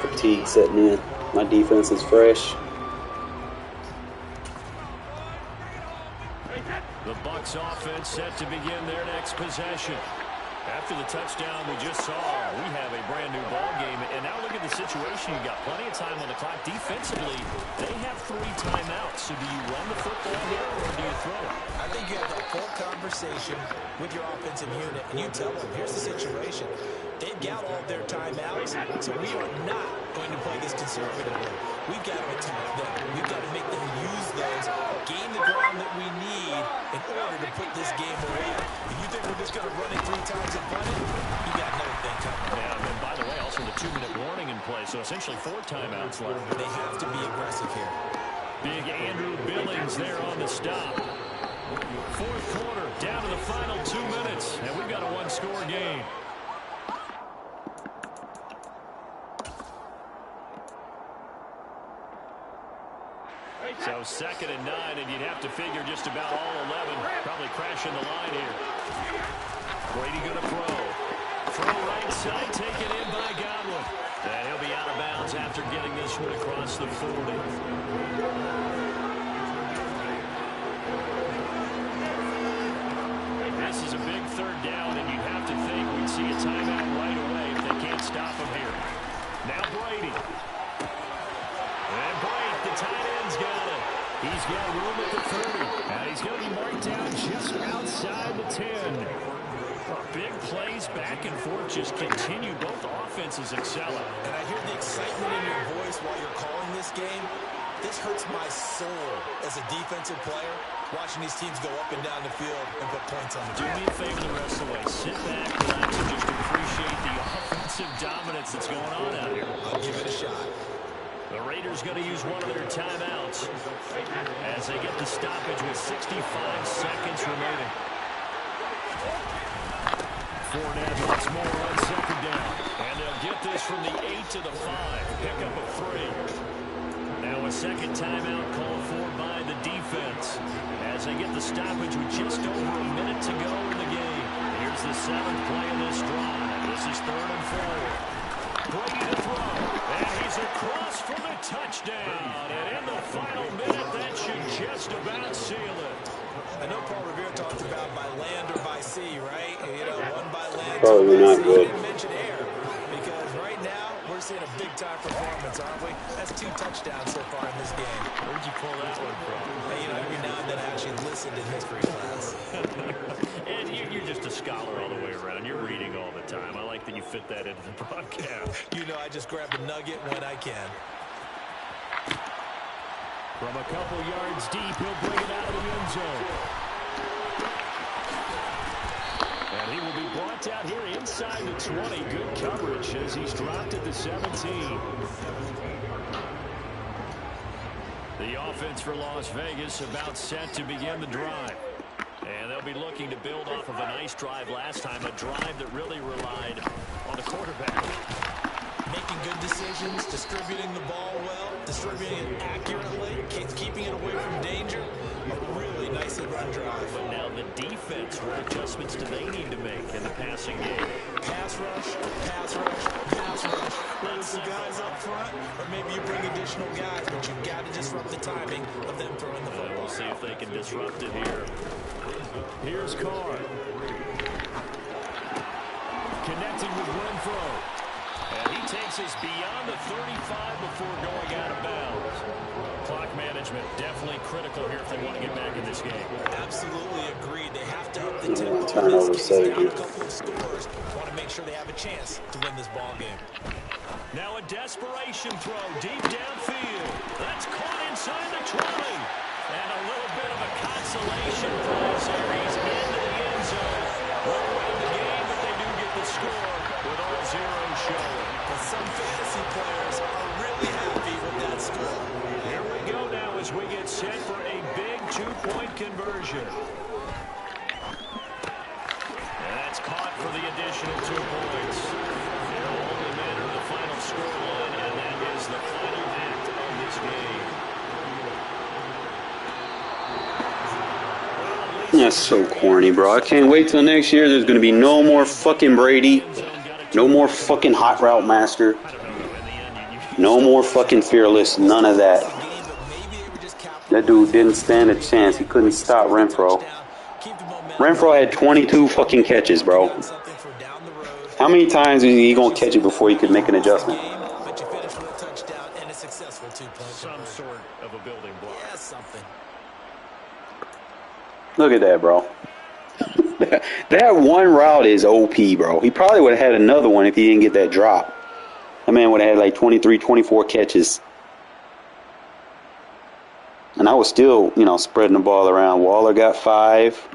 Fatigue setting in. My defense is fresh. The Bucs offense set to begin their next possession. After the touchdown we just saw, we have a brand new ball game. And now look at the situation. You've got plenty of time on the clock. Defensively, they have 3 timeouts. So do you run the football here or do you throw it? I think you have a full conversation with your offensive unit, and you tell them, here's the situation. They've got all of their timeouts, so we are not going to play this conservatively. We've got to attack them. We've got to make them use those, gain the ground that we need in order to put this game away. If you think we're just going to run it 3 times and punt it, you got another thing coming. Yeah, and by the way, also the 2-minute warning in play, so essentially 4 timeouts left. They have to be aggressive here. Big Andrew Billings there on the stop. Fourth quarter, down to the final 2 minutes, and we've got a one-score game. So 2nd and 9, and you'd have to figure just about all 11 probably crashing the line here. Brady going to throw. Throw right side, taken in by Godwin. And he'll be out of bounds after getting this one across the 40. This is a big 3rd down, and you'd have to think we'd see a timeout right away if they can't stop him here. Now Brady. And Bright, the tight end's got it. He's got room at the 30. And he's going to be marked down just outside the 10. Big plays back and forth just continue. Both offenses excelling. And I hear the excitement in your voice while you're calling this game. This hurts my soul as a defensive player, watching these teams go up and down the field and put points on the board. Do me a favor the rest of the way. Sit back, relax, and just appreciate the offensive dominance that's going on out here. I'll give it a shot. The Raiders going to use one of their timeouts as they get the stoppage with 65 seconds remaining. Fournette once more on 2nd down. And they'll get this from the 8 to the 5. Pick up of 3. Now a 2nd timeout called for by the defense as they get the stoppage with just over a minute to go in the game. Here's the 7th play of this drive. This is 3rd and 4. Brady to throw. And he's across for the touchdown. And in the final minute, that should just about seal it. I know Paul Revere talked about by land or by sea, right? You know, one by land, Probably not good. He didn't mention air because right now we're seeing a big-time performance, aren't we? That's 2 touchdowns so far in this game. Where'd you pull that one from? Hey, you know, every now and then I actually listened in history class. And you're just a scholar all the way around. You're reading all the time. I like that you fit that into the broadcast. You know, I just grab a nugget when I can. From a couple yards deep, he'll bring it out of the end zone. And he will be brought out here inside the 20. Good coverage as he's dropped at the 17. The offense for Las Vegas about set to begin the drive. And they'll be looking to build off of a nice drive last time, a drive that really relied on the quarterback. Making good decisions, distributing the ball well, distributing it accurately, keeping it away from danger. A really nicely run drive. But now the defense, what adjustments do they need to make in the passing game? Pass rush, pass rush, pass rush. Whether it's the guys up front, or maybe you bring additional guys, but you've got to disrupt the timing of them throwing the football. We'll see if they can disrupt it here. Here's Carr. Connecting with Renfro. And he takes us beyond the 35 before going out of bounds. Clock management definitely critical here if they want to get back in this game. Absolutely agreed. They have to up the tempo in Turnover this case. saved Down you. a couple of scores. Want to make sure they have a chance to win this ball game. Now a desperation throw deep downfield. That's caught inside the 20. And a little bit of a consolation prize here. He's into the end zone. Won't win the game, but they do get the score with all zeros showing. But some fantasy players are really happy with that score. Here we go now as we get set for a big two-point conversion. And that's caught for the additional 2 points. It'll only matter the final scoreline, and that is the final act of this game. That's so corny, bro. I can't wait till next year. There's going to be no more fucking Brady. No more fucking hot route master. No more fucking fearless. None of that. That dude didn't stand a chance. He couldn't stop Renfro. Renfro had 22 fucking catches, bro. How many times is he going to catch it before he could make an adjustment? Some sort of a building block. Yeah, something. Look at that, bro. That one route is OP, bro. He probably would have had another one if he didn't get that drop. That man would have had like 23, 24 catches. And I was still, spreading the ball around. Waller got 5.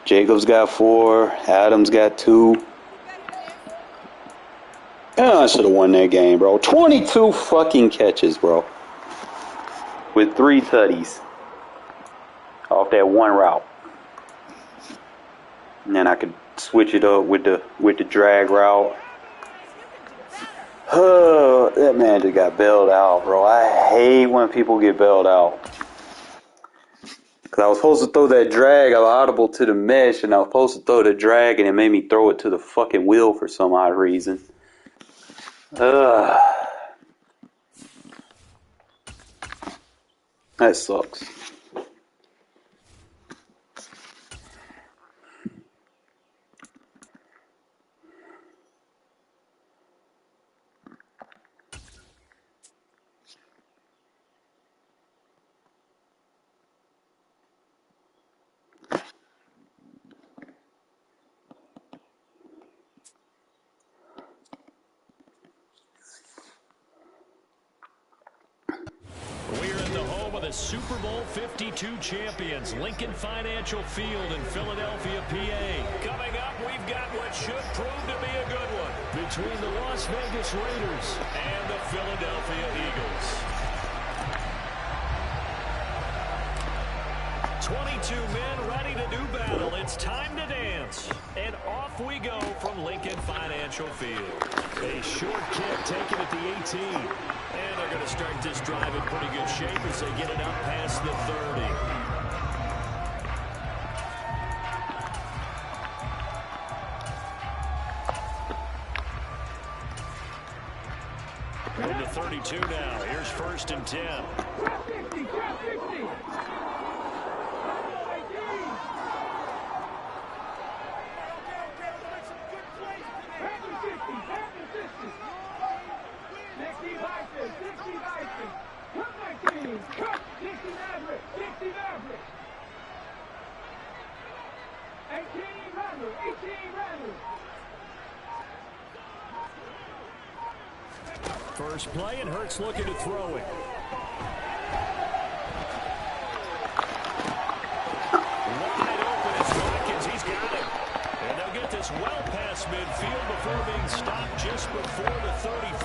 Jacobs got 4. Adams got 2. I should have won that game, bro. 22 fucking catches, bro. With 3 tutties. Off that one route. And then I could switch it up with the drag route. Oh, that man just got bailed out, bro. I hate when people get bailed out. Because I was supposed to throw that drag. I was audible to the mesh, and I was supposed to throw the drag, and it made me throw it to the fucking wheel for some odd reason. That sucks. Super Bowl 52 champions, Lincoln Financial Field in Philadelphia, PA. Coming up, we've got what should prove to be a good one between the Las Vegas Raiders and the Philadelphia Eagles. 22 men ready to do battle. It's time to dance. And off we go from Lincoln Financial Field. A short kick taken at the 18. And they're going to start this drive in pretty good shape as they get it up past the 30. Into 32 now. Here's 1st and 10. First play, and Hurts looking to throw it. Wide open is Watkins. He's got it. And they'll get this well past midfield before being stopped just before the 35.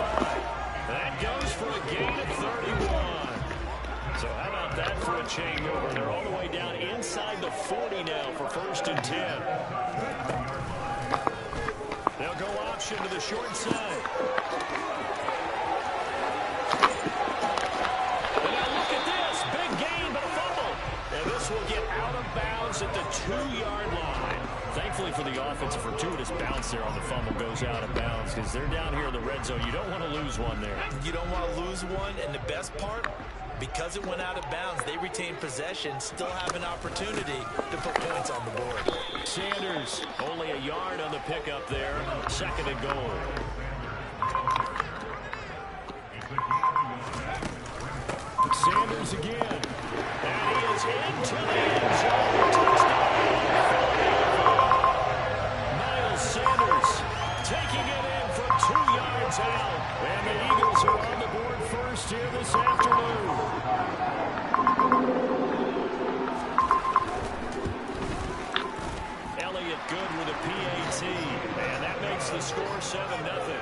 That goes for a gain of 31. So how about that for a changeover? They're all the way down inside the 40 now for 1st and 10. They'll go option to the short side. Will get out of bounds at the 2-yard line. Thankfully for the offense, a fortuitous bounce there on the fumble goes out of bounds because they're down here in the red zone. You don't want to lose one there. You don't want to lose one, and the best part, because it went out of bounds, they retain possession, still have an opportunity to put points on the board. Sanders, only a yard on the pickup there. 2nd and goal. Sanders again. And he is into the end zone. Touchdown, Philadelphia. Miles Sanders taking it in from 2 yards out. And the Eagles are on the board first here this afternoon. Elliott good with a PAT. And that makes the score 7-0.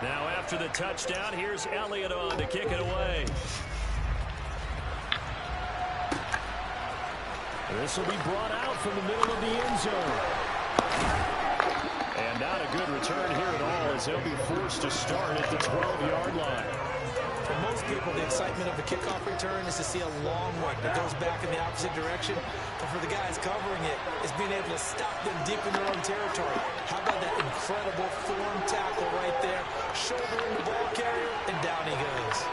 Now after the touchdown, here's Elliott on to kick it away. This will be brought out from the middle of the end zone. And not a good return here at all as they'll be forced to start at the 12-yard line. For most people, the excitement of a kickoff return is to see a long one that goes back in the opposite direction. But for the guys covering it, it's being able to stop them deep in their own territory. How about that incredible form tackle right there? Shouldering the ball carrier, and down he goes.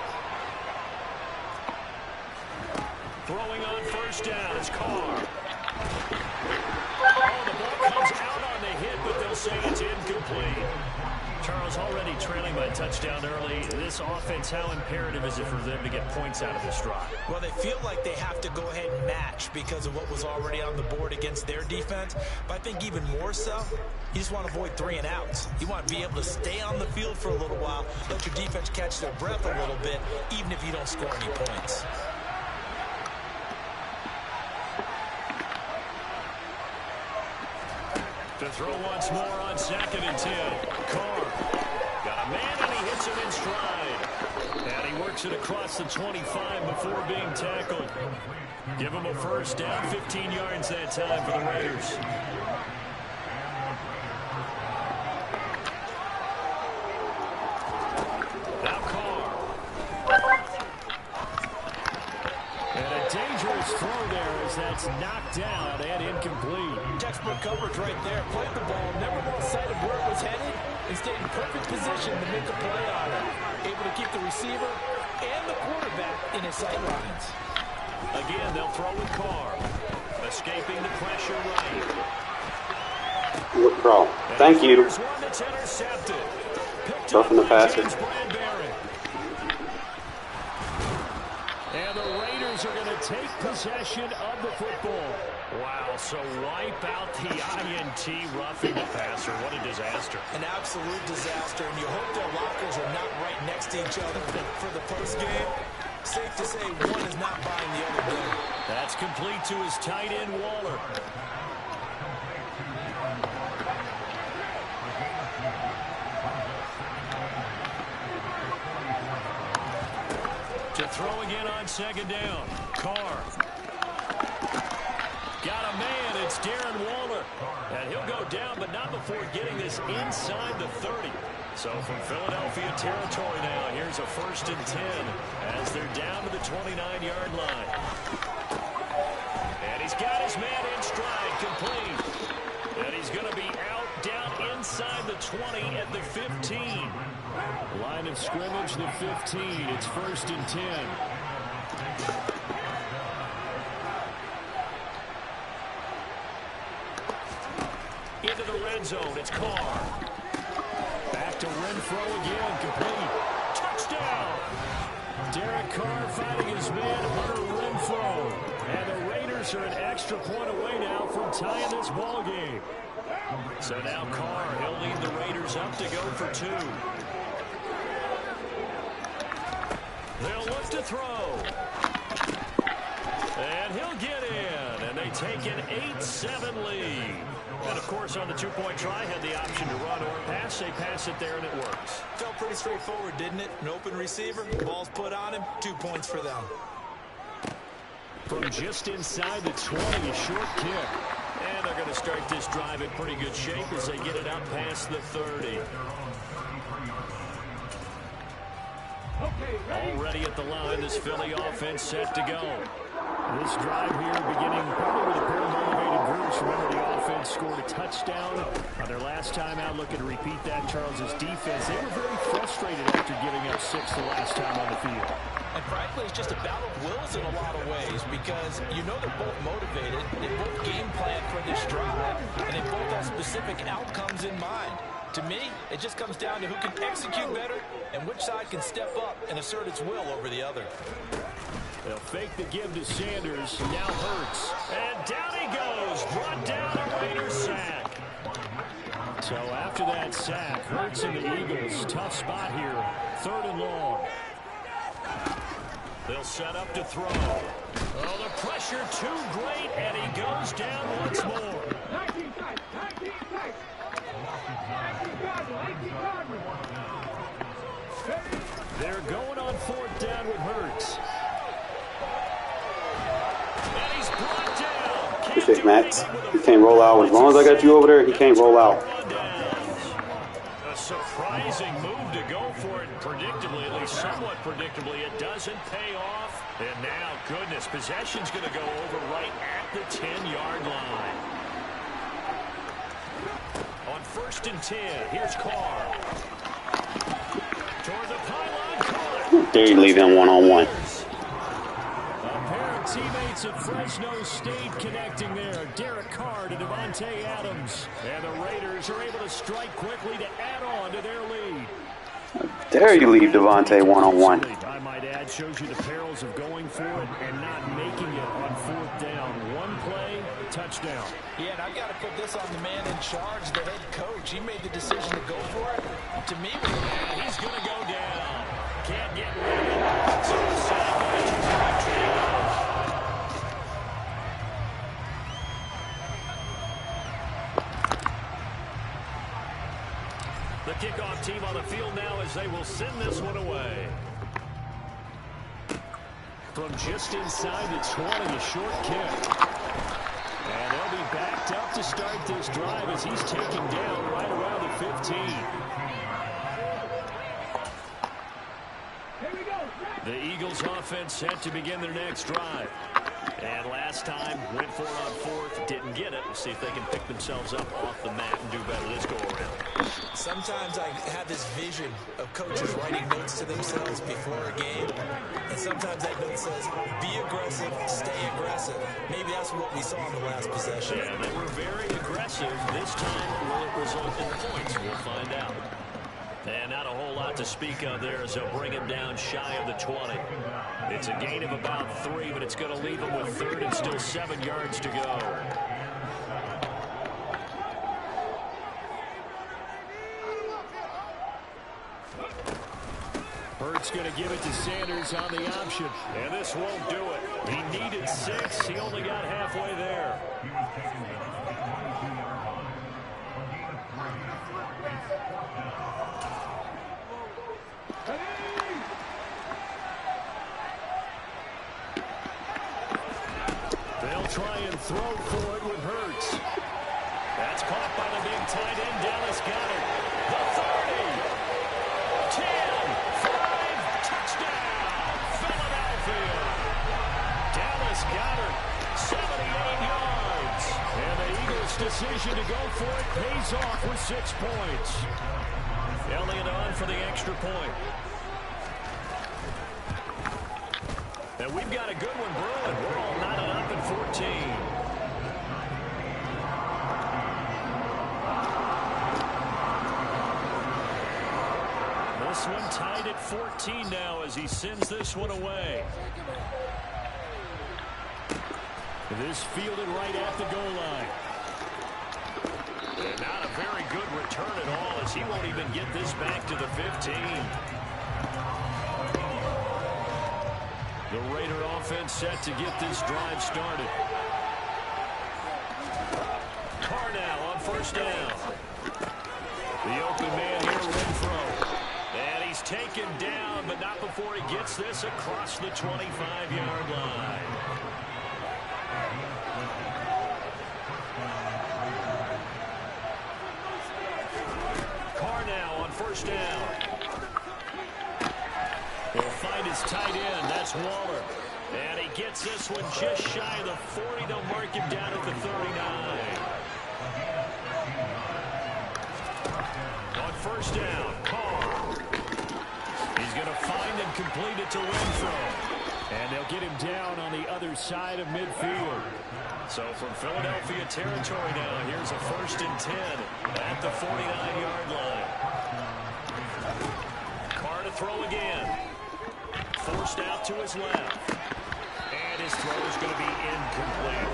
Throwing on first down is Carr. Oh, the ball comes out on the hit, but they'll say it's incomplete. Charles, already trailing by a touchdown early. This offense, how imperative is it for them to get points out of this drive? Well, they feel like they have to go ahead and match because of what was already on the board against their defense. But I think even more so, you just want to avoid 3 and outs. You want to be able to stay on the field for a little while, let your defense catch their breath a little bit, even if you don't score any points. To throw once more on 2nd and 10. Carr got a man and he hits him in stride. And he works it across the 25 before being tackled. Give him a first down, 15 yards that time for the Raiders. Now Carr. And a dangerous throw there as that's knocked down and incomplete. Textbook coverage right there. Played the ball, never lost sight of where it was headed, and stayed in perfect position to make a play on it. Able to keep the receiver and the quarterback in his sight lines. Again, they'll throw with Carr. Escaping the pressure right. Good throw. Thank you. One that's intercepted. Roughing the passer. And the Raiders are going to take possession of the football. Wow, so wipe out the INT roughing the passer. What a disaster. An absolute disaster, and you hope their lockers are not right next to each other for the postgame. Safe to say one is not buying the other game. That's complete to his tight end, Waller. To throw again on 2nd down. Carr. Got a man. It's Darren Waller. And he'll go down, but not before getting this inside the 30. So from Philadelphia territory now, here's a 1st and 10 as they're down to the 29-yard line. And he's got his man in stride, complete. And he's going to be out down inside the 20 at the 15. Line of scrimmage, the 15. It's 1st and 10. Into the red zone, it's Carr. Back to Renfro again, complete. Touchdown! Derek Carr fighting his man, Hunter Renfro. And the Raiders are an extra point away now from tying this ball game. So now Carr, he'll lead the Raiders up to go for 2. They'll look to throw. And he'll get in. And they take an 8-7 lead. And, of course, on the 2-point try, had the option to run or pass. They pass it there, and it works. Felt pretty straightforward, didn't it? An open receiver, ball's put on him, 2 points for them. From just inside the 20, a short kick. And they're going to start this drive in pretty good shape as they get it out past the 30. Already at the line, this Philly offense set to go. This drive here beginning probably with a pair of motivated Hurts, remember the offense scored a touchdown on their last time out. Looking to repeat that. Charles's defense, they were very frustrated after giving up 6 the last time on the field. And frankly, it's just a battle of wills in a lot of ways because you know they're both motivated, they both game plan for this drive, and they both have specific outcomes in mind. To me, it just comes down to who can execute better and which side can step up and assert its will over the other. They'll fake the give to Sanders. Now Hurts. And down he goes. Brought down a Raiders sack. So after that sack, Hurts and the Eagles, tough spot here. 3rd and long. They'll set up to throw. Oh, the pressure too great, and he goes down once more. They're going on 4th down with Hurts. And he's brought down. Appreciate Max. He can't roll out. As long as I got you over there, he can't roll out. A surprising move to go for it predictably, at least somewhat predictably. It doesn't pay off. And now, goodness, possession's going to go over right at the 10-yard line. On 1st and 10, here's Carr. Toward the pylon, Carr. There you leave him one-on-one. A pair of teammates at Fresno State connecting there. Derek Carr to Devontae Adams. And the Raiders are able to strike quickly to add on to their lead. There you leave Devontae one-on-one. I might add, shows you the perils of going for it and not making it on 4th down. One play, touchdown. Yeah, and I've got to put this on the man in charge, the head coach. He made the decision to go for it. To me, he's going to go down. Can't get rid of it. So the sideline. The kickoff team on the field now as they will send this one away. From just inside the 20, a short kick. And they'll be backed up to start this drive as he's taken down right around the 15. The Eagles offense set to begin their next drive. And last time, went for it on 4th, didn't get it. We'll see if they can pick themselves up off the mat and do better this go-around. Sometimes I have this vision of coaches writing notes to themselves before a game. And sometimes that note says, be aggressive, stay aggressive. Maybe that's what we saw in the last possession. Yeah, they were very aggressive. This time, will it result in points? We'll find out. And not a whole lot to speak of there as they'll bring him down shy of the 20. It's a gain of about 3, but it's going to leave him with 3rd and still 7 yards to go. Hurts going to give it to Sanders on the option. And this won't do it. He needed 6. He only got halfway there. They'll try and throw for it with Hurts. That's caught by the big tight end, Dallas Goedert. The 30. 10. 5. Touchdown. Philadelphia. Dallas Goedert, 78 yards. And the Eagles' decision to go for it pays off with 6 points. Elliott on for the extra point. And we've got a good one brewing. We're all knotted up at 14. This one tied at 14 now as he sends this one away. This fielded right at the goal line. And not a very good return at all as he won't even get this back to the 15. The Raider offense set to get this drive started. Carr now on 1st down. The open man here, Renfro. And he's taken down, but not before he gets this across the 25-yard line. Carr now on 1st down. He'll find his tight end. That's Waller. And he gets this one just shy of the 40. They'll mark him down at the 39. On first down, Carr. He's going to find and complete it to Renfro. And they'll get him down on the other side of midfield. So from Philadelphia territory now, here's a 1st and 10 at the 49-yard line. Carr to throw again. Forced out to his left. And his throw is going to be incomplete.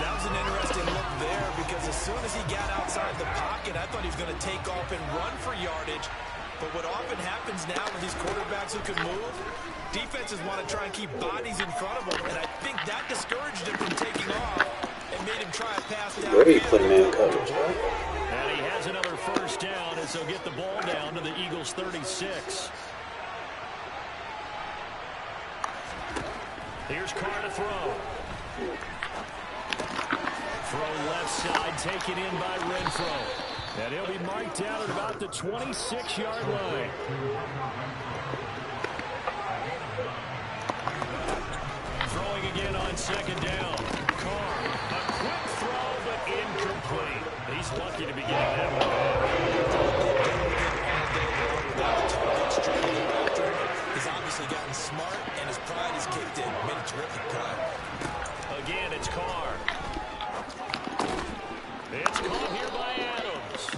That was an interesting look there because as soon as he got outside the pocket, I thought he was going to take off and run for yardage. But what often happens now with these quarterbacks who can move, defenses want to try and keep bodies in front of them, and I think that discouraged him from taking off and made him try a pass down. Where do you play man coverage, right? And he has another 1st down as they'll get the ball down to the Eagles' 36. Here's Carr to throw. Throw left side, taken in by Renfro. And he'll be marked down at about the 26-yard line. Throwing again on 2nd down. Carr, a quick throw, but incomplete. He's lucky to be getting that one back. He's obviously gotten smart, and his pride is kicked in. Made a terrific play. Again, it's Carr. It's caught here by Adams.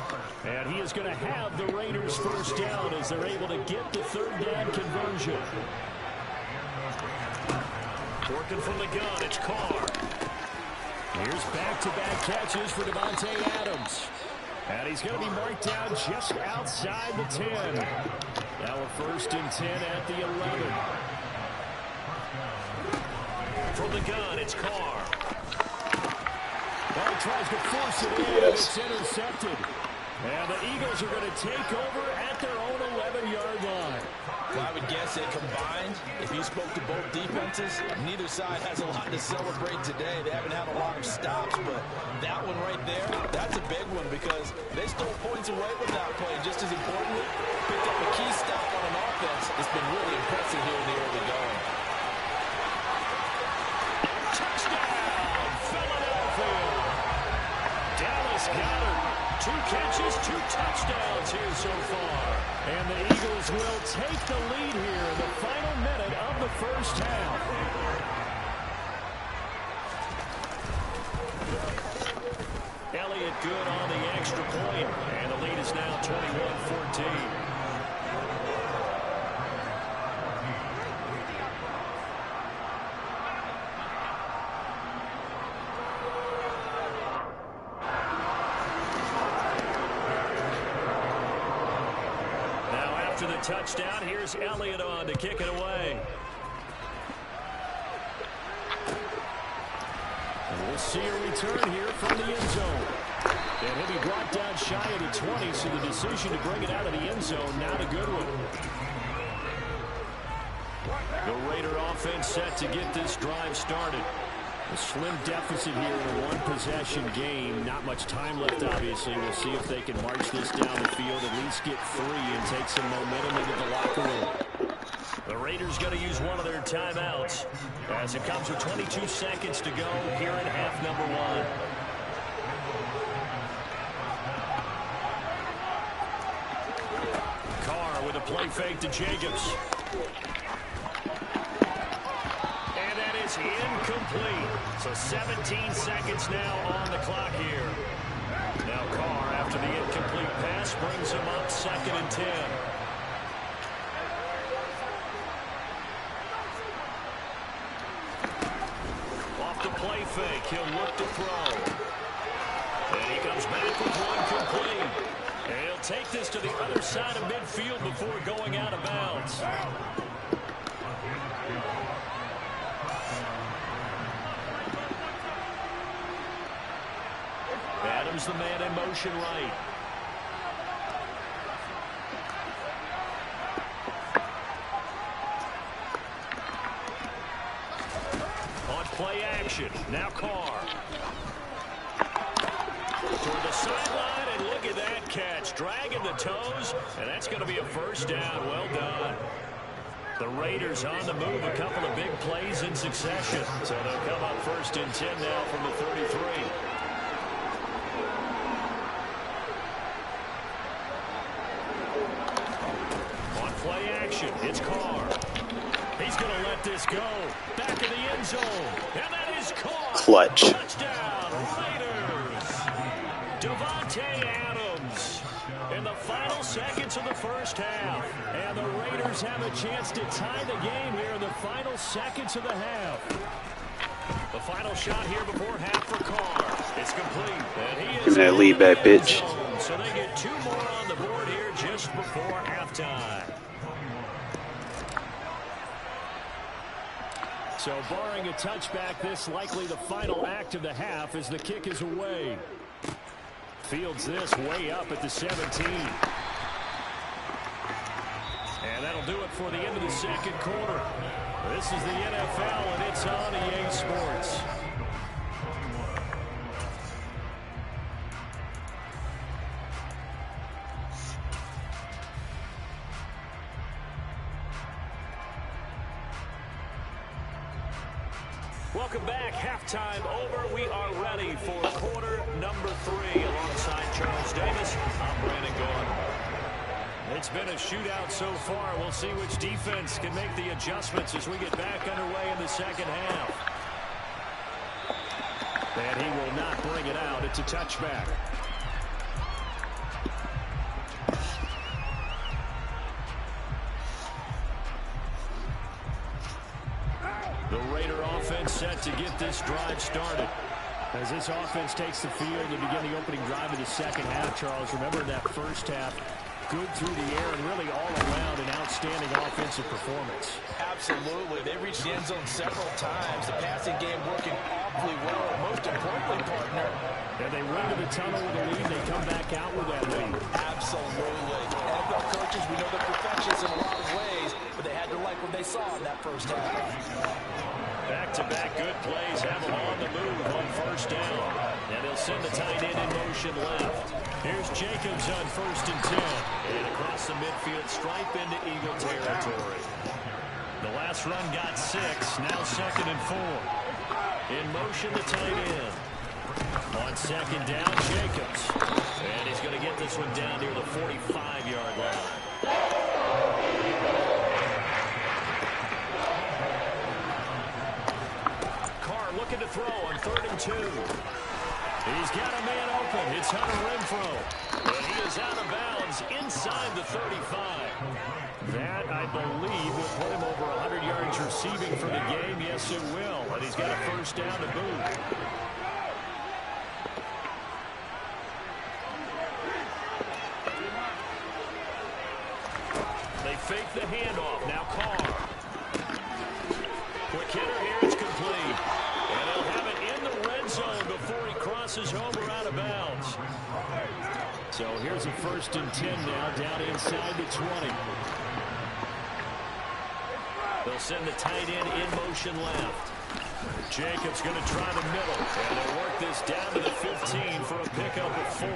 And he is going to have the Raiders' 1st down as they're able to get the 3rd down conversion. Working from the gun, it's Carr. Here's back-to-back catches for Davante Adams. And he's going to be marked down just outside the 10. Now a 1st and 10 at the 11. From the gun, it's Carr. Well, he tries to force it in, and it's intercepted. And the Eagles are going to take over at their own 11-yard line. Well, I would guess that combined, if you spoke to both defenses, neither side has a lot to celebrate today. They haven't had a lot of stops, but that one right there, that's a big one because they stole points away with that play. Just as importantly, picked up a key stop on an offense. It's been really impressive here in the early going. Touchdown, Philadelphia. Dallas Goedert, 2 catches, 2 touchdowns here so far. And the Eagles will take the lead here in the final minute of the 1st half. Elliott good on the extra point, and the lead is now 21-14. The touchdown. Here's Elliott on to kick it away. And we'll see a return here from the end zone. And he'll be brought down shy of the 20, so the decision to bring it out of the end zone, not a good one. The Raider offense set to get this drive started. A slim deficit here in a one-possession game. Not much time left, obviously. We'll see if they can march this down the field, at least get 3 and take some momentum into the locker room. The Raiders going to use one of their timeouts as it comes with 22 seconds to go here in half number 1. Carr with a play fake to Jacobs. Incomplete. So 17 seconds now on the clock here. Now Carr, after the incomplete pass, brings him up 2nd and 10. Off the play fake, he'll look to throw. And he comes back with one complete. And he'll take this to the other side of midfield before going out of bounds. Adams the man in motion right. On play action. Now Carr. Toward the sideline, and look at that catch. Dragging the toes, and that's going to be a 1st down. Well done. The Raiders on the move, a couple of big plays in succession. So they'll come up 1st and 10 now from the 33. On play action, it's Carr. He's going to let this go. Back in the end zone. And that is caught. Clutch. Touchdown, Raiders. Devontae Adams in the final seconds of the first half. And the Raiders have a chance to tie the game here in the final seconds of the half. The final shot here before half for Carr. It's complete. And he is give me that lead back, bitch. So they get 2 more on the board here just before halftime. So barring a touchback, this likely the final act of the half as the kick is away. Fields this way up at the 17. And that'll do it for the end of the second quarter. This is the NFL, and it's on EA Sports. Welcome back. Halftime over. We are ready for quarter number 3. Alongside Charles Davis, I'm Brandon Gordon. It's been a shootout so far. We'll see which defense can make the adjustments as we get back underway in the second half. And he will not bring it out. It's a touchback. The Raider offense set to get this drive started. As this offense takes the field to begin the opening drive of the second half, Charles, remember that first half, good through the air and really all around an outstanding offensive performance. Absolutely. They reached the end zone several times. The passing game working awfully well. And most importantly, partner, and they run to the tunnel with a lead. They come back out with that lead. Absolutely. NFL coaches, we know they're perfectionists in a lot of ways, but they had to like what they saw in that first half. Back-to-back good plays have them on the move on first down. And they'll send the tight end in motion left. Here's Jacobs on 1st and 10. And across the midfield stripe into Eagle territory. The last run got 6. Now 2nd and 4. In motion the tight end. On 2nd down, Jacobs. And he's going to get this one down near the 45-yard line. Looking to throw on 3rd and 2. He's got a man open. It's Hunter Renfrow. But he is out of bounds inside the 35. That, I believe, will put him over 100 yards receiving for the game. Yes, it will. And he's got a first down to boot. They fake the handoff. Now Carr. Quick hitter here. It's complete. And they'll have it in the red zone before he crosses home or out of bounds. So here's a 1st and 10 now down inside the 20. They'll send the tight end in motion left. Jacobs going to try the middle. And they'll work this down to the 15 for a pickup of 4.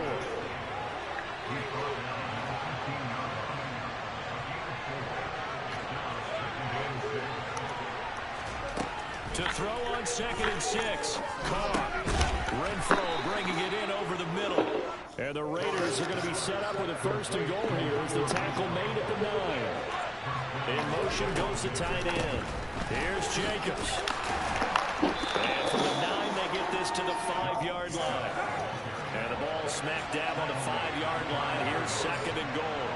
To throw on 2nd and 6. Carr. Renfrow bringing it in over the middle. And the Raiders are going to be set up with a 1st and goal here as the tackle made at the 9. In motion goes the tight end. Here's Jacobs. And from the 9, they get this to the 5-yard line. And the ball smack dab on the 5-yard line. Here's 2nd and goal.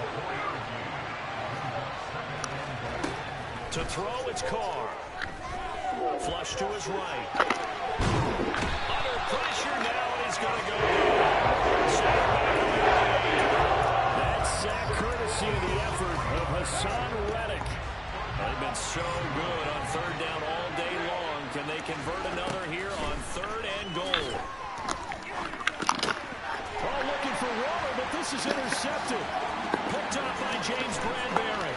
To throw, it's Carr. Flush to his right. Under pressure now, and he's going to go down. That sack courtesy of the effort of Hassan Reddick. They've been so good on 3rd down all day long. Can they convert another here on 3rd and goal? Oh, looking for Waller, but this is intercepted. Picked up by James Bradbury.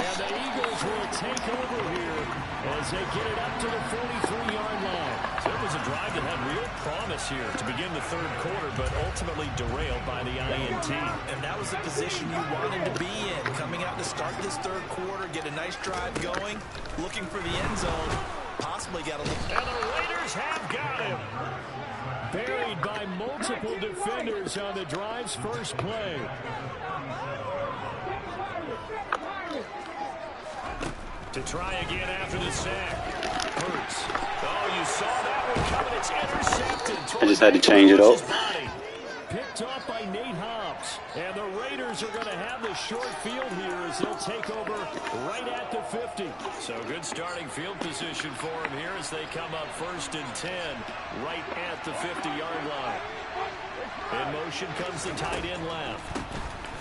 And the Eagles will take over here as they get it up to the 43-yard line. So it was a drive that had real promise here to begin the third quarter, but ultimately derailed by the INT. And that was the position you wanted to be in. Coming out to start this third quarter, get a nice drive going, looking for the end zone. Possibly got a little... And the Raiders have got him. Buried by multiple defenders on the drive's first play. To try again after the sack. Hurts. Oh, you saw that one coming. It's intercepted. I just had to change it up. Picked off by Nate Hobbs. And the Raiders are going to have the short field here as they'll take over right at the 50. So good starting field position for them here as they come up 1st and 10 right at the 50-yard line. In motion comes the tight end left.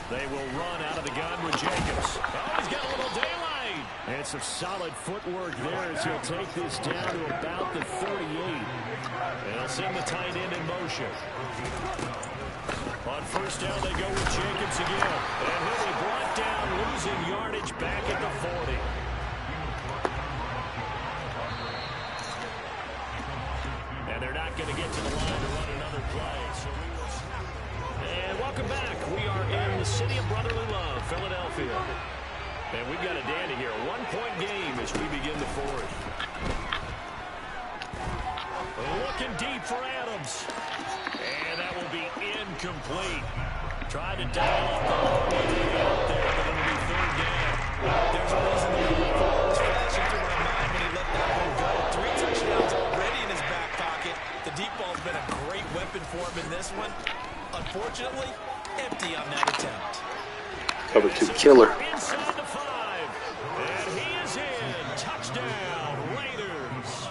They will run out of the gun with Jacobs. Oh, he's got a little daylight. And some solid footwork there as he'll take this down to about the 38. And they'll send the tight end in motion. On 1st down, they go with Jacobs again. And he'll be brought down, losing yardage back at the 40. And they're not going to get to the line to run another play. So we will... And welcome back. We are in the city of brotherly love, Philadelphia. And we've got a dandy here. A 1-point game as we begin the fourth. Looking deep for Adams. And that will be incomplete. Tried to dial up the long way out there, but it'll be 3rd down. There's a reason the referee was flashing through my mind when he let that one go. 3 touchdowns already in his back pocket. The deep ball's been a great weapon for him in this one. Unfortunately, empty on that attempt. Cover 2 killer. Inside the 5. And he is in. Touchdown, Raiders.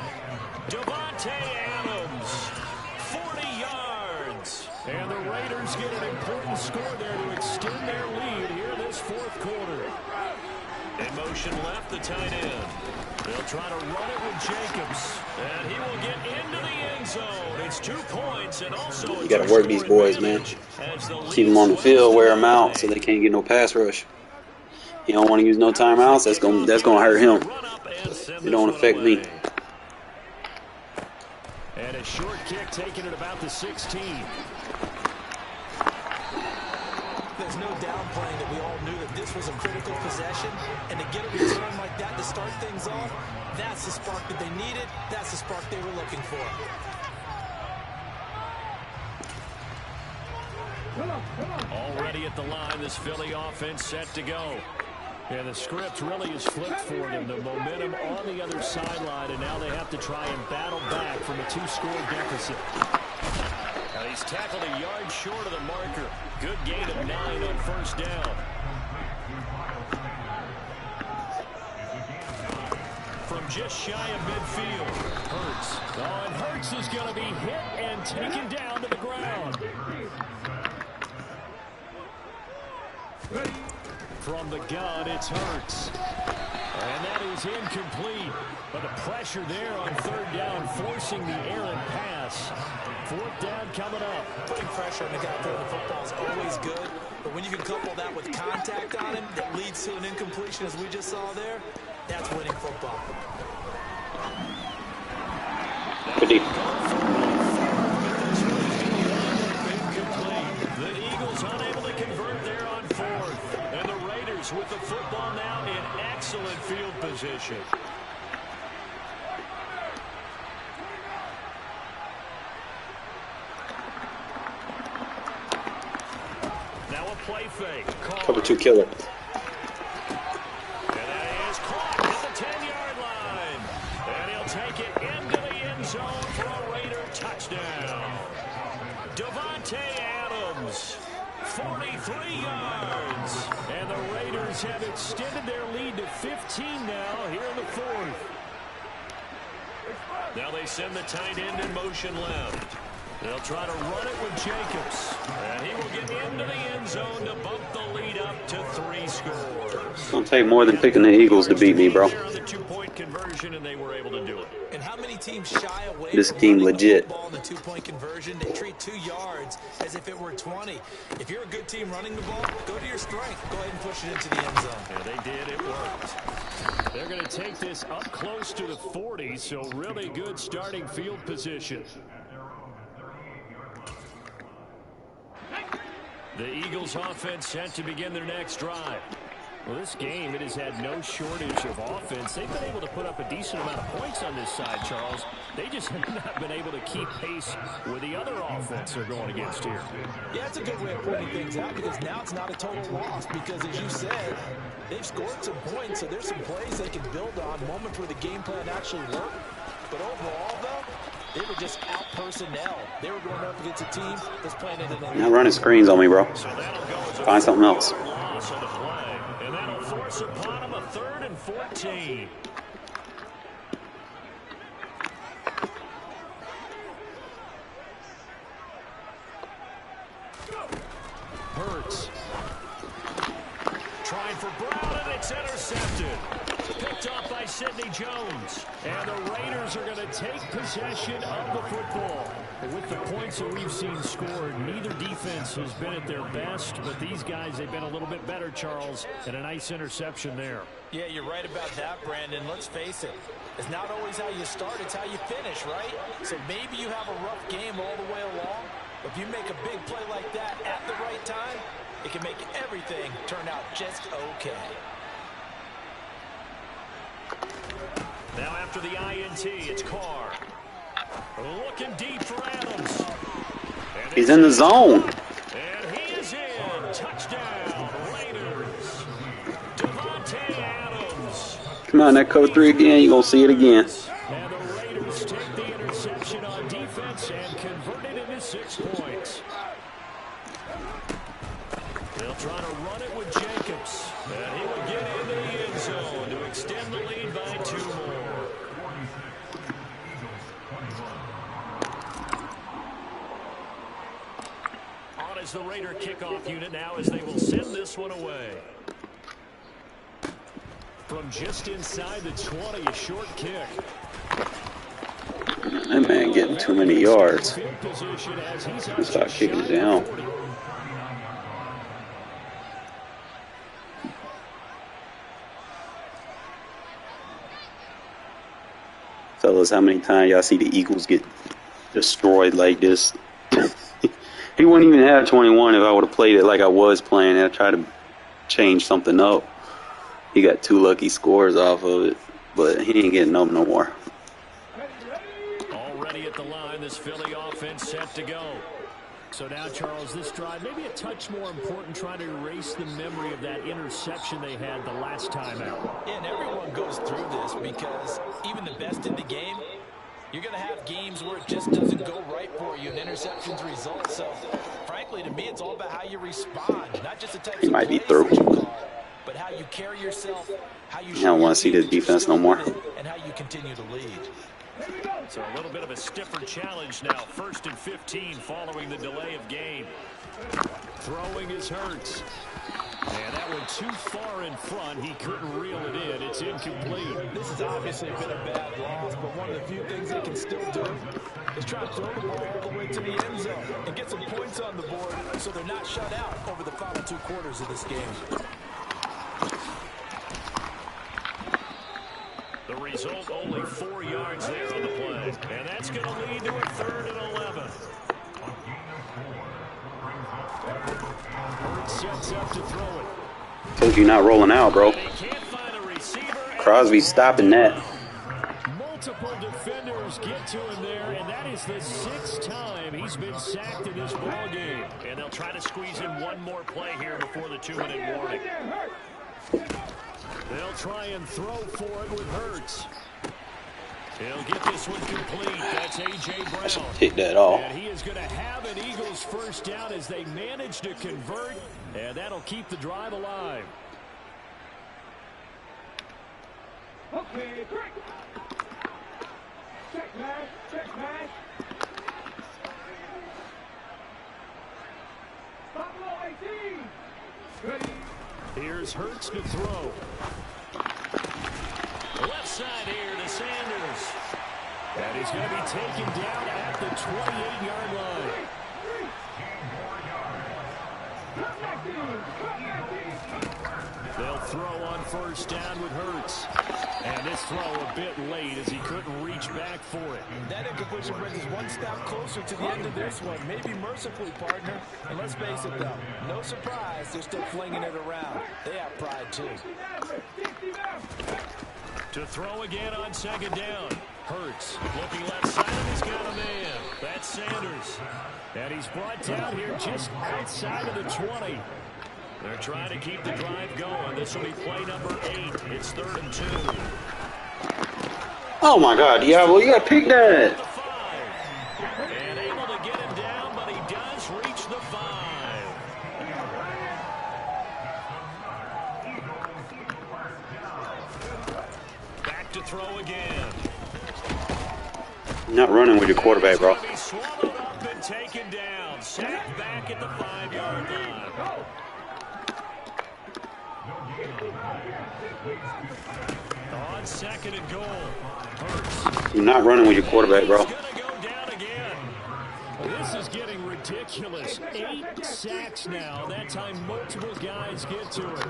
Devontae Adams, 40 yards. And the Raiders get an important score there to extend their lead here in this 4th quarter. In motion left, the tight end. They'll try to run it with Jacobs. And he will get into the end zone. It's 2 points and also You got to work these boys, man. Keep them on the field, wear them out so they can't get no pass rush. You don't want to use no timeouts. That's gonna hurt him. It don't affect me. And a short kick taken at about the 16. There's no downplaying that we all knew that this was a critical possession, and to get a return like that to start things off, that's the spark that they needed. That's the spark they were looking for. Already at the line, this Philly offense set to go. And the script really is flipped for them. The momentum on the other sideline, and now they have to try and battle back from a 2-score deficit. Now he's tackled a yard short of the marker. Good gain of 9 on 1st down. From just shy of midfield, Hurts. Oh, and Hurts is going to be hit and taken down to the ground. From the gun, it's Hurts. And that is incomplete. But the pressure there on 3rd down, forcing the errant pass. 4th down coming up. Putting pressure on the guy throwing the football is always good. But when you can couple that with contact on him that leads to an incompletion, as we just saw there, that's winning football. Good deep. The Eagles unable to convert there on 4th. And the Raiders with the football now in excellent field position. Now a play fake. Cover 2 killer. And that is caught at the 10-yard line. And he'll take it into the end zone for a Raider touchdown. Devontae Adams, 43 yards. And the Raiders have extended their lead to 15 now here in the 4th. Now they send the tight end in motion left. They'll try to run it with Jacobs. And he will get into the end zone to bump the lead up to 3 scores. It's going to take more than picking the Eagles to beat me, bro. On the two-point conversion, and they were able to do it. And how many teams shy away This from team running legit. the football in the two-point conversion? They treat 2 yards as if it were 20. If you're a good team running the ball, go to your strength. Go ahead and push it into the end zone. Yeah, they did. It worked. They're going to take this up close to the 40, so really good starting field position. The Eagles offense set to begin their next drive. Well, this game, it has had no shortage of offense. They've been able to put up a decent amount of points on this side, Charles. They just have not been able to keep pace with the other offense they're going against here. Yeah, that's a good way of pointing things out because now it's not a total loss because, as you said, they've scored some points, so there's some plays they can build on, moments where the game plan actually worked. But overall, though, they were just out personnel. They were going up against a team that's playing it in the Not running screens on me, bro. Find something else. Loss on the play, and that'll force upon him a 3rd and 14. Hurts. Trying for Brown, and it's intercepted. Picked off by Sidney Jones. And the Raiders are going to take possession of the football. With the points that we've seen scored, neither defense has been at their best, but these guys, they've been a little bit better, Charles, and a nice interception there. Yeah, you're right about that, Brandon. Let's face it. It's not always how you start, it's how you finish, right? So maybe you have a rough game all the way along, but if you make a big play like that at the right time, it can make everything turn out just okay. Now after the INT, it's Carr. Looking deep for Adams. He's in the zone. And he is in. Touchdown, Raiders. Devontae Adams. Come on, that cover 3 again. You're going to see it again. And the Raiders take the interception on defense and convert it into 6 points. They'll try to run it with Jacobs. And he will get into the end zone to extend the lead by 2 more. On is the Raider kickoff unit now as they will send this one away. From just inside the 20, a short kick. That man getting too many yards. Let's start kicking it down. Fellas, how many times y'all see the Eagles get destroyed like this? He wouldn't even have 21 if I would have played it like I was playing. I tried to change something up. He got 2 lucky scores off of it, but he ain't getting them no more. Already at the line, this Philly offense set to go. So now, Charles, this drive, maybe a touch more important, trying to erase the memory of that interception they had the last time out. Yeah, and everyone goes through this because even the best in the game, you're going to have games where it just doesn't go right for you, and interceptions result. So, frankly, to me, it's all about how you respond, not just the types of might be plays through. that you call, but how you carry yourself, how you I don't want to see this defense no more. and how you continue to lead. So a little bit of a stiffer challenge now. 1st and 15 following the delay of game. Throwing is Hurts. And that went too far in front. He couldn't reel it in. It's incomplete. This has obviously been a bad loss, but one of the few things they can still do is try to throw the ball all the way to the end zone and get some points on the board so they're not shut out over the final 2 quarters of this game. The result, only 4 yards there on the play. And that's going to lead to a 3rd and 11. Hurts sets up to throw it. Told you not rolling out, bro. They can't find a receiver. Crosby stopping that. Multiple defenders get to him there, and that is the 6th time he's been sacked in this ball game. And they'll try to squeeze in one more play here before the 2-minute warning. They'll try and throw for it with Hurts. He'll get this one complete. That's A.J. Brown. Take that off. And he is going to have an Eagles first down as they manage to convert, and that'll keep the drive alive. Okay, great. Check back, check back. Buffalo 18. Ready. Here's Hurts to throw. Left inside here to Sanders. And he's going to be taken down at the 28-yard line. They'll throw on first down with Hurts. And this throw a bit late as he couldn't reach back for it. That incompletion brings us one step closer to the end of this one. Maybe mercifully, partner. And let's face it, though, no surprise, they're still flinging it around. They have pride, too. To throw again on second down. Hurts looking left side. He's got a man. That's Sanders. And he's brought down here just outside of the 20. They're trying to keep the drive going. This will be play number 8. It's 3rd and 2. Oh my God, Diablo, you got to pick that. The 5. And able to get him down, but he does reach the 5. Back to throw again. You're not running with your quarterback, bro. He's going to be swallowed up and taken down. Sacked back at the 5-yard line. On second and goal. Hurts. You're not running with your quarterback, bro. He's going to go down again. This is getting ridiculous. 8 sacks now. That time multiple guys get to it.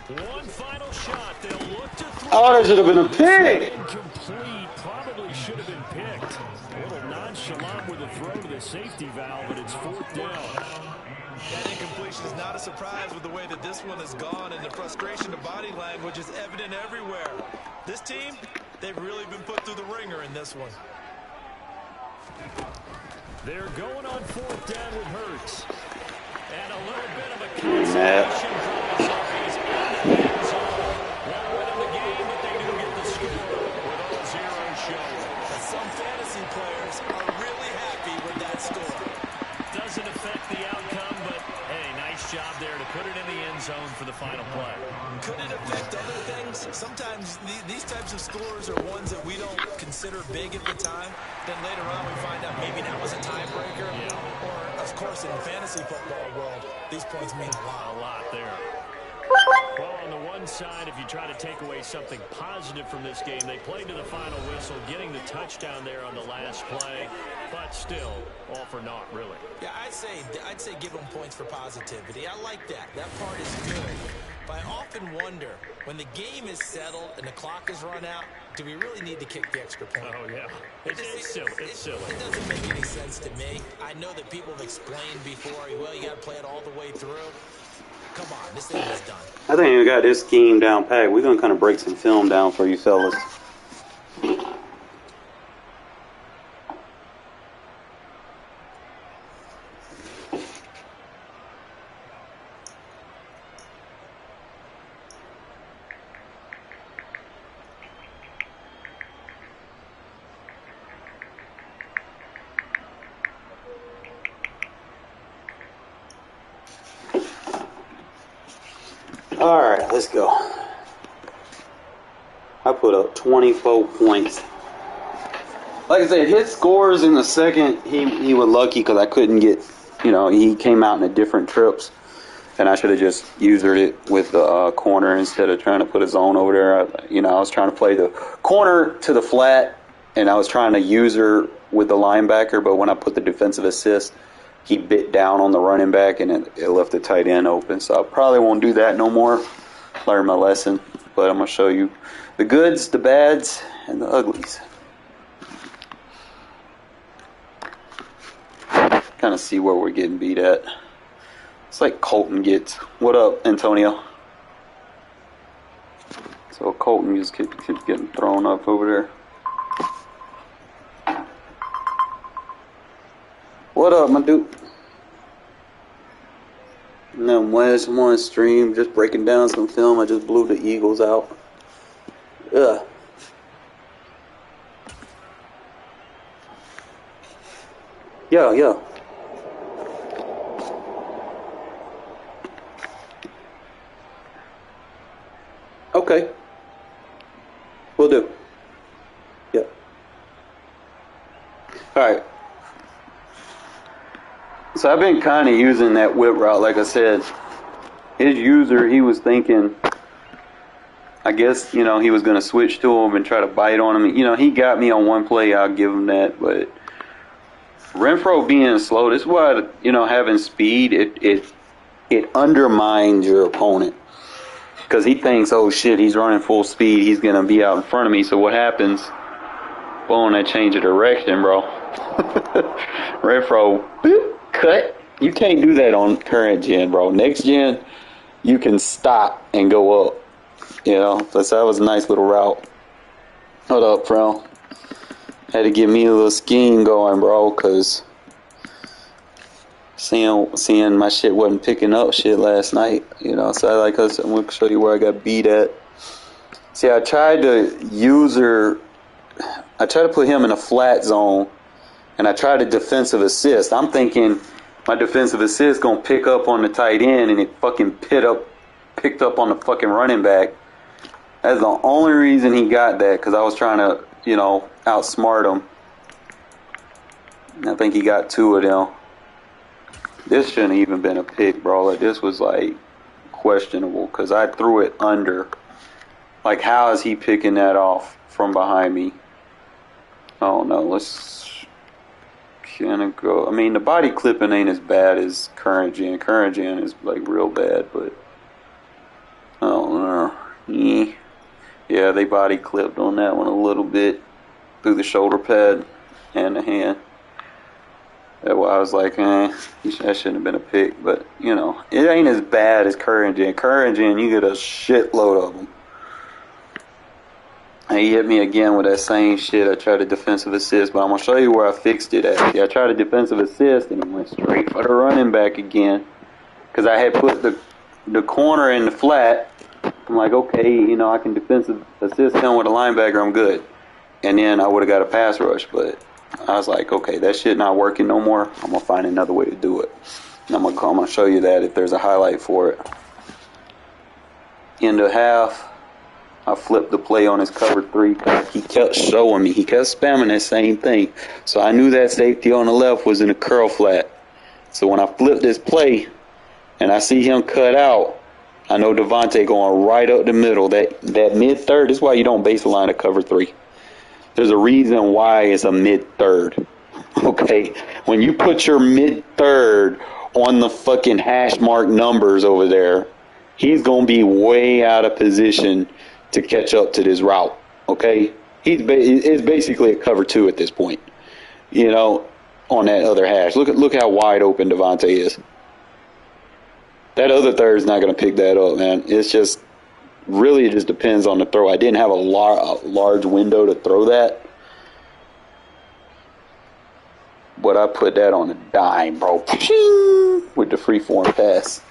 One final shot. They'll look to throw. Oh, that should have been a pick. Incomplete. Probably should have been picked. A little nonchalant with a throw to the safety valve, but it's 4th down. That incompletion is not a surprise with the way that this one has gone, and the frustration of body language is evident everywhere. This team, they've really been put through the ringer in this one. They're going on 4th down with Hurts. And a little bit of a consolation prize. He's out of the end zone. Won't win in the game, but they do get the score with all 0 showing. Some fantasy players are really happy with that score. Doesn't affect the outcome, but hey, nice job there to put it in the end zone for the final play. Could it affect other things? Sometimes these types of scores are ones that we don't consider big at the time. Then later on we find out maybe that was a tiebreaker. Yeah. Or, of course, in the fantasy football world, these points mean a lot. A lot there. Well, on the one side, if you try to take away something positive from this game, they played to the final whistle, getting the touchdown there on the last play, but still, all for naught, really. Yeah, I'd say give them points for positivity. I like that. That part is good. But I often wonder, when the game is settled and the clock is run out, do we really need to kick the extra point? Oh, yeah. It's silly. It's silly. It doesn't make any sense to me. I know that people have explained before, well, you got to play it all the way through. Come on, this thing is done. I think we got this scheme down pat. We're going to kind of break some film down for you fellas. All right, let's go. I put up 24 points. Like I said, his scores in the second, he was lucky because I couldn't get, he came out in a different trips. And I should have just usered it with the corner instead of trying to put a zone over there. I was trying to play the corner to the flat, and I was trying to user with the linebacker. But when I put the defensive assist, he bit down on the running back, and it left the tight end open. So I probably won't do that no more. Learn my lesson. But I'm going to show you the goods, the bads, and the uglies. Kind of see where we're getting beat at. It's like Colton gets. What up, Antonio? So Colton just keeps getting thrown up over there. What up, my dude? No, Wes, I'm on stream, just breaking down some film. I just blew the Eagles out. Ugh. Yeah. Okay. Will do. Yeah. Alright. So I've been kind of using that whip route. Like I said, his user, he was thinking, I guess, he was going to switch to him and try to bite on him. He got me on one play. I'll give him that. But Renfro being slow, this is why, having speed, it undermines your opponent. Because he thinks, oh shit, he's running full speed. He's going to be out in front of me. So what happens? Boom, that change of direction, bro. Renfro, boop, cut. You can't do that on current gen, bro. Next gen, you can stop and go up. So that was a nice little route. Hold up, bro. Had to get me a little scheme going, bro, because seeing my shit wasn't picking up shit last night. So I'm going to show you where I got beat at. See, I tried to put him in a flat zone, and I tried a defensive assist. I'm thinking my defensive assist going to pick up on the tight end, and it fucking picked up on the fucking running back. That's the only reason he got that, because I was trying to, outsmart him. And I think he got 2 of them. This shouldn't have even been a pick, bro. Like, this was, questionable, because I threw it under. Like, how is he picking that off from behind me? I don't know. Let's kind of go. I mean, the body clipping ain't as bad as current gen. Current gen is, real bad, but I don't know. Yeah, they body clipped on that one a little bit through the shoulder pad and the hand. That's why I was like, that shouldn't have been a pick. But, it ain't as bad as current gen. Current gen, you get a shitload of them. And he hit me again with that same shit. I tried a defensive assist, but I'm going to show you where I fixed it at. See, I tried a defensive assist, and it went straight for the running back again. Because I had put the corner in the flat. I'm like, okay, I can defensive assist him with a linebacker, I'm good. And then I would have got a pass rush, but I was like, okay, that shit not working no more. I'm going to find another way to do it. And I'm going to show you that if there's a highlight for it. End of half, I flipped the play on his cover 3. He kept showing me. He kept spamming that same thing. So I knew that safety on the left was in a curl flat. So when I flipped this play and I see him cut out, I know Devontae going right up the middle. That mid-third is why you don't baseline a cover 3. There's a reason why it's a mid-third. Okay? When you put your mid-third on the fucking hash mark numbers over there, he's going to be way out of position to catch up to this route. Okay? It's basically a cover 2 at this point. On that other hash. Look how wide open Devontae is. That other third is not going to pick that up, man. It's just, really, it just depends on the throw. I didn't have a large window to throw that. But I put that on a dime, bro. With the freeform pass.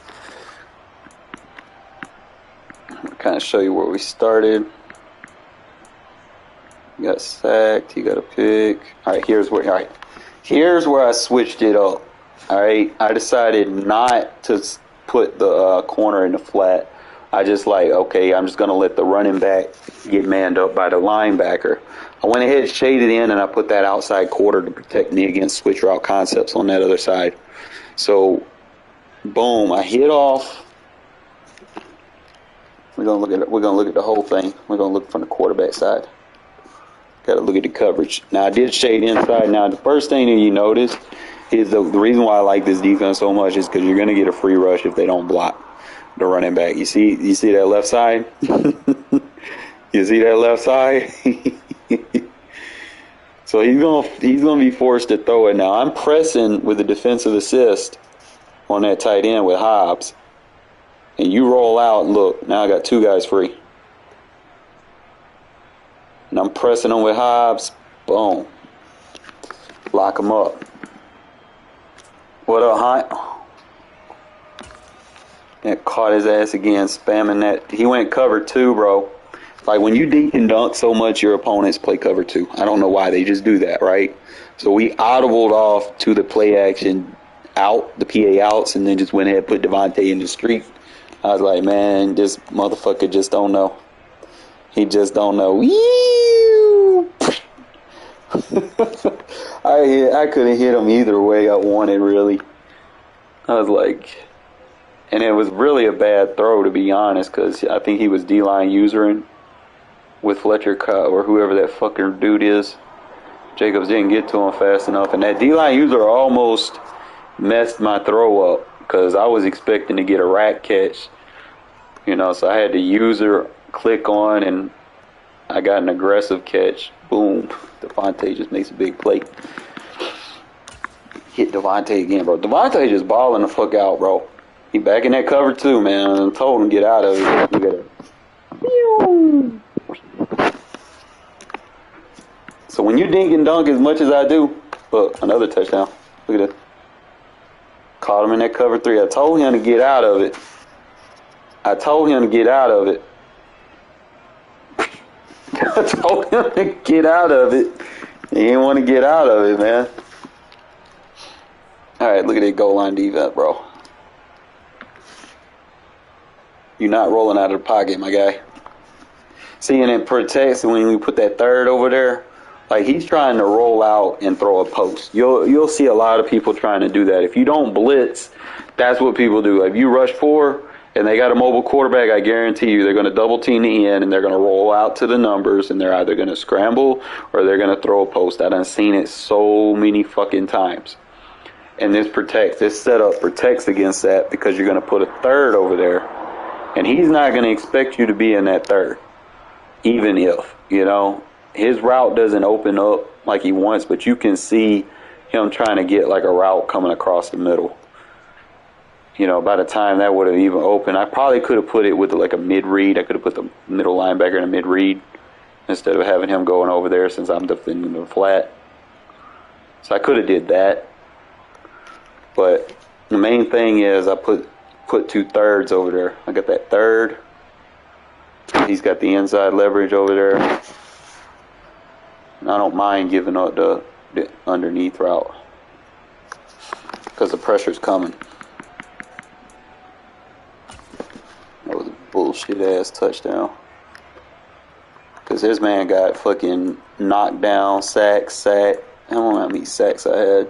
I'll kind of show you where we started. He got sacked. He got a pick. All right, here's where I switched it up. All right, I decided not to put the corner in the flat. I just okay, I'm just going to let the running back get manned up by the linebacker. I went ahead, shaded in, and I put that outside quarter to protect me against switch route concepts on that other side. So, boom, I hit off. We're gonna look at the whole thing. We're gonna look from the quarterback side. Got to look at the coverage. Now I did shade inside. Now the first thing that you notice is the reason why I like this defense so much is because you're gonna get a free rush if they don't block the running back. You see that left side? You see that left side? So he's gonna be forced to throw it. Now I'm pressing with a defensive assist on that tight end with Hobbs. And you roll out, and look, now I got 2 guys free. And I'm pressing them with Hobbs. Boom. Lock them up. What up, Hunt? And caught his ass again, spamming that. He went cover 2, bro. Like, when you dink and dunk so much, your opponents play cover 2. I don't know why. They just do that, right? So we audibled off to the play action out, the PA outs, and then just went ahead and put Devontae in the street. I was like, man, this motherfucker just don't know. He just don't know. I couldn't hit him either way I wanted, really. I was like, and it was really a bad throw, to be honest, because I think he was D-line usering with Fletcher or whoever that fucking dude is. Jacobs didn't get to him fast enough, and that D-line user almost messed my throw up because I was expecting to get a rack catch, you know, so I had the user click on, and I got an aggressive catch. Boom. Devontae just makes a big play. Hit Devontae again, bro. Devontae just balling the fuck out, bro. He back in that cover too, man. I told him to get out of it. Look at it. So when you dink and dunk as much as I do, look, another touchdown. Look at that. Caught him in that cover 3. I told him to get out of it. I told him to get out of it. He didn't want to get out of it, man. All right, look at that goal line defense, bro. You're not rolling out of the pocket, my guy. See, and it protects when we put that third over there. Like, he's trying to roll out and throw a post. You'll see a lot of people trying to do that. If you don't blitz, that's what people do. If you rush 4 and they got a mobile quarterback, I guarantee you they're going to double team the end and they're going to roll out to the numbers and they're either going to scramble or they're going to throw a post. I done seen it so many fucking times. And this setup protects against that because you're going to put a third over there. And he's not going to expect you to be in that third. Even if, you know, his route doesn't open up like he wants, but you can see him trying to get like a route coming across the middle. You know, by the time that would have even opened, I probably could have put it with like a mid-read. I could have put the middle linebacker in a mid-read instead of having him going over there since I'm defending the flat. So I could have did that. But the main thing is I put 2 thirds over there. I got that third. He's got the inside leverage over there. And I don't mind giving up the underneath route because the pressure's coming. That was a bullshit ass touchdown. Because his man got fucking knocked down, sacked. I don't know how many sacks I had.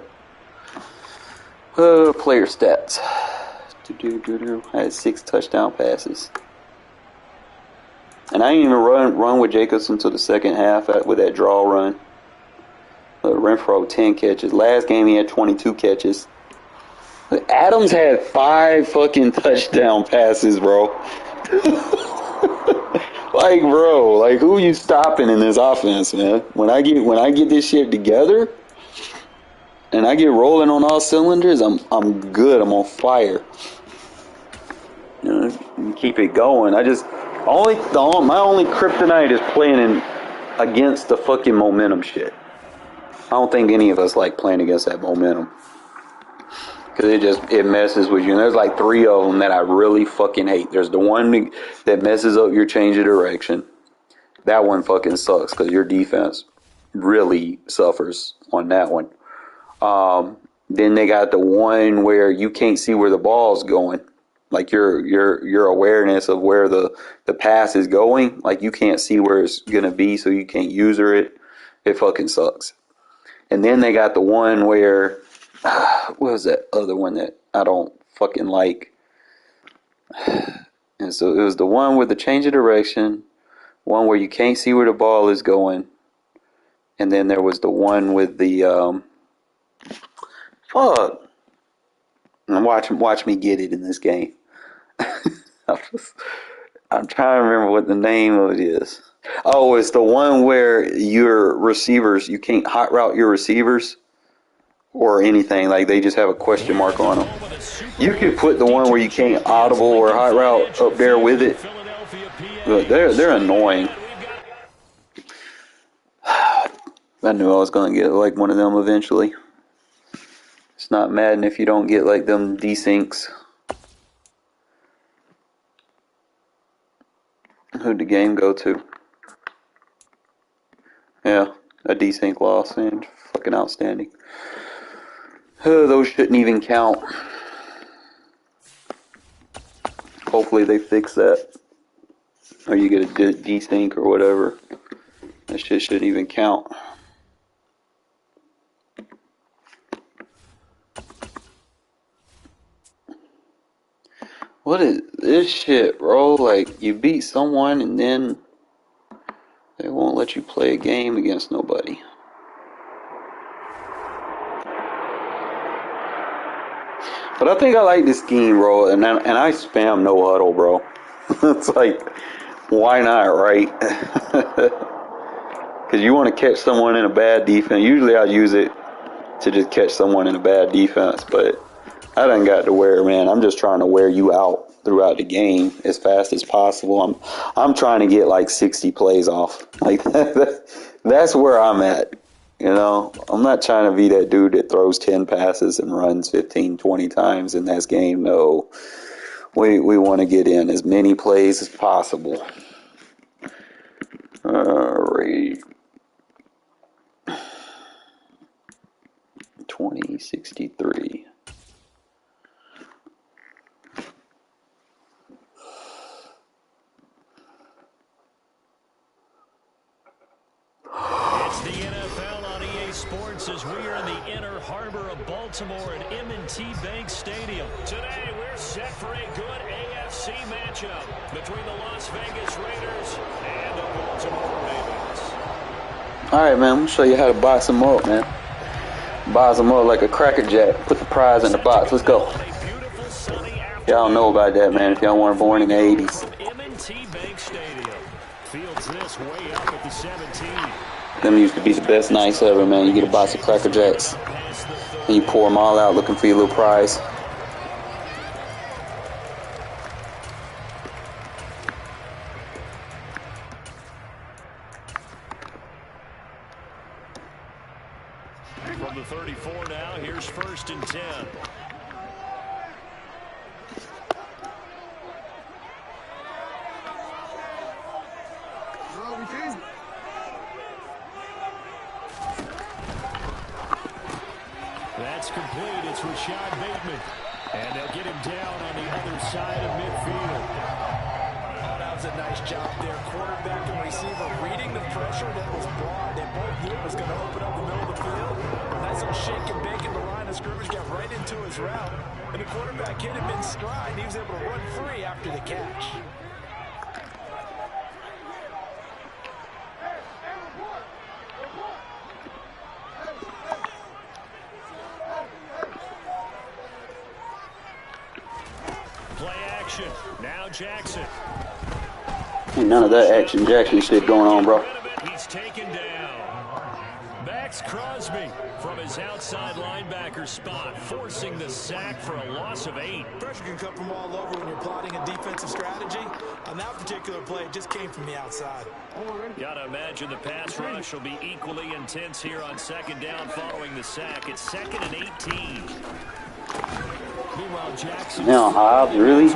Player stats. I had 6 touchdown passes. And I didn't even run with Jacobs until the second half with that draw run. Renfro, 10 catches. Last game he had 22 catches. Adams had 5 fucking touchdown passes, bro. Like, bro, like who you stopping in this offense, man? When I get this shit together and I get rolling on all cylinders, I'm good. I'm on fire. You know, keep it going. My only kryptonite is playing against the fucking momentum shit. I don't think any of us like playing against that momentum. Because it messes with you. And there's like 3 of them that I really fucking hate. There's the one that messes up your change of direction. That one fucking sucks because your defense really suffers on that one. Then they got the one where you can't see where the ball's going. Like your awareness of where the pass is going, like you can't see where it's gonna be, so you can't user it. It fucking sucks. And then they got the one where, what was that other one that I don't fucking like? And so it was the one with the change of direction, one where you can't see where the ball is going, and then there was the one with the fuck. And watch me get it in this game. I'm trying to remember what the name of it is. Oh, it's the one where your receivers, you can't hot route your receivers or anything. Like they just have a question mark on them. You could put the one where you can't audible or hot route up there with it. But they're annoying. I knew I was going to get like one of them eventually. It's not Madden if you don't get like them desyncs. Who'd the game go to? Yeah, a desync loss and fucking outstanding. Those shouldn't even count. Hopefully they fix that. Or you get a desync or whatever. That shit shouldn't even count. What is this shit, bro? Like, you beat someone and then they won't let you play a game against nobody. But I think I like this scheme, bro, and I spam no huddle, bro. It's like, why not, right? Because you want to catch someone in a bad defense. Usually I use it to just catch someone in a bad defense, but I done got to where, man, I'm just trying to wear you out throughout the game as fast as possible. I'm trying to get like 60 plays off. Like that's where I'm at. You know, I'm not trying to be that dude that throws 10 passes and runs 15, 20 times in this game. No, we want to get in as many plays as possible. All right. 2063. It's the NFL on EA Sports as we are in the inner harbor of Baltimore at M&T Bank Stadium. Today, we're set for a good AFC matchup between the Las Vegas Raiders and the Baltimore Ravens. All right, man, I'm going to show you how to box them up, man. Box them up like a Cracker Jack. Put the prize in the box. Let's go. Y'all know about that, man, if y'all weren't born in the 80s. M&T Bank Stadium. Fields this way up at the 17. Them used to be the best nights ever, man. You get a box of Cracker Jacks, and you pour them all out looking for your little prize. From the 34 now, here's 1st and 10. That's complete. It's Rashad Bateman. And they'll get him down on the other side of midfield. Oh, that was a nice job there. Quarterback and receiver reading the pressure that was brought. They both knew it was going to open up the middle of the field. Nice little shake and bake in the line of scrimmage, got right into his route. And the quarterback hit him in stride. He was able to run free after the catch. Play action. Now Jackson. Ain't none of that Action Jackson shit going on, bro. He's taken down. Max Crosby from his outside linebacker spot, forcing the sack for a loss of 8. Pressure can come from all over when you're plotting a defensive strategy. On that particular play, it just came from the outside. Gotta imagine the pass rush will be equally intense here on 2nd down following the sack. It's 2nd and 18. Meanwhile, Jackson. Now, Hobbs, really?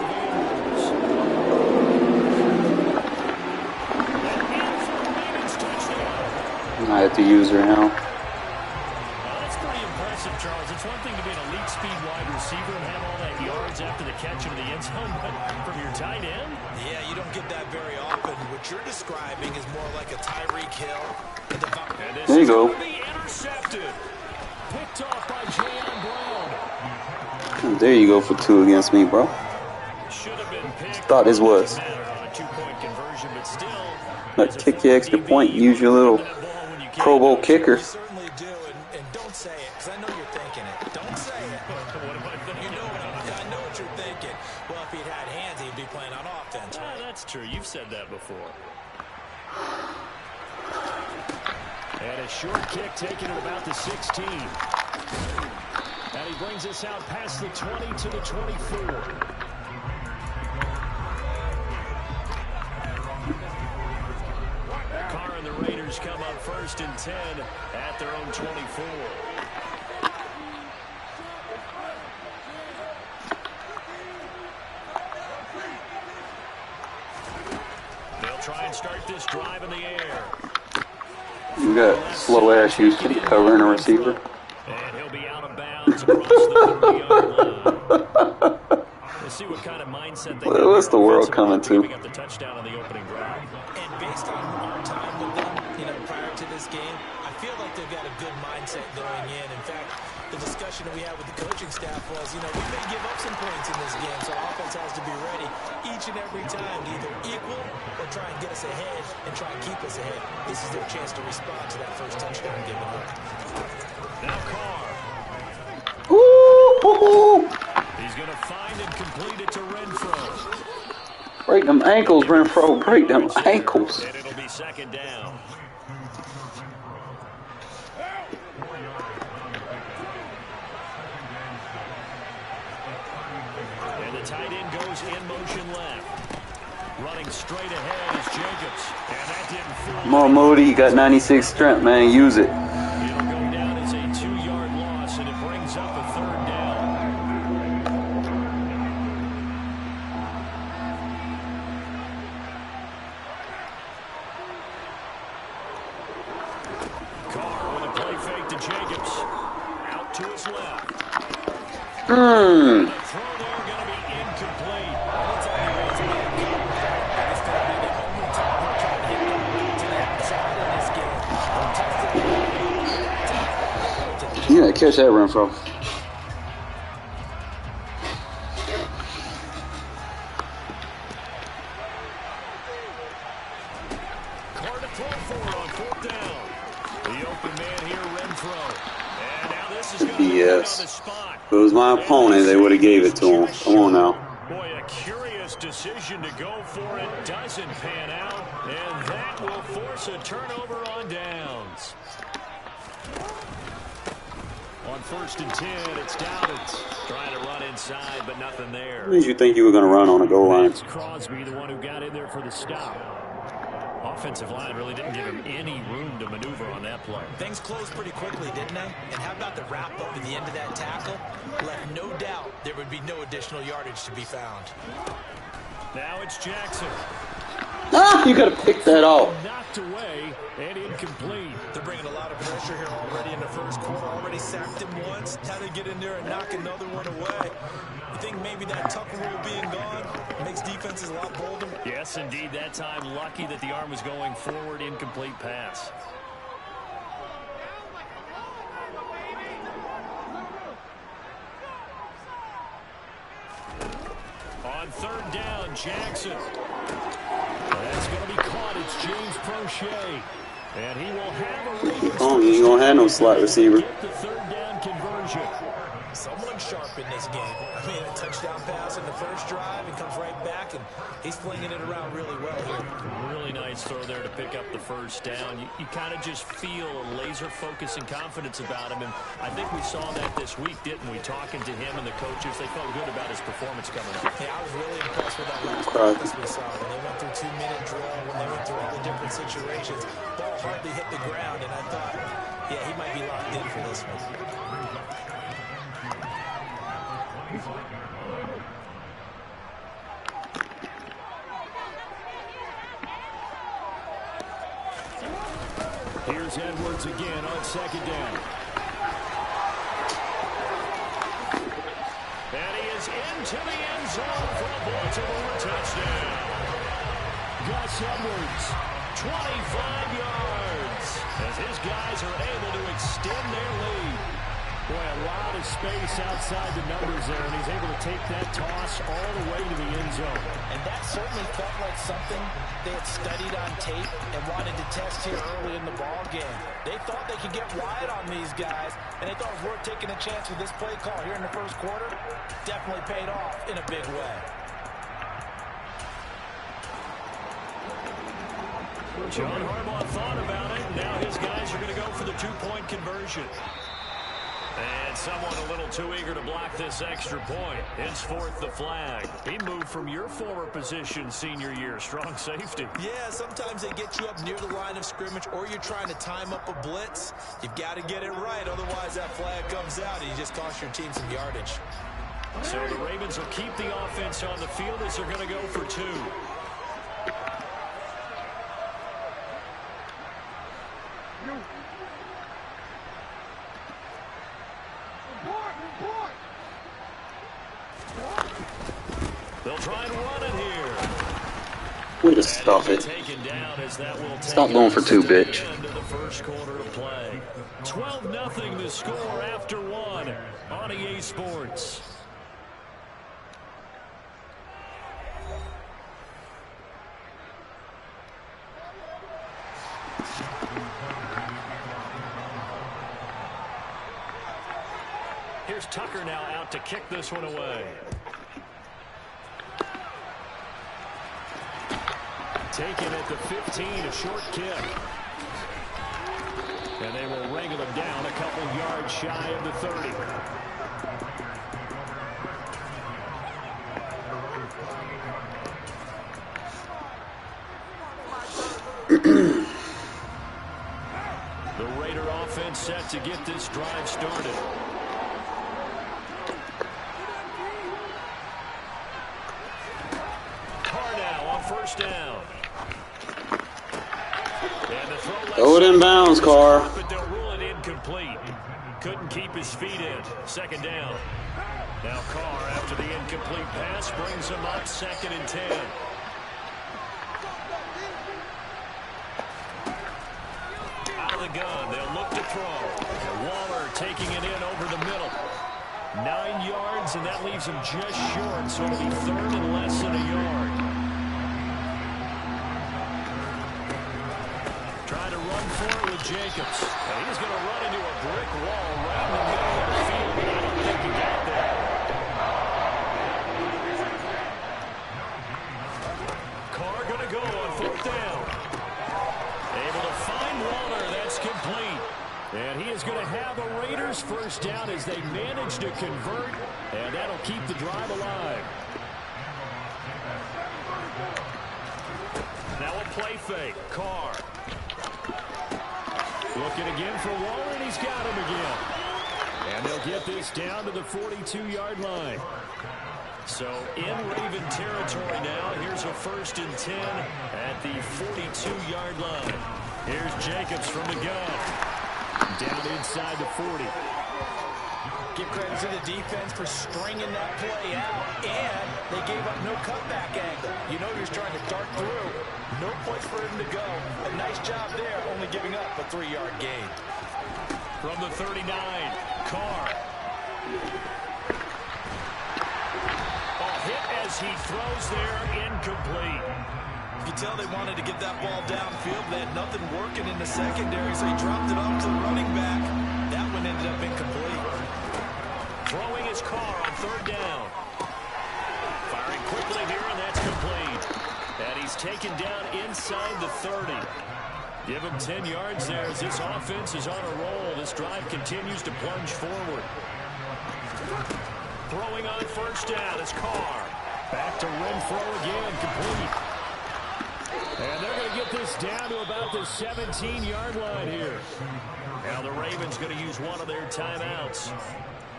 I have to use her now. That's pretty impressive, Charles. It's one thing to be an elite speed wide receiver and have all that yards after the catch into the end zone, but from your tight end? Yeah, you don't get that very often. What you're describing is more like a Tyreek Hill. There you go. Intercepted. Picked off by Jayon Brown. There you go for 2 against me, bro. Should have been picked. Thought this was. On a 2-point conversion, but still. Like, kick your extra point, use your little Pro Bowl kicker. You certainly do, and don't say it, because I know you're thinking it. Don't say it. What am I thinking? You know I know what you're thinking. Well, if he'd had hands, he'd be playing on offense. Right? That's true. You've said that before. And a short kick taken at about the 16. And he brings us out past the 20 to the 24. Carr and the Raiders come up 1st and 10 at their own 24. They'll try and start this drive in the air. You got slow-ass Houston covering a receiver. And he'll be out of bounds across the 30-yard line. We'll see what kind of mindset they have. What's the world coming to? Giving up the touchdown on the opening drive. And based on our time with them, prior to this game, I feel like they've got a good mindset going in. In fact, the discussion that we had with the coaching staff was, you know, we may give up some points in this game, so offense has to be ready each and every time to either equal or try and get us ahead and try and keep us ahead. This is their chance to respond to that first touchdown given up. Now Carr. Ooh. He's going to find and complete it to Renfro. Break them ankles, Renfro. Break them ankles. And it'll be second down. And the tight end goes in motion left. Running straight ahead is Jacobs. And that didn't fool. Come on, Moody. You got 96 strength, man. Use it. It'll go down as a 2-yard loss, and it brings up a third down. Carr with a play fake to Jacobs. Out to his left. The throw there going to be incomplete. You gotta catch that, Renfro. Carr to throw for on fourth down. The open man here, Renfro. And now this is going to be on the spot. If it was my opponent, they would have gave it to him. Come on now. Boy, a curious decision to go for it. Doesn't pan out. And that will force a turnover on downs. On 1st and 10, it's Dowdens trying to run inside, but nothing there. What did you think you were going to run on a goal line? It's Crosby, the one who got in there for the stop. Offensive line really didn't give him any room to maneuver on that play. Things closed pretty quickly, didn't they? And how about the wrap up at the end of that tackle? Left no doubt there would be no additional yardage to be found. Now it's Jackson. You got to pick that off. Knocked away and incomplete. They're bringing a lot of pressure here already in the first quarter. Already sacked him once. How to get in there and knock another one away. You think maybe that Tucker rule being gone makes defenses a lot bolder? Yes, indeed. That time, lucky that the arm was going forward. Incomplete pass. On 3rd down, Jackson. That's going to be caught. It's James Prochet. And he will have a Ravens. Oh, you ain't going to have no slot receiver. Get the 3rd down conversion. Someone sharp in this game. I mean, a touchdown pass in the first drive and comes right back, and he's flinging it around really well here. Really nice throw there to pick up the 1st down. You kind of just feel a laser focus and confidence about him, and I think we saw that this week, didn't we? Talking to him and the coaches, they felt good about his performance coming up. Yeah, I was really impressed with that last practice we saw. When they went through 2-minute drill, when they went through all the different situations, ball hardly hit the ground, and I thought, yeah, he might be locked in for this one. Here's Edwards again on 2nd down. And he is into the end zone for a Baltimore touchdown. Gus Edwards, 25 yards, as his guys are able to extend their lead. Boy, a lot of space outside the numbers there, and he's able to take that toss all the way to the end zone. And that certainly felt like something they had studied on tape and wanted to test here early in the ball game. They thought they could get wide on these guys, and they thought it was worth taking a chance with this play call here in the first quarter. Definitely paid off in a big way. John Harbaugh thought about it. Now his guys are going to go for the 2-point conversion. And someone a little too eager to block this extra point. Henceforth the flag. He moved from your former position senior year, strong safety. Yeah, sometimes they get you up near the line of scrimmage, or you're trying to time up a blitz. You've got to get it right, otherwise that flag comes out and you just cost your team some yardage. So the Ravens will keep the offense on the field as they're going to go for 2. They'll try and run it here. Way to stop it. Stop going for two, bitch. 12-0 the score after one on EA Sports. Here's Tucker now out to kick this one away. Taken at the 15, a short kick. And they will wrangle him down a couple yards shy of the 30. The Raider offense set to get this drive started. Carr now on first down. Throw it in bounds, Carr. But they'll rule it incomplete. Couldn't keep his feet in. Second down. Now Carr, after the incomplete pass, brings him up 2nd and 10. Out of the gun, they'll look to throw. Waller taking it in over the middle. 9 yards, and that leaves him just short, so it'll be 3rd and less than a yard. Trying to run for it with Jacobs. And he's going to run into a brick wall right in the middle of the field, but I don't think he got there. Carr going to go on 4th down. Able to find Waller. That's complete. And he is going to have a Raiders first down as they manage to convert, and that'll keep the drive alive. Now a play fake. Carr. Looking again for Waller, and he's got him again. And they'll get this down to the 42-yard line. So in Raven territory now. Here's a 1st and 10 at the 42-yard line. Here's Jacobs from the gun. Down inside the 40. Give credit to the defense for stringing that play out, and they gave up no cutback angle. You know you're trying to dart through. No place for him to go. A nice job there, only giving up a 3-yard gain. From the 39, Carr. A hit as he throws there, incomplete. You can tell they wanted to get that ball downfield. They had nothing working in the secondary, so he dropped it off to the running back. That one ended up incomplete. Throwing his Carr on 3rd down. Firing quickly here, and that's complete. And he's taken down inside the 30. Give him 10 yards there as this offense is on a roll. This drive continues to plunge forward. Throwing on 1st down is Carr. Back to Renfro again, complete. And they're going to get this down to about the 17-yard line here. Now the Ravens going to use one of their timeouts.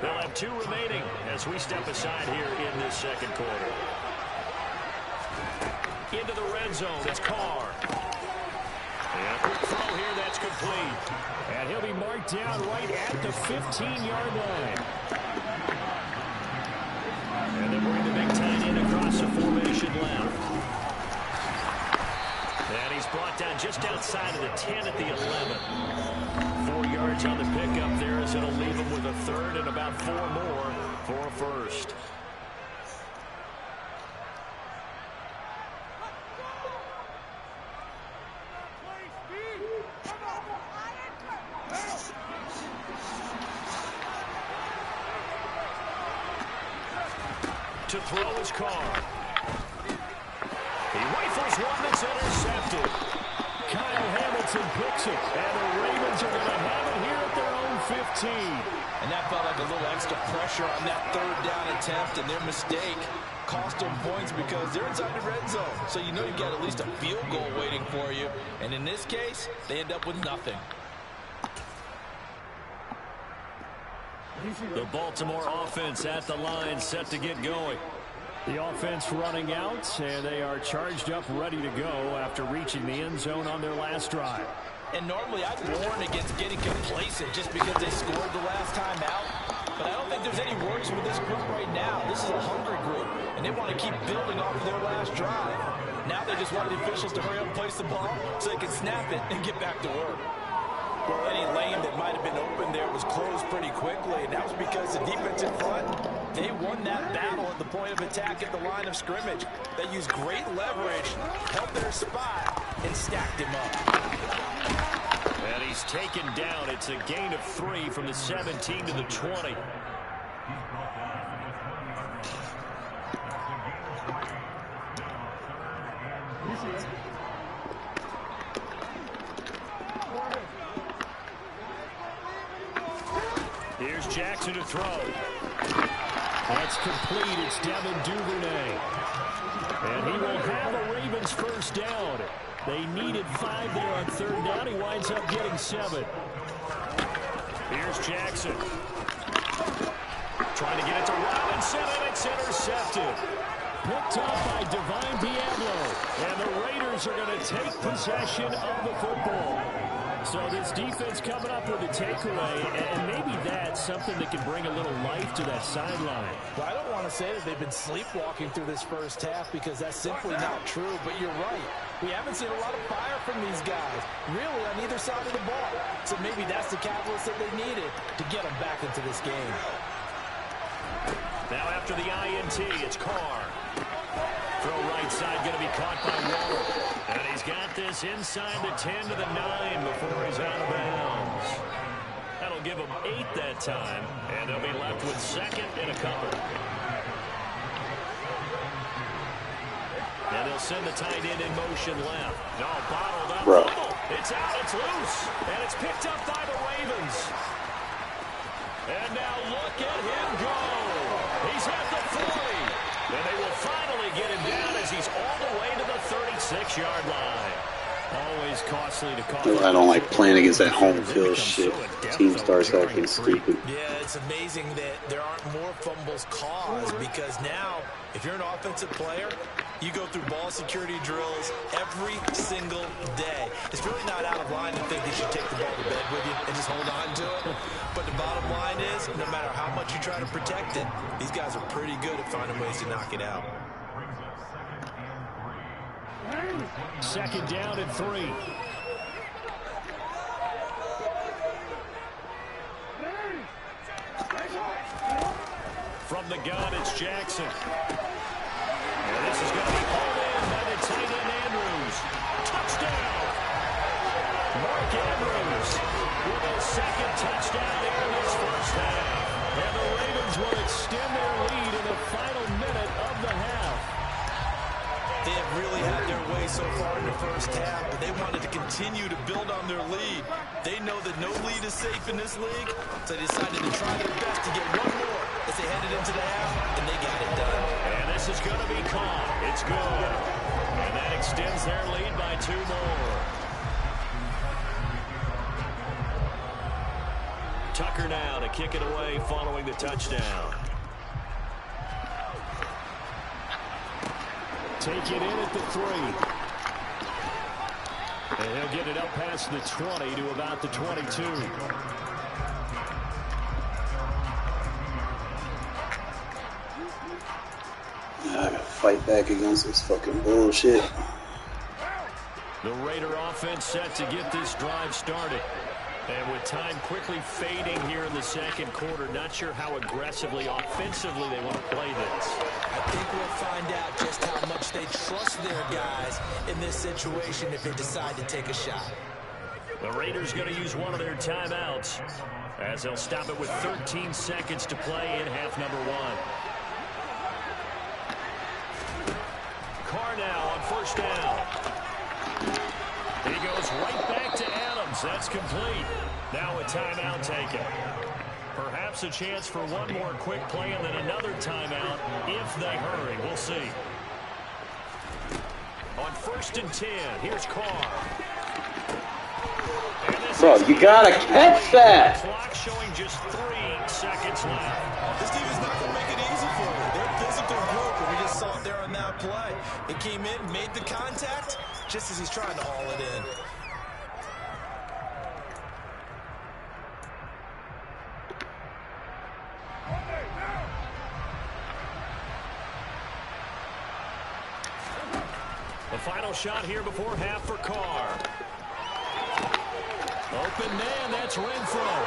They'll have 2 remaining as we step aside here in this 2nd quarter. Into the red zone, it's Carr. And a quick throw here, that's complete. And he'll be marked down right at the 15-yard line. And they bring the big tight end across the formation left. And he's brought down just outside of the 10 at the 11. 4 yards on the pickup there as it'll leave him with a 3rd and about 4 more for a first. To throw his Carr. He rifles one that's intercepted. Kyle Hamilton picks it, and the Ravens are going to have it here at their own 15. And that felt like a little extra pressure on that 3rd down attempt, and their mistake cost them points because they're inside the red zone. So you know you've got at least a field goal waiting for you. And in this case, they end up with nothing. The Baltimore offense at the line, set to get going. The offense running out, and they are charged up, ready to go after reaching the end zone on their last drive. And normally I'd warn against getting complacent just because they scored the last time out. But I don't think there's any worries with this group right now. This is a hungry group, and they want to keep building off of their last drive. Now they just want the officials to hurry up and place the ball so they can snap it and get back to work. Well, any lane that might have been open there was closed pretty quickly, and that was because the defense in front, they won that battle at the point of attack at the line of scrimmage. They used great leverage, held their spot, and stacked him up. And he's taken down. It's a gain of 3 from the 17 to the 20. Here's Jackson to throw. That's complete. It's Devin Duvernay. And he will have a Ravens first down. They needed 5 there on 3rd down. He winds up getting 7. Here's Jackson. Trying to get it to Robinson, and it's intercepted. Picked up by Divine Diablo. And the Raiders are going to take possession of the football. So this defense coming up with a takeaway, and maybe that's something that can bring a little life to that sideline. Well, I don't want to say that they've been sleepwalking through this first half because that's simply not true, but you're right. We haven't seen a lot of fire from these guys, really, on either side of the ball. So maybe that's the catalyst that they needed to get them back into this game. Now after the INT, it's Carr. Throw right side going to be caught by Waller. And he's got this inside the 10 to the 9 before he's out of bounds. That'll give him 8 that time. And they'll be left with 2nd and a couple. And they'll send the tight end in motion left. No, bottled up. Bro. It's out, it's loose. And it's picked up by the Ravens. And now look at him go. He's at the 40. And they will finally get him down as he's all the way to the 36-yard line. Always costly to call. I don't like playing against that home field shit. Team starts acting stupid. Yeah, it's amazing that there aren't more fumbles caused because now, if you're an offensive player, you go through ball security drills every single day. It's really not out of line to think that you take the ball to bed with you and just hold on to it. But the bottom line is, no matter how much you try to protect it, these guys are pretty good at finding ways to knock it out. 2nd down and 3. From the gun, it's Jackson. And this is going to be pulled in by the tight end Andrews. Touchdown! Mark Andrews with a 2nd touchdown in this first half. And the Ravens will extend their lead in the final minute of the half. They have really had their way so far in the first half, but they wanted to continue to build on their lead. They know that no lead is safe in this league, so they decided to try their best to get one more as they headed into the half, and they got it done. And this is going to be caught. It's good. And that extends their lead by 2 more. Tucker now to kick it away following the touchdown. Take it in at the 3. And he'll get it up past the 20 to about the 22. I gotta fight back against this fucking bullshit. The Raider offense set to get this drive started. And with time quickly fading here in the 2nd quarter, not sure how aggressively, offensively they want to play this. I think we'll find out just how much they trust their guys in this situation if they decide to take a shot. The Raiders going to use one of their timeouts as they'll stop it with 13 seconds to play in half number 1. Carr now on 1st down. He goes right back to Adams. That's complete. Now a timeout taken. Perhaps a chance for one more quick play and then another timeout if they hurry. We'll see. On 1st and 10, here's Carr. Bro, you gotta catch that! Clock showing just 3 seconds left. This team is not going to make it easy for you. They're a physical group, and we just saw it there on that play. It came in, made the contact, just as he's trying to haul it in. A final shot here before half for Carr. Open man, that's Renfro.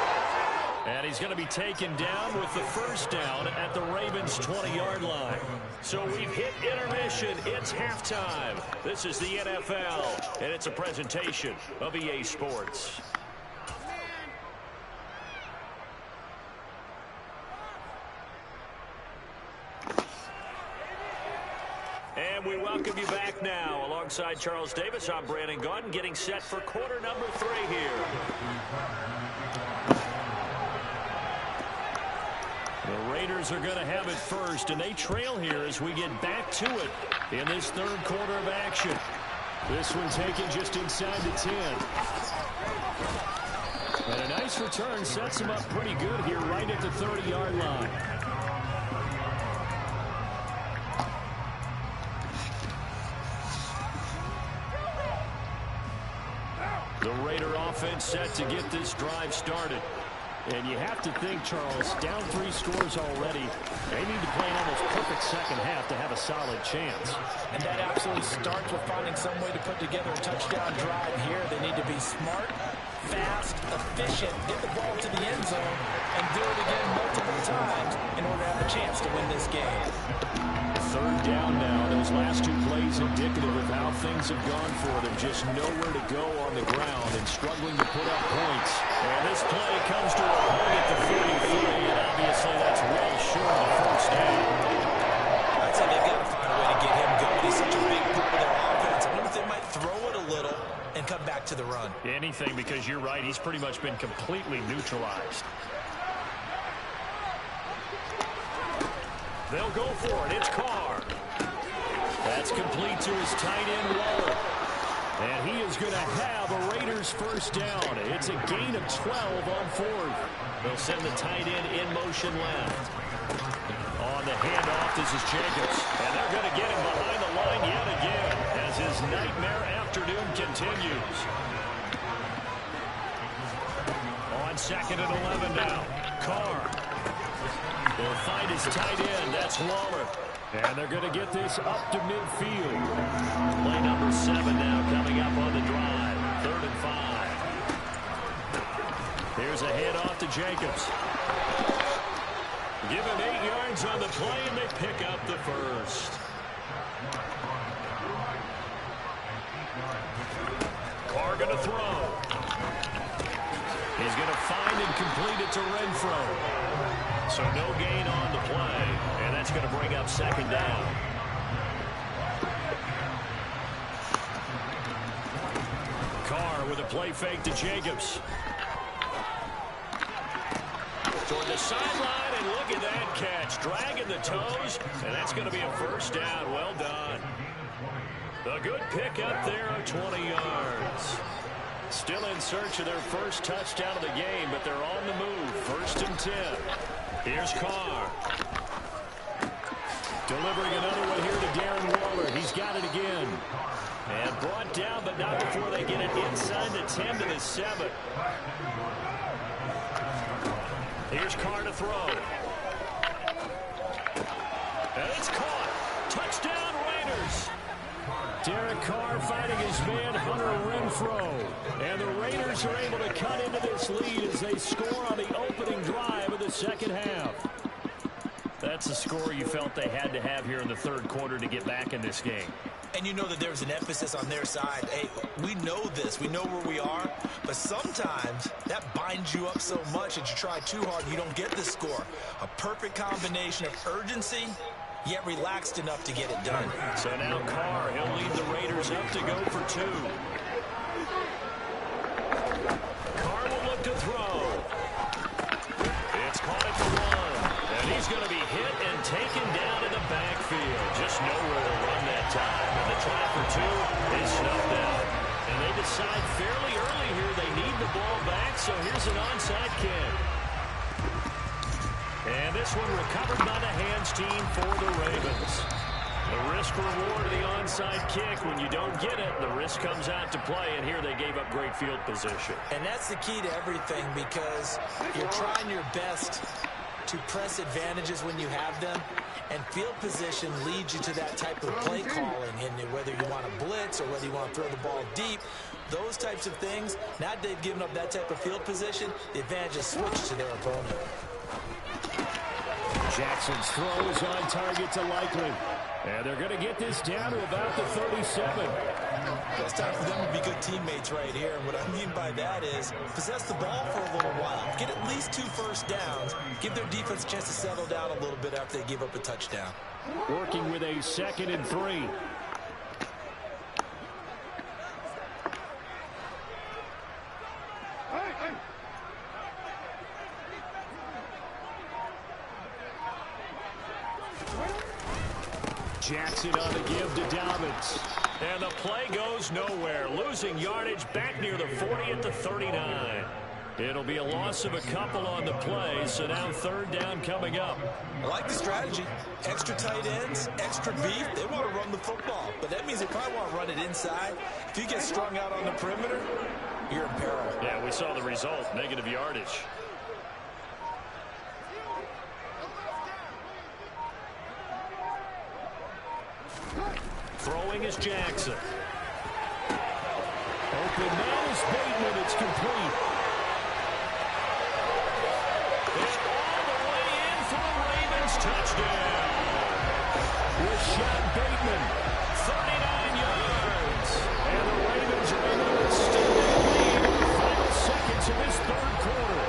And he's going to be taken down with the first down at the Ravens' 20-yard line. So we've hit intermission. It's halftime. This is the NFL, and it's a presentation of EA Sports. And we welcome you back now. Alongside Charles Davis, I'm Brandon Gaudin, getting set for quarter number 3 here. The Raiders are going to have it first, and they trail here as we get back to it in this third quarter of action. This one taken just inside the 10. And a nice return sets them up pretty good here right at the 30-yard line. The Raider offense set to get this drive started. And you have to think, Charles, down 3 scores already. They need to play an almost perfect second half to have a solid chance. And that absolutely starts with finding some way to put together a touchdown drive here. They need to be smart, fast, efficient, get the ball to the end zone, and do it again multiple times in order to have a chance to win this game. Third down now. Those last 2 plays indicative of how things have gone for them. Just nowhere to go on the ground and struggling to put up points. And this play comes to a point at the 43, and obviously that's well short of the first down. I'd say they've got to find a way to get him going. He's such a big part of their offense. I wonder if they might throw it a little and come back to the run. Anything, because you're right. He's pretty much been completely neutralized. They'll go for it. It's Carr. That's complete to his tight end, Waller. And he is going to have a Raiders first down. It's a gain of 12 on 4th. They'll send the tight end in motion left. On the handoff, this is Jacobs. And they're going to get him behind the line yet again as his nightmare afternoon continues. On 2nd and 11 now. Carr. They'll find his tight end. That's Waller. And they're going to get this up to midfield. Play number 7 now coming up on the drive. 3rd and 5. Here's a handoff to Jacobs. Give him 8 yards on the play, and they pick up the first. Carr going to throw. He's going to find and complete it to Renfro. So no gain on the play, and that's going to bring up 2nd down. Carr with a play fake to Jacobs. Toward the sideline, and look at that catch. Dragging the toes, and that's going to be a first down. Well done. A good pick up there of 20 yards. Still in search of their first touchdown of the game, but they're on the move. 1st and 10. Here's Carr. Delivering another one here to Darren Waller. He's got it again. And brought down, but not before they get it inside the 10 to the 7. Here's Carr to throw. And it's caught. Touchdown, Raiders. Derek Carr fighting his man, Hunter Renfro. And the Raiders are able to cut into this lead as they score on the opening drive of the second half. That's a score you felt they had to have here in the 3rd quarter to get back in this game. And you know that there's an emphasis on their side. Hey, we know this. We know where we are. But sometimes that binds you up so much that you try too hard and you don't get the score. A perfect combination of urgency, yet relaxed enough to get it done. So now Carr, he'll lead the Raiders up to go for 2. Carr will look to throw. It's caught at the 1. And he's going to be hit and taken down in the backfield. Just nowhere to run that time. And the try for 2 is snuffed out. And they decide fairly early here they need the ball back, so here's an onside kick. And this one recovered by the hands team for the Ravens. The risk reward of the onside kick. When you don't get it, the risk comes out to play, and here they gave up great field position. And that's the key to everything, because you're trying your best to press advantages when you have them, and field position leads you to that type of play calling. And whether you want to blitz or whether you want to throw the ball deep, those types of things, now that they've given up that type of field position, the advantage is switched to their opponent. Jackson's throw is on target to Likely. And they're going to get this down to about the 37. It's time for them to be good teammates right here. And what I mean by that is possess the ball for a little while. Get at least 2 first downs. Give their defense a chance to settle down a little bit after they give up a touchdown. Working with a 2nd and 3. Jackson on the give to Dobbins. And the play goes nowhere. Losing yardage back near the 40 at the 39. It'll be a loss of a couple on the play, so now 3rd down coming up. I like the strategy. Extra tight ends, extra beef. They want to run the football, but that means they probably want to run it inside. If you get strung out on the perimeter, you're in peril. Yeah, we saw the result, negative yardage. Throwing is Jackson. Open man is Bateman. It's complete. It's all the way in for a Ravens touchdown. Rashad Bateman. 39 yards. And the Ravens are able to extend that lead in the final seconds of this 3rd quarter.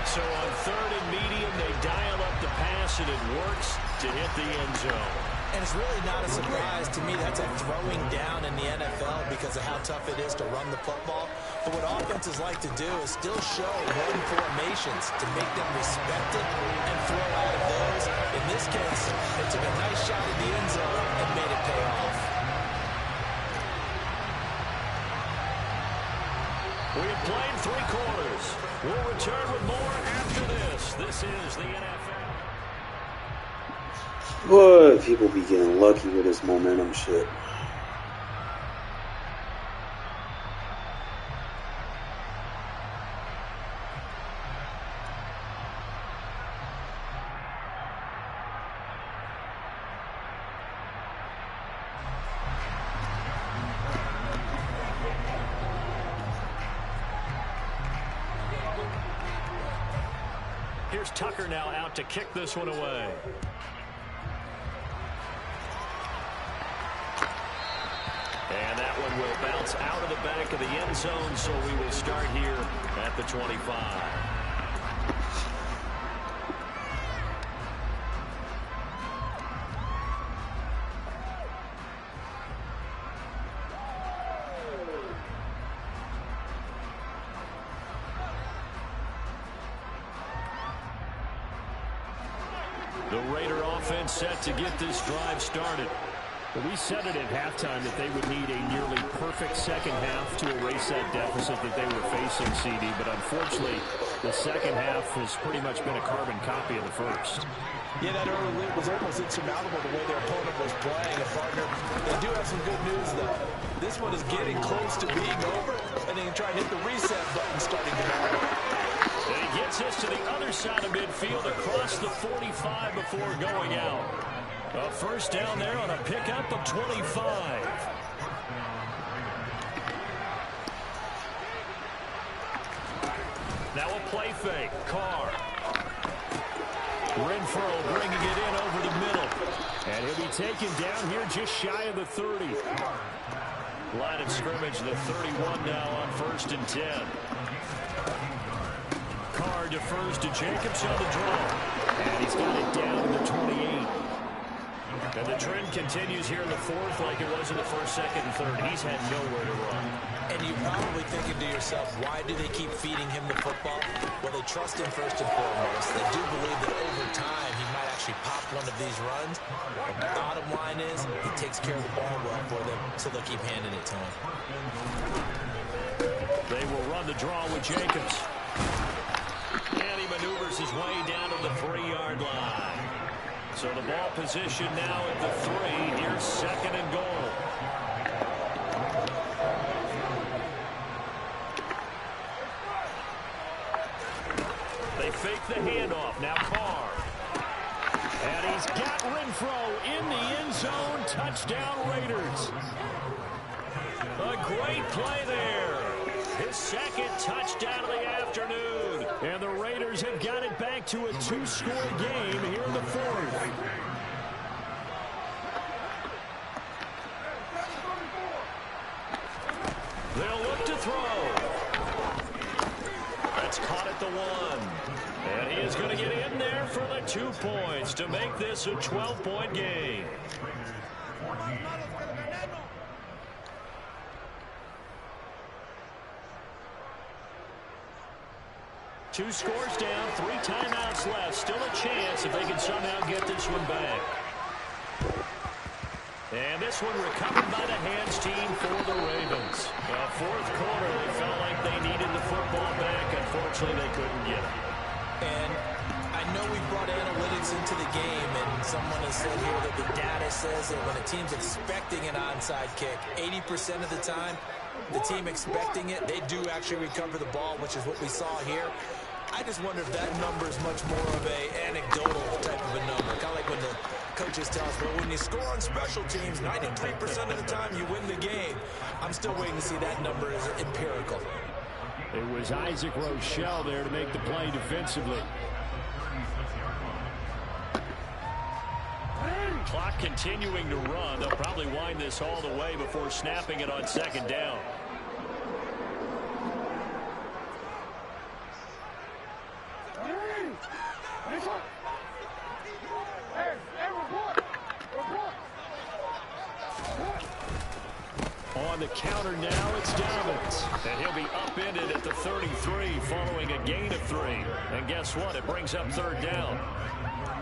So on 3rd and medium, they dial up the pass, and it works to hit the end zone. And it's really not a surprise to me. That's a throwing down in the NFL because of how tough it is to run the football. But what offenses like to do is still show run formations to make them respect it and throw out of those. In this case, they took a nice shot at the end zone and made it pay off. We have played 3 quarters. We'll return with more after this. This is the NFL. Boy, people be getting lucky with this momentum shit. Here's Tucker now out to kick this one away. And that one will bounce out of the back of the end zone, so we will start here at the 25. The Raider offense set to get this drive started. Well, we said it at halftime that they would need a nearly perfect second half to erase that deficit that they were facing, CD. But unfortunately, the second half has pretty much been a carbon copy of the first. Yeah, that early lead was almost insurmountable the way their opponent was playing. And, partner, they do have some good news, though. This one is getting close to being over, and they can try and hit the reset button starting tomorrow. And he gets us to the other side of midfield across the 45 before going out. A first down there on a pickup of 25. Now a play fake. Carr. Renfro bringing it in over the middle. And he'll be taken down here just shy of the 30. Line of scrimmage, the 31 now on 1st and 10. Carr defers to Jacobs on the draw. And he's got it down to the 28. And the trend continues here in the 4th like it was in the 1st, 2nd, and 3rd. He's had nowhere to run. And you're probably thinking to yourself, why do they keep feeding him the football? Well, they trust him first and foremost. They do believe that over time he might actually pop one of these runs. But the bottom line is he takes care of the ball well for them, so they'll keep handing it to him. They will run the draw with Jacobs. And he maneuvers his way down to the 3-yard line. So the ball position now at the 3. Here's 2nd and goal. They fake the handoff. Now Carr. And he's got Renfro in the end zone. Touchdown Raiders. A great play there. His second touchdown of the afternoon. And the Raiders have got it back to a 2-score game here in the fourth. They'll look to throw. That's caught at the 1. And he is going to get in there for the 2 points to make this a 12-point game. Two scores down, 3 timeouts left. Still a chance if they can somehow get this one back. And this one recovered by the hands team for the Ravens. Fourth quarter, they felt like they needed the football back. Unfortunately, they couldn't get it. And I know we brought analytics into the game, and someone has said here that the data says that when a team's expecting an onside kick, 80% of the time, the team expecting it, they do actually recover the ball, which is what we saw here. I just wonder if that number is much more of a anecdotal type of a number. Kind of like when the coaches tell us, well, when you score on special teams, 93% of the time you win the game. I'm still waiting to see that number as empirical. It was Isaac Rochelle there to make the play defensively. Clock continuing to run. They'll probably wind this all the way before snapping it on second down. On the counter now, it's Dobbins. And he'll be upended at the 33 following a gain of 3. And guess what? It brings up third down.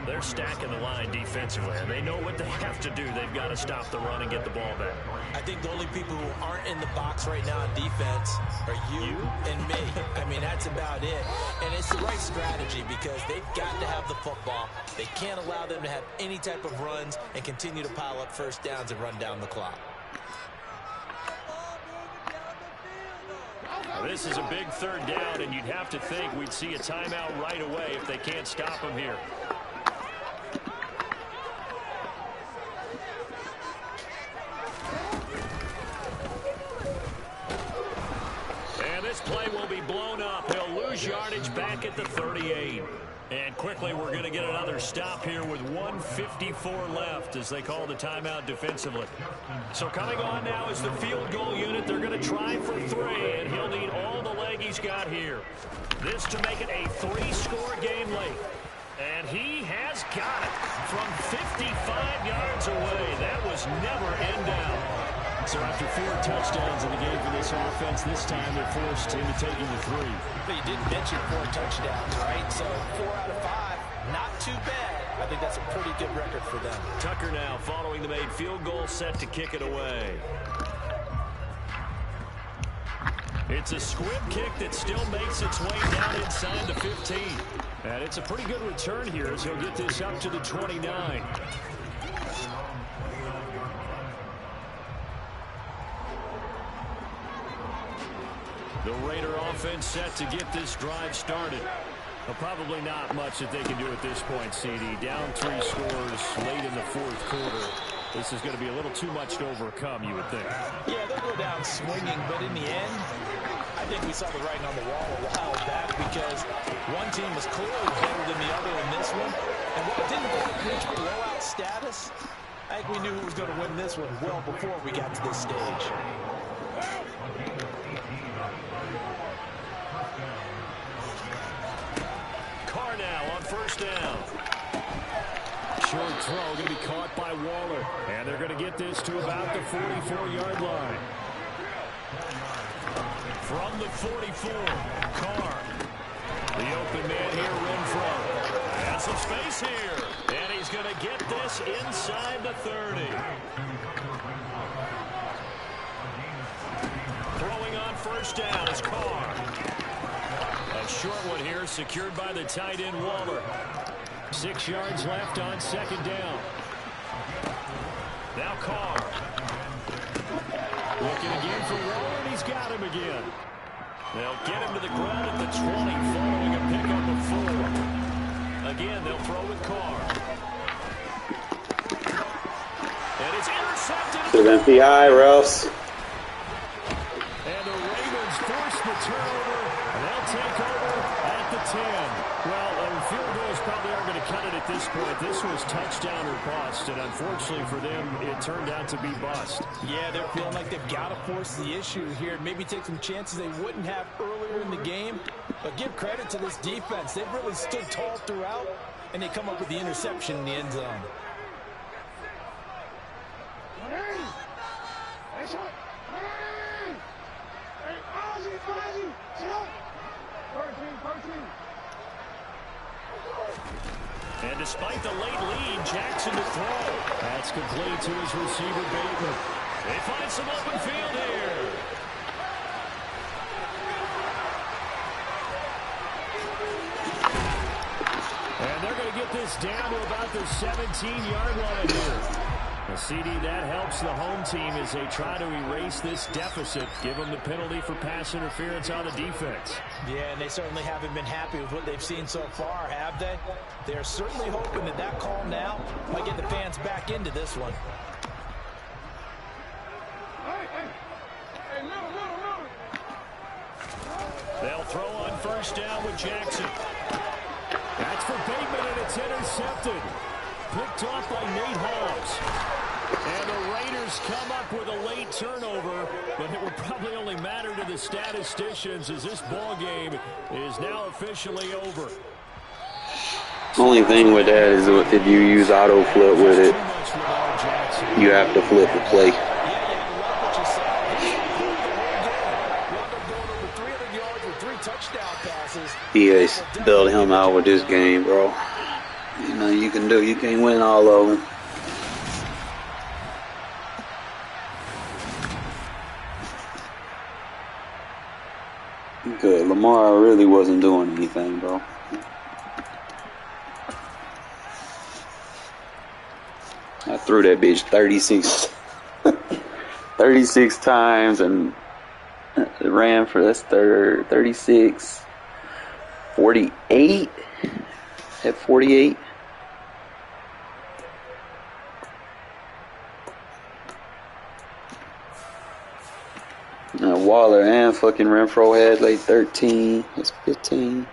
They're stacking the line defensively. They know what they have to do. They've got to stop the run and get the ball back. I think the only people who aren't in the box right now on defense are you and me. I mean, that's about it. And it's the right strategy because they've got to have the football. They can't allow them to have any type of runs and continue to pile up first downs and run down the clock. This is a big third down, and you'd have to think we'd see a timeout right away if they can't stop him here. And this play will be blown up. He'll lose yardage back at the 38. And quickly, we're going to get another stop here with 1:54 left as they call the timeout defensively. So coming on now is the field goal unit. They're going to try for 3, and he'll need all the leg he's got here. This to make it a 3-score game late. And he has got it from 55 yards away. That was never in doubt. So after 4 touchdowns in the game for this offense, this time they're forced into taking the 3. But you didn't mention 4 touchdowns, right? So 4 out of 5, not too bad. I think that's a pretty good record for them. Tucker now following the made field goal, set to kick it away. It's a squib kick that still makes its way down inside the 15. And it's a pretty good return here as he'll get this up to the 29. The Raider offense set to get this drive started. Well, probably not much that they can do at this point, CD. Down 3 scores late in the fourth quarter. This is going to be a little too much to overcome, you would think. Yeah, they'll go down swinging, but in the end, I think we saw the writing on the wall a while back because one team was clearly better than the other in this one. And while it didn't reach blowout status, I think we knew who was going to win this one well before we got to this stage. Carr now on first down. Short throw going to be caught by Waller. And they're going to get this to about the 44-yard line. From the 44, Carr. The open man here, Renfro. Has some space here. And he's going to get this inside the 30. Throwing on first down is Carr. A short one here, secured by the tight end Waller. 6 yards left on second down. Now Carr. Looking again for Waller, and he's got him again. They'll get him to the ground at the 20, following a pickup of 4. Again, they'll throw with Carr. And it's intercepted. Should have been PI, refs. And the Ravens force the turnover, and they'll take over at the 10. Well, field goals probably aren't going to cut it at this point. This was touchdown or bust, and unfortunately for them, it turned out to be bust. Yeah, they're feeling like they've got to force the issue here and maybe take some chances they wouldn't have earlier in the game. But give credit to this defense. They've really stood tall throughout, and they come up with the interception in the end zone. And despite the late lead, Jackson to throw. That's complete to his receiver, Bateman. They find some open field here. And they're going to get this down to about the 17-yard line here. A CD that helps the home team as they try to erase this deficit, give them the penalty for pass interference on the defense. Yeah, and they certainly haven't been happy with what they've seen so far, have they? They're certainly hoping that that call now might get the fans back into this one. They'll throw on first down with Jackson. That's for Bateman, and it's intercepted. Picked off by Nate Hobbs. And the Raiders come up with a late turnover, but it will probably only matter to the statisticians as this ball game is now officially over. Only thing with that is if you use auto flip with it, you have to flip the play. He is build him out with this game, bro. You know you can't win all of them. Good. Lamar really wasn't doing anything, bro. I threw that bitch 36 times and it ran for this 36, 48, at 48. Waller and fucking Renfro had like 13. That's 15.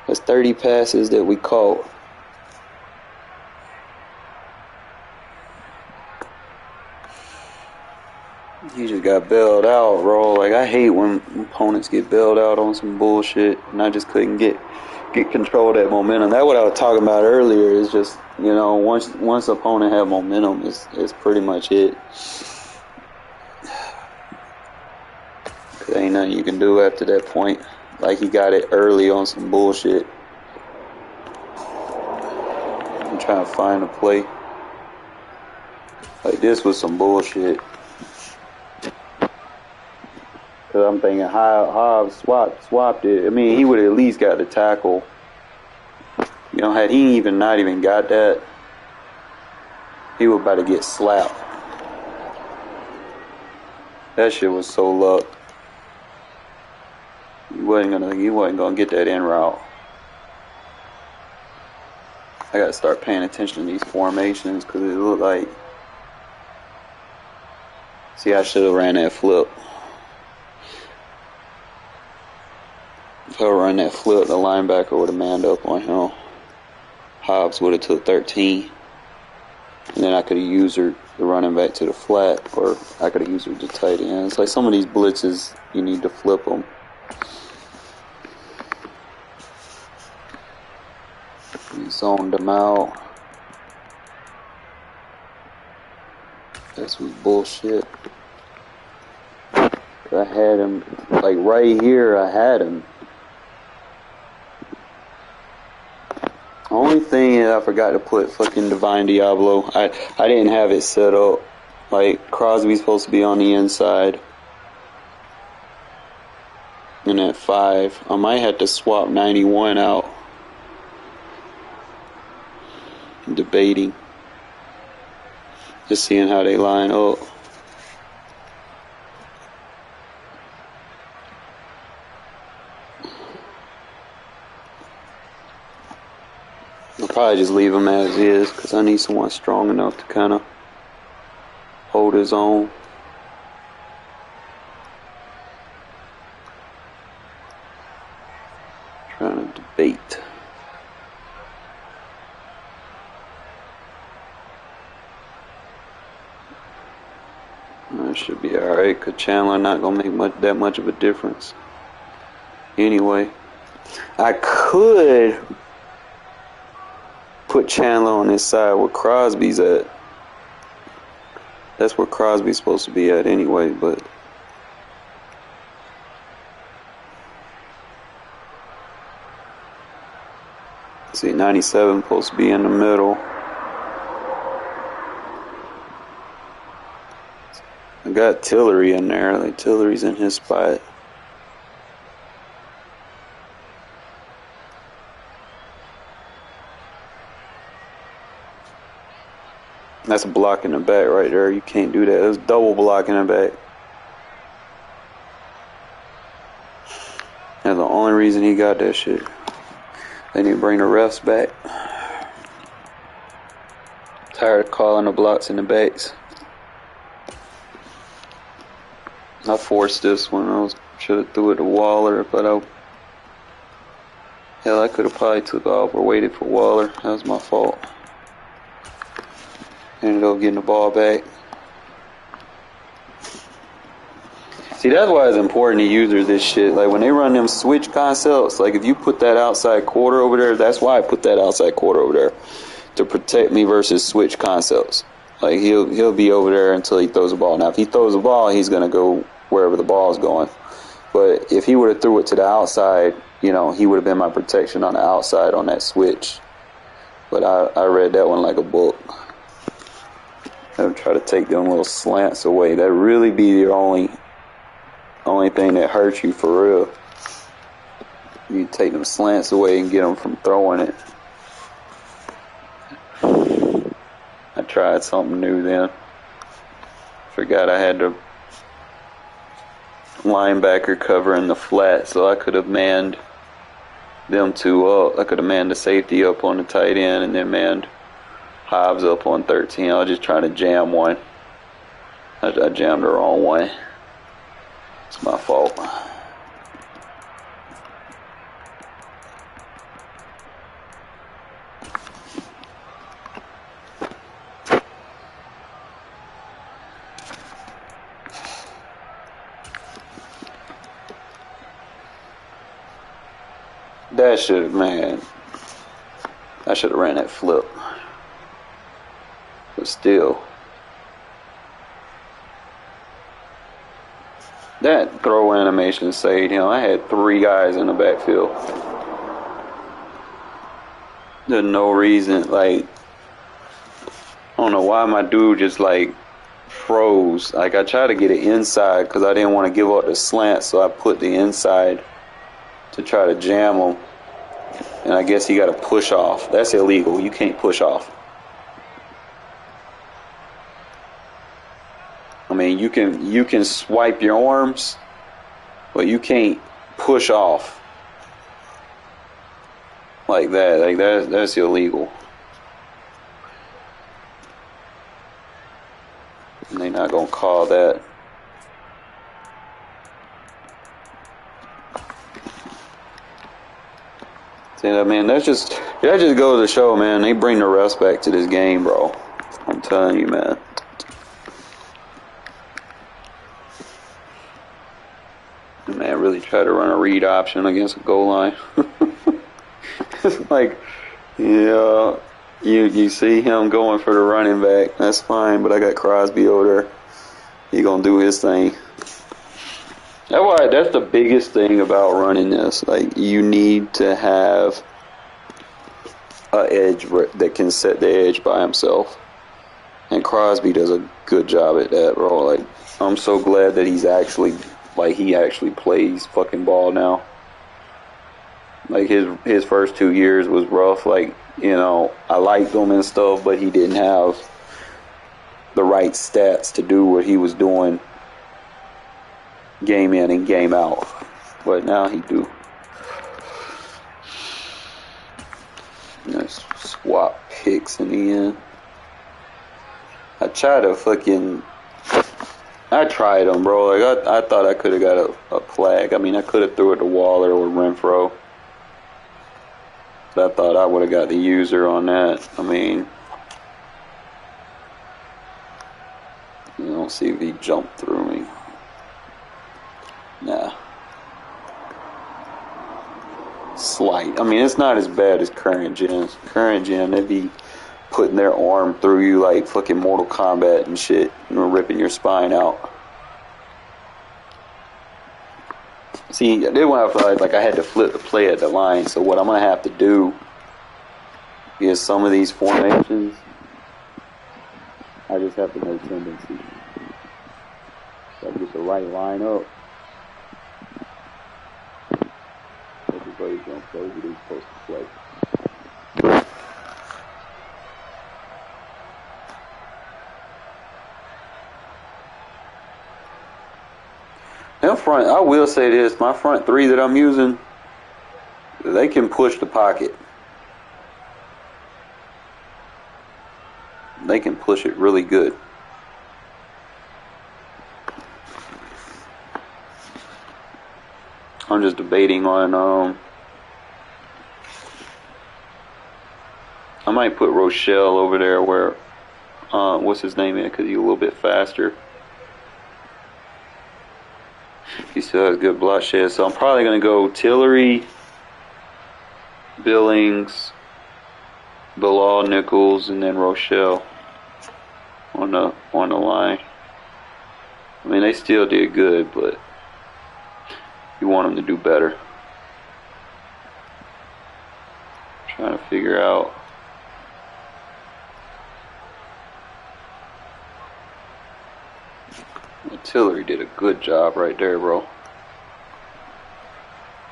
That's 30 passes that we caught. He just got bailed out, bro. Like, I hate when opponents get bailed out on some bullshit, and I just couldn't get control of that momentum. That's what I was talking about earlier. Is just, you know, once opponent have momentum, it's pretty much it. There ain't nothing you can do after that point. Like, he got it early on some bullshit. I'm trying to find a play. Like, this was some bullshit. Because I'm thinking Hobbs swapped it. I mean, he would have at least got the tackle. You know, had he not even got that, he was about to get slapped. That shit was so luck. He wasn't gonna get that in route. I gotta start paying attention to these formations because it looked like. See, I should have ran that flip. If I ran that flip, the linebacker would have manned up on him. Hobbs would have took 13, and then I could have used her the running back to the flat, or I could have used her to tight end. It's like some of these blitzes, you need to flip them. We zoned them out. This was bullshit. I had him, like right here, I had him. Only thing is I forgot to put fucking Divine Diablo. I didn't have it set up. Like, Crosby's supposed to be on the inside. And at 5, I might have to swap 91 out. I'm debating. Just seeing how they line up. I'll probably just leave him as is because I need someone strong enough to kind of hold his own. Trying to debate. That should be alright because Chandler not going to make that much of a difference. Anyway, I could put Chandler on his side where Crosby's at. That's where Crosby's supposed to be at anyway, but see, 97 supposed to be in the middle. I got Tillery in there. Like Tillery's in his spot. That's a block in the back right there. You can't do that. That's double block in the back. That's the only reason he got that shit. They need to bring the refs back. Tired of calling the blocks in the backs. I forced this one. I should have threw it to Waller, but hell, I could have probably took off or waited for Waller. That was my fault. Ended up getting the ball back. See, that's why it's important to users this shit. Like when they run them switch concepts, like if you put that outside quarter over there, that's why I put that outside quarter over there to protect me versus switch concepts. Like he'll be over there until he throws the ball. Now if he throws the ball, he's gonna go wherever the ball is going. But if he would have threw it to the outside, you know, he would have been my protection on the outside on that switch. But I read that one like a book. I would try to take them little slants away. That really be the only thing that hurts you for real. You take them slants away and get them from throwing it. I tried something new then. Forgot I had the linebacker covering the flat, so I could have manned them two up. I could have manned the safety up on the tight end and then manned Hobbs up on 13. I was just trying to jam one. I jammed the wrong way. It's my fault. That should have, man. I should have ran that flip. But still. That throw animation saved him. I had 3 guys in the backfield. There's no reason, like, I don't know why my dude just, like, froze. Like, I tried to get it inside because I didn't want to give up the slant, so I put the inside to try to jam him. And I guess he got to push off. That's illegal. You can't push off. I mean, you can swipe your arms, but you can't push off like that. Like that's illegal. And they're not gonna call that. See that, man? That just goes to show, man. They bring the refs back to this game, bro. I'm telling you, man. Man, really try to run a read option against a goal line. It's like, yeah, you see him going for the running back. That's fine, but I got Crosby over there. He gonna do his thing. That's the biggest thing about running this. Like, you need to have an edge that can set the edge by himself. And Crosby does a good job at that, bro. Like, I'm so glad that he actually plays fucking ball now. Like, his first 2 years was rough. Like, you know, I liked him and stuff, but he didn't have the right stats to do what he was doing game in and game out. But now he do. That's wop picks in the end. I tried them, bro. Like I thought I could have got a flag. I mean, I could have threw it to Waller or Renfro. But I thought I would have got the user on that. I mean, I don't see if he jumped through me. Nah. Slight. I mean, it's not as bad as current gens. Current gen, they'd be putting their arm through you like fucking Mortal Kombat and shit, and ripping your spine out. See, I did want to like I had to flip the play at the line, so what I'm gonna have to do is some of these formations, I just have to know tendency. So I get the right line up. Everybody's gonna play what he's supposed to play. Up front, I will say this, my front three that I'm using, they can push the pocket. They can push it really good. I'm just debating on, I might put Rochelle over there where, what's his name in, because he's a little bit faster. He still has good block shed, so I'm probably going to go Tillery, Billings, Bilal, Nichols, and then Rochelle on the line. I mean, they still did good, but you want them to do better. Trying to figure out. Tillery did a good job right there, bro.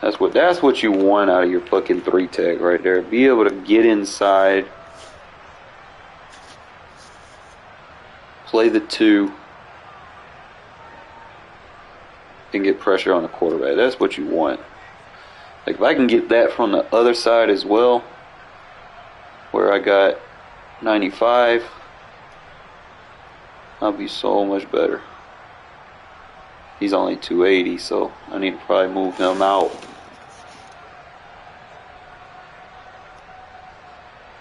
That's what you want out of your fucking 3-tech right there. Be able to get inside, play the 2, and get pressure on the quarterback. That's what you want. Like if I can get that from the other side as well, where I got 95, I'll be so much better. He's only 280, so I need to probably move him out.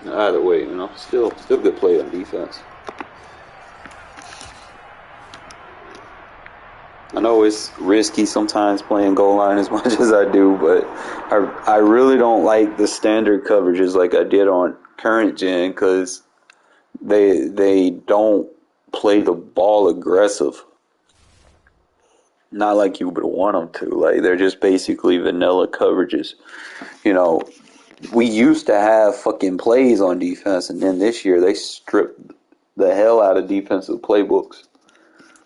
Either way, you know, still good play on defense. I know it's risky sometimes playing goal line as much as I do, but I really don't like the standard coverages like I did on current gen because they don't play the ball aggressive. Not like you would want them to. Like they're just basically vanilla coverages. You know, we used to have fucking plays on defense, and then this year they stripped the hell out of defensive playbooks.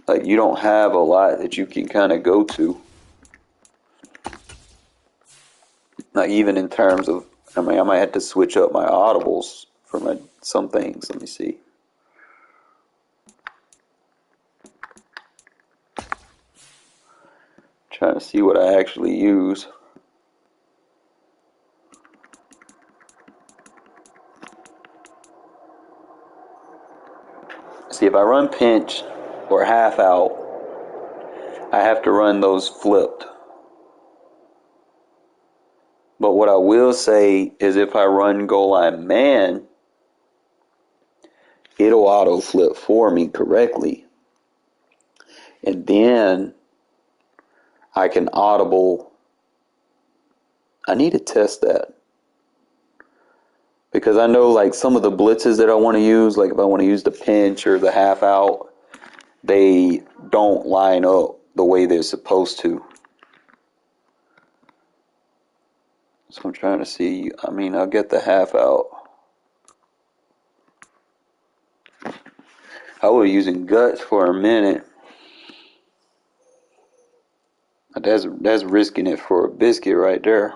Like you don't have a lot that you can kind of go to. Like even in terms of, I mean, I might have to switch up my audibles for some things. Let me see. Trying to see what I actually use. See, if I run pinch or half out, I have to run those flipped. But what I will say is if I run goal line man, it'll auto flip for me correctly. And then I can audible. I need to test that. Because I know like some of the blitzes that I want to use, like if I want to use the pinch or the half out, they don't line up the way they're supposed to. So I'm trying to see. I mean, I'll get the half out. I was using guts for a minute. That's risking it for a biscuit right there.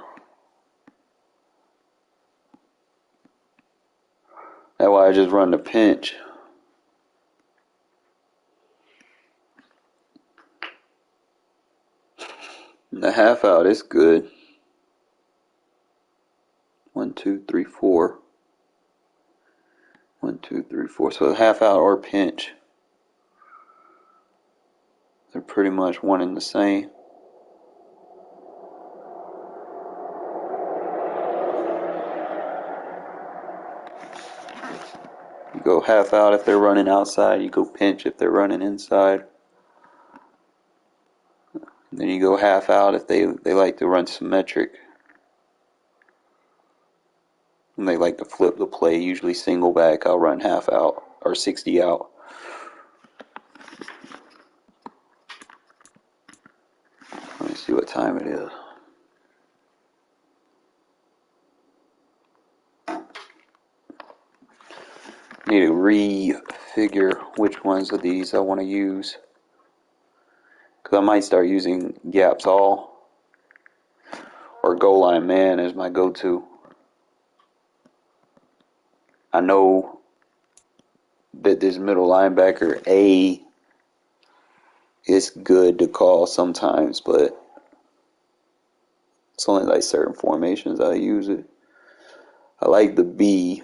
That's why I just run the pinch. And the half out is good. 1, 2, 3, 4. 1, 2, 3, 4. So half out or pinch. They're pretty much one and the same. You go half out if they're running outside. You go pinch if they're running inside. And then you go half out if they like to run symmetric. And they like to flip the play, usually single back. I'll run half out or 60 out. Let me see what time it is. Need to refigure which ones of these I want to use. Because I might start using gaps all or goal line man as my go-to. I know that this middle linebacker A is good to call sometimes, but it's only like certain formations I use it. I like the B,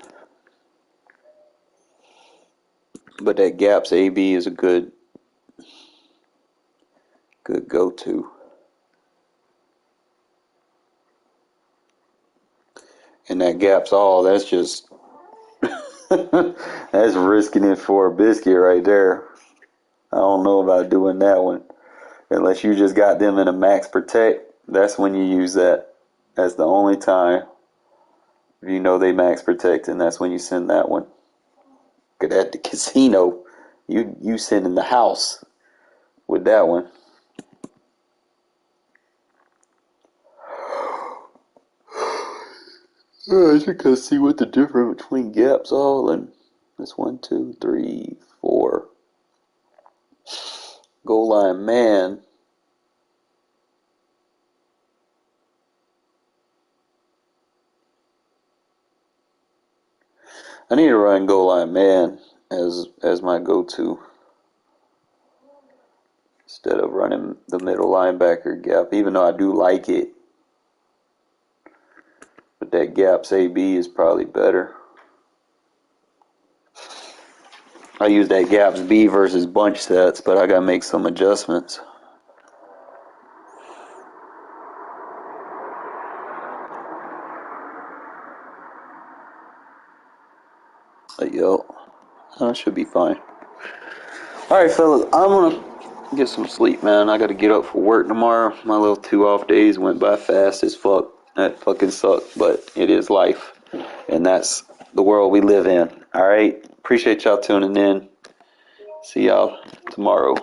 but that gaps AB is a good go-to. And that gaps all, that's just that's risking it for a biscuit right there. I don't know about doing that one. Unless you just got them in a max protect, that's when you use that. That's the only time. If you know they max protect, and that's when you send that one. Cause at the casino, you send in the house with that one. I think I see what the difference between gaps all and this 1, 2, 3, 4. Goal line man. I need to run goal line man as my go-to instead of running the middle linebacker gap, even though I do like it. But that gaps AB is probably better. I use that gaps B versus bunch sets, but I gotta make some adjustments. Yo, that should be fine. Alright, fellas, I'm gonna get some sleep, man. I gotta get up for work tomorrow. My little 2 off days went by fast as fuck. That fucking sucked, but it is life. And that's the world we live in. Alright? Appreciate y'all tuning in. See y'all tomorrow.